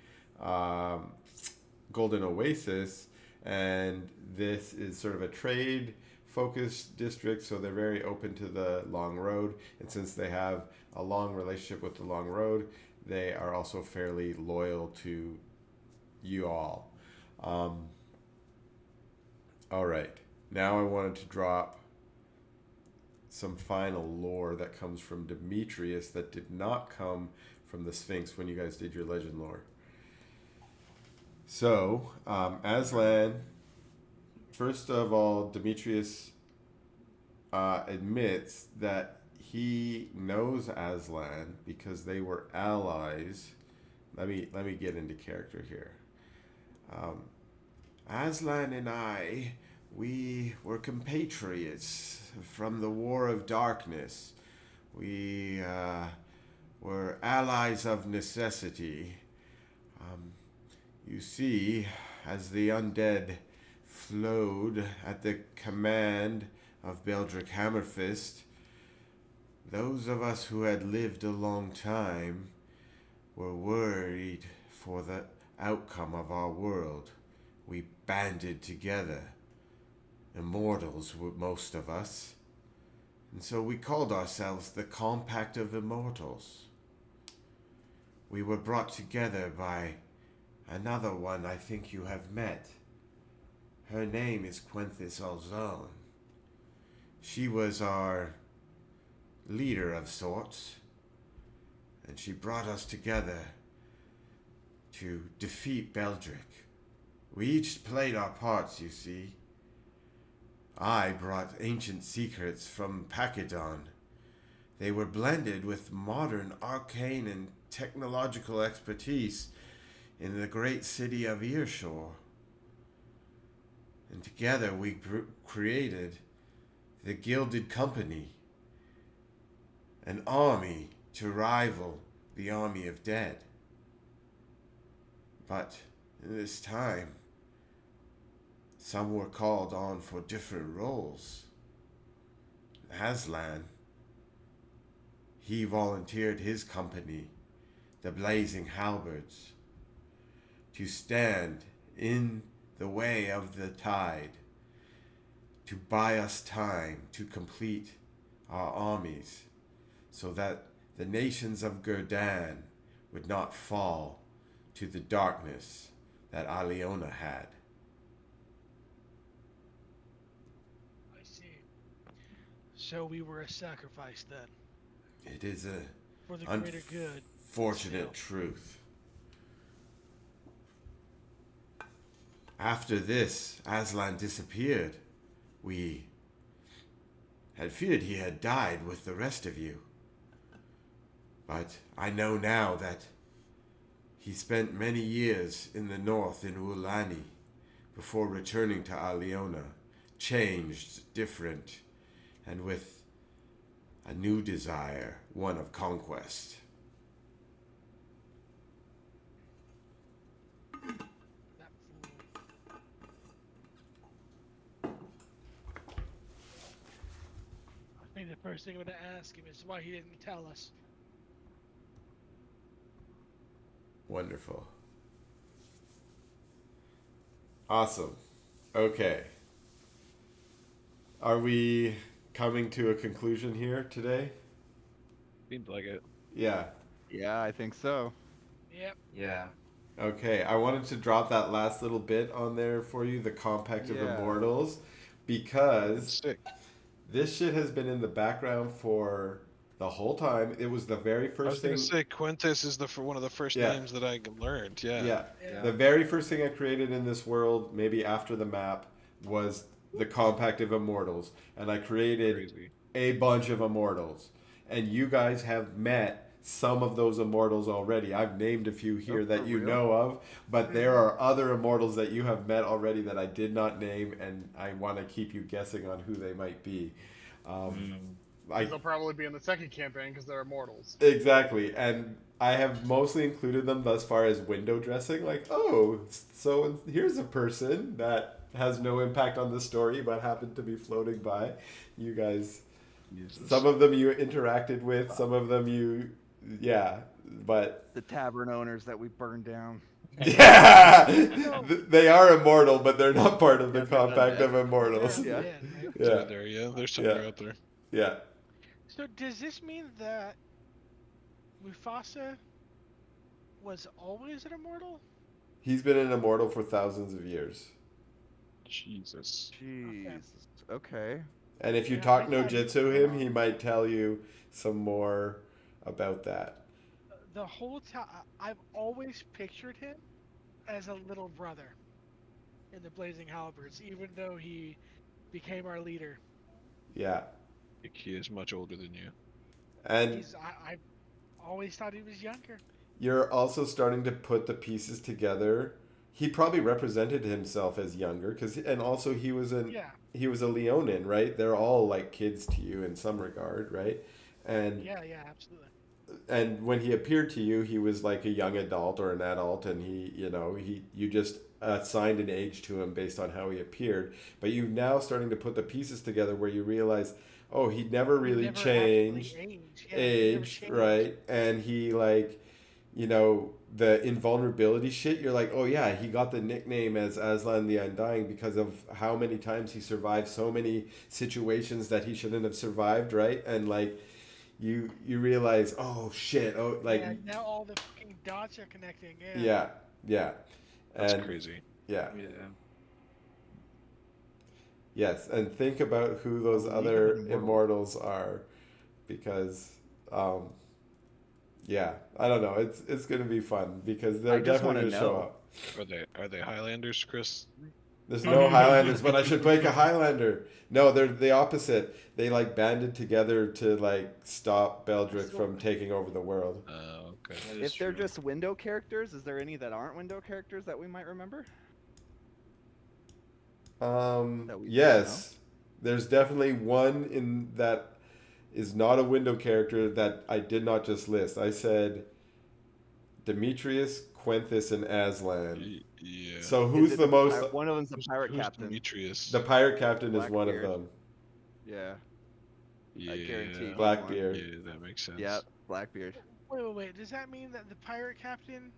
Golden Oasis, and this is sort of a trade focused district, so they're very open to the Long Road, and since they have a long relationship with the Long Road, they are also fairly loyal to you all. All right, now I wanted to drop some final lore that comes from Demetrius that did not come from the Sphinx when you guys did your legend lore. So, Aslan, first of all, Demetrius admits that he knows Aslan because they were allies. Let me get into character here. Aslan and I, we were compatriots from the War of Darkness. We were allies of necessity. You see, as the undead flowed at the command of Beldrick Hammerfist, those of us who had lived a long time were worried for the outcome of our world. We banded together. Immortals were most of us. And so we called ourselves the Compact of Immortals. We were brought together by another one I think you have met. Her name is Quenthis Alzone. She was our leader of sorts, and she brought us together to defeat Beldrick. We each played our parts, you see. I brought ancient secrets from Pakidon. They were blended with modern arcane and technological expertise in the great city of Earshore. And together we created the Gilded Company, an army to rival the army of dead. But in this time, some were called on for different roles. Aslan, he volunteered his company, the Blazing Halberds, to stand in the way of the tide, to buy us time to complete our armies, so that the nations of Gurdan would not fall to the darkness that Aliona had. I see. So we were a sacrifice then. It is a For the greater good. unfortunate truth. After this, Aslan disappeared. We had feared he had died with the rest of you. But I know now that he spent many years in the north in Ulani before returning to Aliona, changed, different, and with A new desire, one of conquest. That fool. I think the first thing I'm gonna ask him is why he didn't tell us. Wonderful. Awesome. Okay. Are we coming to a conclusion here today? Seems like it. Yeah. Yeah, I think so. Yep. Yeah. Okay. I wanted to drop that last little bit on there for you, the Compact of Yeah. Immortals, because It's sick. this shit has been in the background for the whole time. It was the very I was first gonna thing. say Quintus is one of the first Yeah. names that I learned. Yeah. Yeah. Yeah. The very first thing I created in this world, maybe after the map, was the Compact of Immortals. And I created Crazy. a bunch of Immortals. And you guys have met some of those Immortals already. I've named a few here Oh, that for you real? know of, but there are other Immortals that you have met already that I did not name, and I want to keep you guessing on who they might be. They'll probably be in the second campaign because they're immortals. Exactly, and I have mostly included them thus far as window dressing. Like, oh, so here's a person that has no impact on the story but happened to be floating by. You guys, Jesus. some of them you interacted with, some of them you, yeah, but The tavern owners that we burned down. yeah, they are immortal, but they're not part of the Yeah, they're not Compact dead. of Immortals. Yeah. Yeah. Right? Yeah, There, yeah. There's something Yeah. out there. yeah. So does this mean that Mufasa was always an immortal? He's been an immortal for thousands of years. Jesus. Jeez. Okay. And if you Yeah, talk I no thought- jitsu him, he might tell you some more about that. The whole time, I've always pictured him as a little brother in the Blazing Halberds, even though he became our leader. Yeah. He is much older than you. And I've always thought he was younger. you're also starting to put the pieces together. He probably represented himself as younger and also he was Yeah. a Leonin, right? They're all like kids to you in some regard, right? And Yeah, absolutely. and when he appeared to you, he was like a young adult or an adult, and you just assigned an age to him based on how he appeared. But you're now starting to put the pieces together where you realize, oh, he never really Never changed, actually aged. Yeah, he never aged, changed. right? And he the invulnerability shit. You're like, oh yeah, he got the nickname as Aslan the Undying because of how many times he survived so many situations that he shouldn't have survived, right? And like. You realize, oh shit, Yeah, now all the fucking dots are connecting. yeah, That's and crazy. yeah, Yeah. yes, and think about who those Oh, other even immortals are, because, yeah, I don't know, it's gonna be fun because they're I just definitely wanna gonna show know. up. Are they Highlanders, Chris? There's no Highlanders, but I should make a Highlander. No, they're the opposite. They like banded together to like stop Beldrick from taking over the world. Oh, okay. That is If they're true. just window characters, is there any that aren't window characters that we might remember? That we Yes, there's definitely one in that is not a window character that I did not just list. I said Demetrius, Quenthus, and Aslan. Yeah. So who's Is it the most? One of them's the pirate Who's captain. Demetrius? The pirate captain is one of Blackbeard. them. Yeah. Yeah. guarantee. Blackbeard. Yeah, that makes sense. Yeah. Blackbeard. Wait. Does that mean that the pirate captain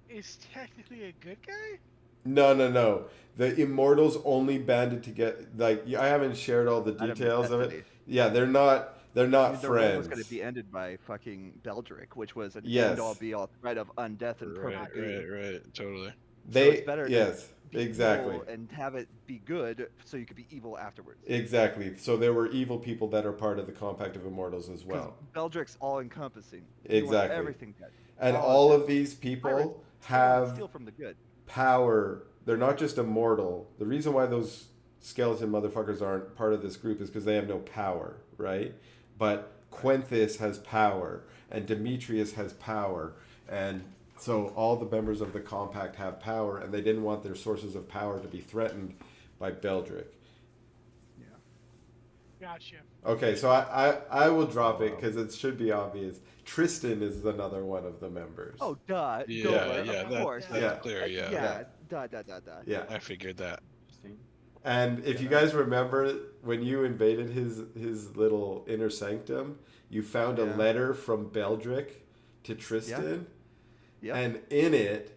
is technically a good guy? No. The immortals only banded together. Like I haven't shared all the Out of details of it. necessity. Yeah, they're not. They're not The reign was friends. going to be ended by fucking Beldrick, which was an Yes. end-all be-all threat of undeath and Right, perpetuity. right. Totally. They it's better to yes, Be exactly. evil and have it be good, so you could be evil afterwards. Exactly. So there were evil people that are part of the Compact of Immortals as 'Cause well. Beldrick's all-encompassing. Exactly. Everything good. And all all of of these Pirates people steal have from the good. power. They're not just immortal. The reason why those skeleton motherfuckers aren't part of this group is because they have no power, right? But Quenthus has power, and Demetrius has power, and so all the members of the Compact have power, and they didn't want their sources of power to be threatened by Beldrick. Yeah. Gotcha. Okay, so I will drop it because it should be obvious. Tristan is another one of the members. Oh, duh. Yeah, Duh, yeah, of course. that's Yeah. clear. Yeah. Yeah. Duh. Yeah. I figured that. Interesting. And if you guys remember when you invaded his little inner sanctum, you found a Yeah. letter from Beldrick to Tristan. Yep. And in it,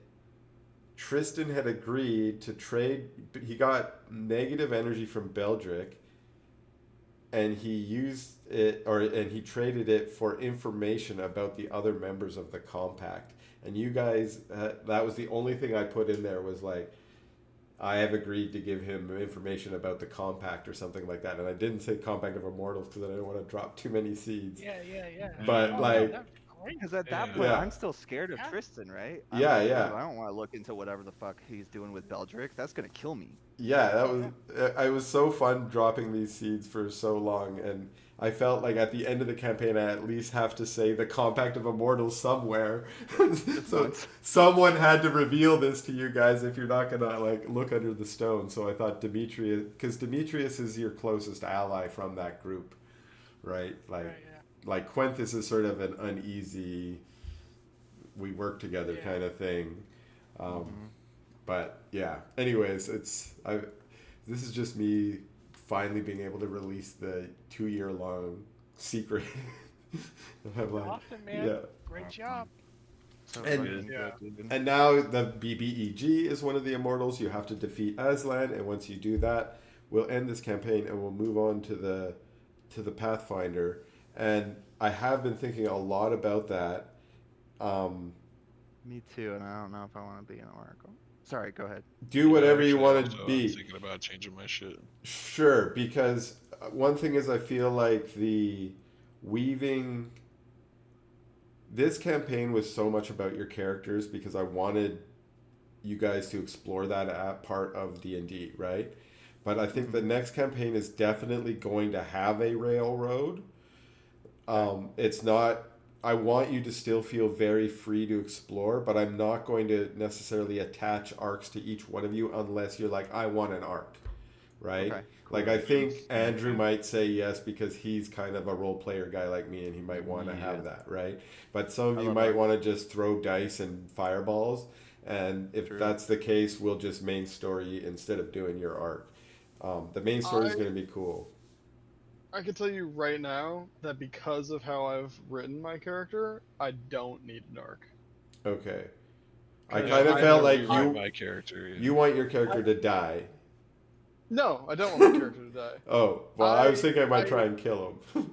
Tristan had agreed to trade. He got negative energy from Beldrick, and he used it, and he traded it for information about the other members of the compact. And you guys, that was the only thing I put in there was like, I have agreed to give him information about the compact or something like that. And I didn't say compact of immortals because I didn't want to drop too many seeds. Yeah. But Oh, like, that's great. Because at that Yeah. point, Yeah. I'm still scared of Yeah. Tristan, right? Yeah, I'm yeah. scared. I don't want to look into whatever the fuck he's doing with Beldrick. That's gonna kill me. yeah, that was I was so fun dropping these seeds for so long, and I felt like at the end of the campaign I at least have to say the compact of immortals somewhere. So once. someone had to reveal this to you guys if you're not gonna like look under the stone. So I thought Demetrius, because Demetrius is your closest ally from that group, right? Like Right, yeah. like Quenthus is sort of an uneasy, we work together Yeah. kind of thing. But yeah, anyways, this is just me finally being able to release the 2-year-long secret. I'm like, Awesome, man. yeah. Great job. So And- fucking Yeah. good, dude. And now the BBEG is one of the immortals. You have to defeat Aslan, and once you do that, we'll end this campaign and we'll move on to the Pathfinder. And I have been thinking a lot about that. Me too, and I don't know if I want to be an oracle. Sorry, go ahead. Do whatever you Actually, want to also, be. I'm thinking about changing my shit. Sure, because one thing is I feel like the weaving. This campaign was so much about your characters because I wanted you guys to explore that part of D&D, right? But I think the next campaign is definitely going to have a railroad. It's not. I want you to still feel very free to explore, but I'm not going to necessarily attach arcs to each one of you unless you're like, I want an arc, right? Okay, Like I think Andrew might say yes because he's kind of a role player guy like me, and he might want to have that, right? But some of you love might arcs. want to just throw dice and fireballs, and if True. that's the case, we'll just main story instead of doing your arc. The main story is going to be cool. I can tell you right now that because of how I've written my character, I don't need an arc. Okay. I Yeah, kind of I felt know like you Rewrite you my character. Yeah. you want your character to die. No, I don't want my character to die. Oh, well, I was thinking I might I- try and kill him.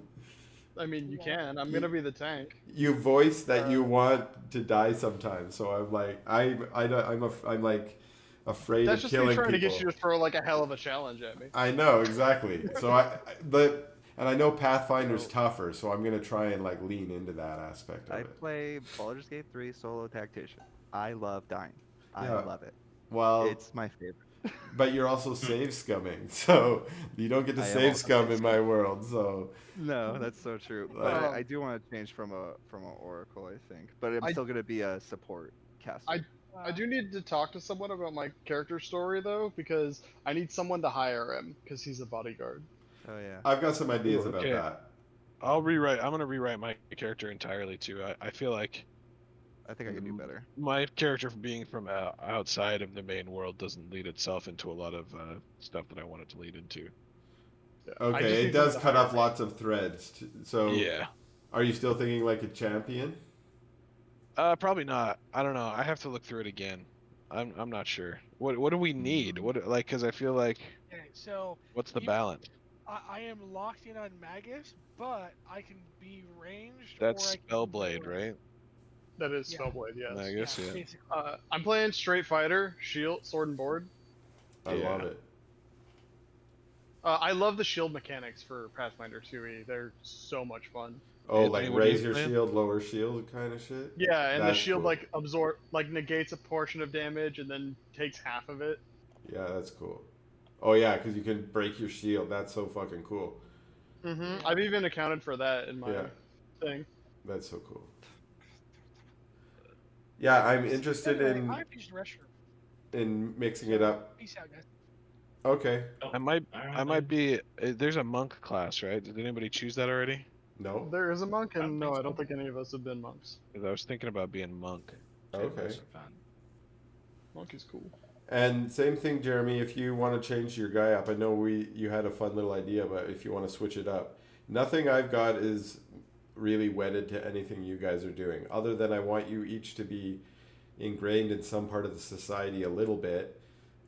I mean, you can. I'm gonna be the tank. You voice that you want to die sometimes, so I'm like, I'm like afraid That's of just me killing trying people. to get you to throw like a hell of a challenge at me. I know exactly. So and I know Pathfinder's tougher, so I'm gonna try and like lean into that aspect of I it. play Baldur's Gate 3 solo tactician. I love dying. I Yeah. love it. Well, It's my favorite. but you're also save scumming, so you don't get to I am save also scum save in my world. So No, that's so true. But I do want to change from a oracle, I think. But I'm I- still gonna be a support caster. I do need to talk to someone about my character story though, because I need someone to hire him because he's a bodyguard. Oh yeah. I've got some ideas Ooh, about okay. that. I'm gonna rewrite my character entirely too. I feel like I think I could do better. my character being from outside of the main world doesn't lead itself into a lot of stuff that I want it to lead into. I just Okay, it need does someone to cut hire off me. lots of threads. So Yeah. are you still thinking like a champion? Probably not. I don't know. I have to look through it again. I'm not sure. What do we need? What like? Because I feel like Okay, so what's the You- balance? I am locked in on Magus, but I can be ranged. That's or I can move Spellblade, around. right? That is Yeah. Spellblade, yes. I guess yeah. Basically. I'm playing straight fighter, shield, sword and board. I Yeah. love it. I love the shield mechanics for Pathfinder 2e. They're so much fun. Oh, Anthony, like what are you raise your playing? shield, lower shield kind of shit? Yeah, and That's the shield cool. negates a portion of damage and then takes half of it. Yeah, that's cool. Oh yeah, because you can break your shield. That's so fucking cool. Mm-hmm. I've even accounted for that in my Yeah. thing. That's so cool. Yeah, I'm interested Anyway, in I've used the restroom. mixing it up. Peace out, guys. Okay. Oh, I might alright, be. There's a monk class, right? Did anybody choose that already? No. There is a monk, I don't and think no, I so. don't think any of us have been monks. 'Cause I was thinking about being monk. Okay. Those are fun. Monk is cool. And same thing, Jeremy. If you want to change your guy up, I know you had a fun little idea, but if you want to switch it up, nothing I've got is really wedded to anything you guys are doing. Other than I want you each to be ingrained in some part of the society a little bit,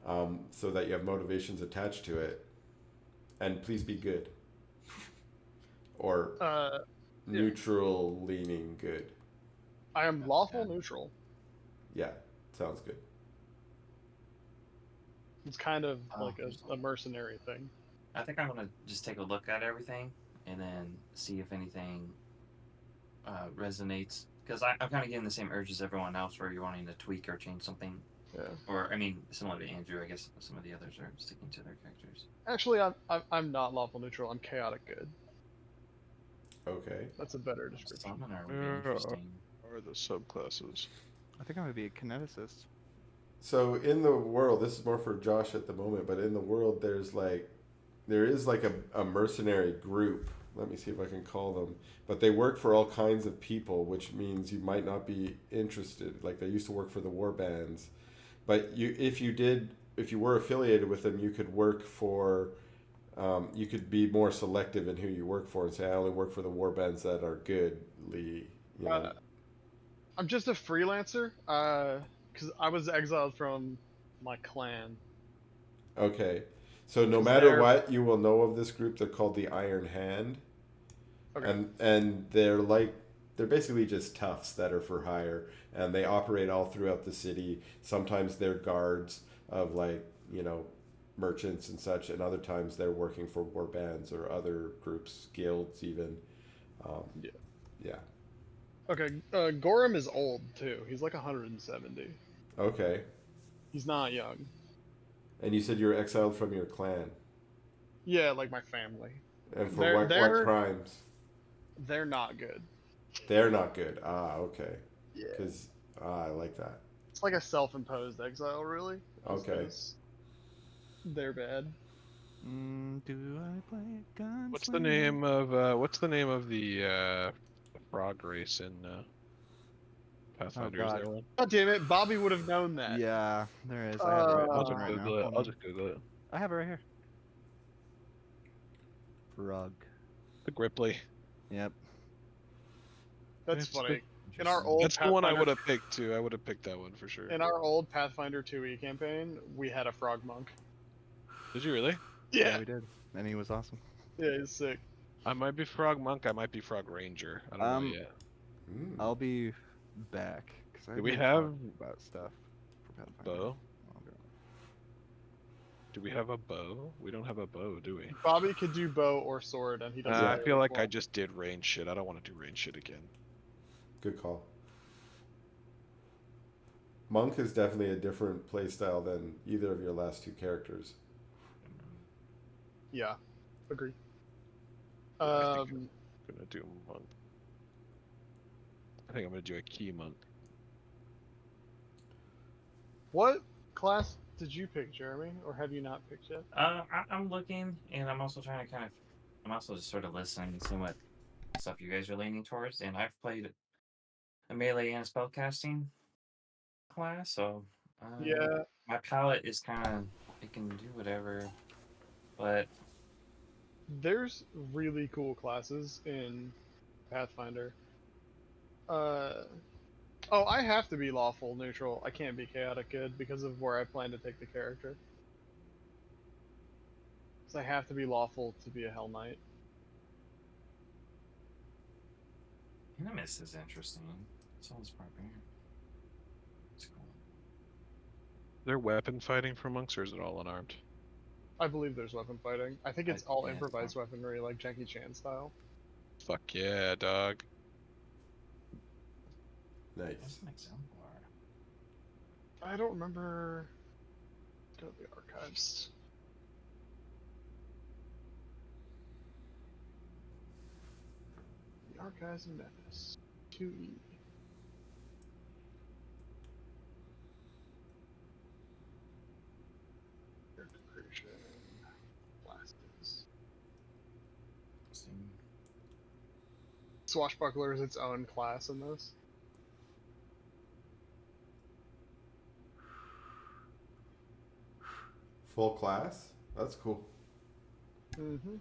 so that you have motivations attached to it. And please be good or Yeah. neutral leaning good. I am lawful Okay. neutral. Yeah, sounds good. It's kind of Oh, like a mercenary thing. I think I'm gonna just take a look at everything and then see if anything resonates. Because I'm kind of getting the same urge as everyone else, where you're wanting to tweak or change something. Yeah. Or I mean, similar to Andrew, I guess some of the others are sticking to their characters. Actually, I'm not lawful neutral. I'm chaotic good. Okay. That's a better description. Summoner would be Yeah. interesting. Or the subclasses. I think I'm gonna be a kineticist. So in the world, this is more for Josh at the moment, but in the world, there is like a mercenary group. Let me see if I can call them. But they work for all kinds of people, which means you might not be interested. Like they used to work for the war bands, but if you were affiliated with them, you could work for. You could be more selective in who you work for and say, I only work for the war bands that are goodly. You know. I'm just a freelancer. Because I was exiled from my clan. Okay. So no 'Cause matter what, you will know of this group. They're called the Iron Hand. Okay. And they're basically just toughs that are for hire, and they operate all throughout the city. Sometimes they're guards of merchants and such, and other times they're working for war bands or other groups, guilds even. Yeah. Yeah. Okay. Gorham is old too. He's like 170. Okay. He's not young. And you said you were exiled from your clan, Yeah, like my family. and for They're- what they're- crimes? They're not good. They're not good. Ah, okay. Yeah. Because I like that. It's like a self-imposed exile, really. just Okay. 'cause They're bad. Do I play gunslinger? What's the name of the frog race in Pathfinder? Is God. there one? God damn it, Bobby would have known that. Yeah, there is. I have it I'll right, just open right now. Google it. Hold I'll on. just Google it. I have it right here. Frog. The Gripply. Yep. That's It's funny. In our old That's the one I Pathfinder- would have picked too. I would have picked that one for sure. In our old Pathfinder 2e campaign, we had a frog monk. Did you really? Yeah, we did. And he was awesome. Yeah, he's sick. I might be Frog Monk. I might be Frog Ranger. I don't know yet. Mm. I'll be back. Cause I Do we been have talking about stuff for Pathfinder. Bow? Okay. Do we have a bow? We don't have a bow, do we? Bobby could do bow or sword, and he doesn't. I really feel like I want- just did range shit. I don't want to do range shit again. Good call. Monk is definitely a different playstyle than either of your last two characters. Yeah, agree. I think I'm gonna do monk. I think I'm gonna do a key monk. What class did you pick, Jeremy, or have you not picked yet? I'm looking, and I'm also trying to I'm also just sort of listening and seeing what stuff you guys are leaning towards. And I've played a melee and a spellcasting class, so Yeah, my palette is kind of it can do whatever, but there's really cool classes in Pathfinder. Oh, I have to be lawful neutral. I can't be chaotic good because of where I plan to take the character. So I have to be lawful to be a Hell Knight. Animus is interesting. So is barbarian. It's cool. They're weapon fighting for monks, or is it all unarmed? I believe there's weapon fighting. I think it's all Yeah, it's improvised weaponry, like Jackie Chan style. Fuck yeah, dog. Nice. What's an exemplar? I don't remember. Go to the archives. The archives of Memphis. 2E. Character creation. Swashbuckler is its own class in this. Full class? That's cool. Mm-hmm.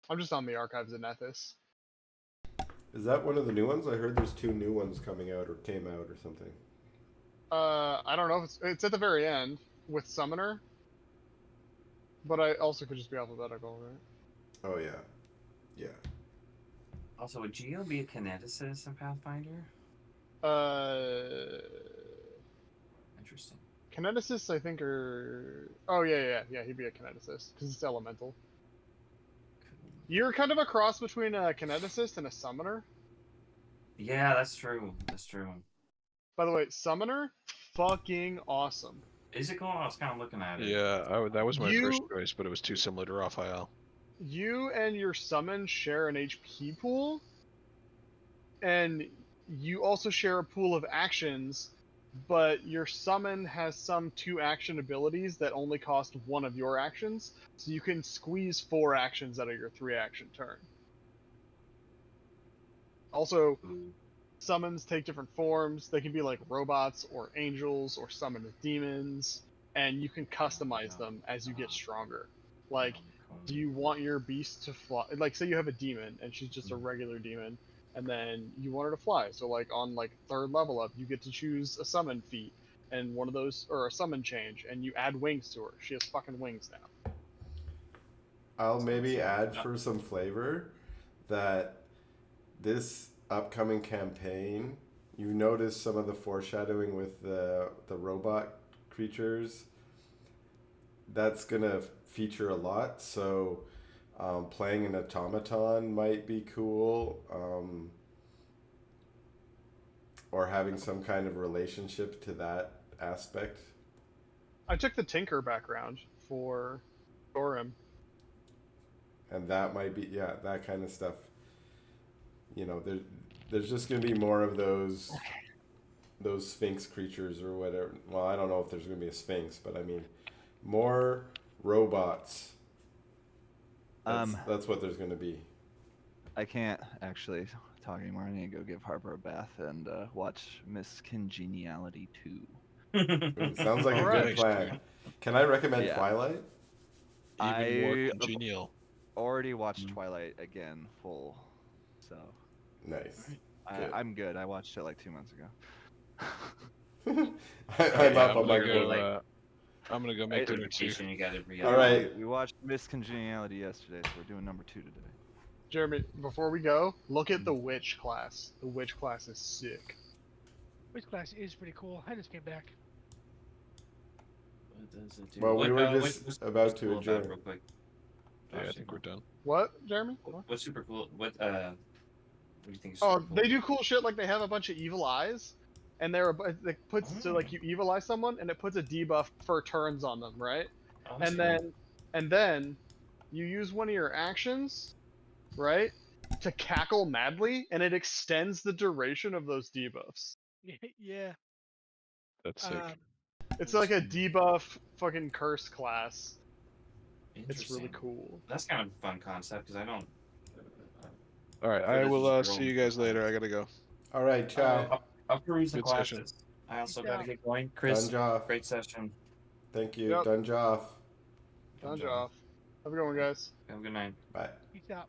I'm just on the archives of Nethys. Is that one of the new ones? I heard there's 2 new ones coming out or came out or something. I don't know if it's at the very end with Summoner, but I also could just be alphabetical, right? Oh yeah, yeah. Also, would Geo be a kineticist in Pathfinder? Interesting. Kineticists, I think, are. Oh yeah. He'd be a kineticist because it's elemental. Cool. You're kind of a cross between a kineticist and a summoner. Yeah, that's true. That's true. By the way, summoner, fucking awesome. Is it cool? I was kind of looking at it. Yeah, that was my first You- choice, but it was too similar to Raphael. You and your summon share an HP pool, and you also share a pool of actions, but your summon has some 2-action abilities that only cost 1 of your actions, so you can squeeze 4 actions out of your 3-action turn. Also, summons take different forms. They can be like robots or angels or summon as demons, and you can customize them as you get stronger. Like, do you want your beast to fly? Like, say you have a demon and she's just a regular demon, and then you want her to fly. So, like, on like 3rd level up, you get to choose a summon feat and one of those, or a summon change, and you add wings to her. She has fucking wings now. I'll maybe add for some flavor that this upcoming campaign, you notice some of the foreshadowing with the robot creatures. That's gonna feature a lot. So playing an automaton might be cool, or having some kind of relationship to that aspect. I took the Tinker background for Thorim. And that might be, yeah, that kind of stuff. You know, there's just gonna be more of those sphinx creatures or whatever. Well, I don't know if there's gonna be a sphinx, but I mean, more robots. That's what there's gonna be. I can't actually talk anymore. I need to go give Harper a bath and watch Miss Congeniality 2. Ooh, sounds like a Alright. good plan. Can I recommend Yeah. Twilight? Even more I- congenial. Already watched Twilight again full, so Nice. I'm good. I watched it like 2 months ago. I'm Yeah, up on my gonna game. go, I'm gonna go make dinner too. Notification you got every All right. We watched Miss Congeniality yesterday, so we're doing number 2 today. Jeremy, before we go, look at the witch class. The witch class is sick. Which class is pretty cool. I just came back. What does it do? Well, we What- were what's- just what's about to cool about it adjourn. real quick? Yeah, I think we're done. What, Jeremy? What's super cool? What do you think is Oh, super cool? they do cool shit like they have a bunch of evil eyes, and it puts so like you evil eye someone, and it puts a debuff for turns on them, right? Oh, that's And then you use one of your actions, right, to cackle madly, and it extends the duration of those debuffs. Yeah. That's sick. It's like a debuff fucking curse class. cool. It's really Interesting. cool. That's kind of a fun concept because I don't. All right, For I the will just see you roll guys later. I gotta go. All right, ciao. I'll peruse the Good classes. session. I also Good got to job. get going. Chris, Dunge-On. great session. Thank you. Yep. Dunge off. Dunge off. Have a good one, guys. Have a good night. Bye. Peace out.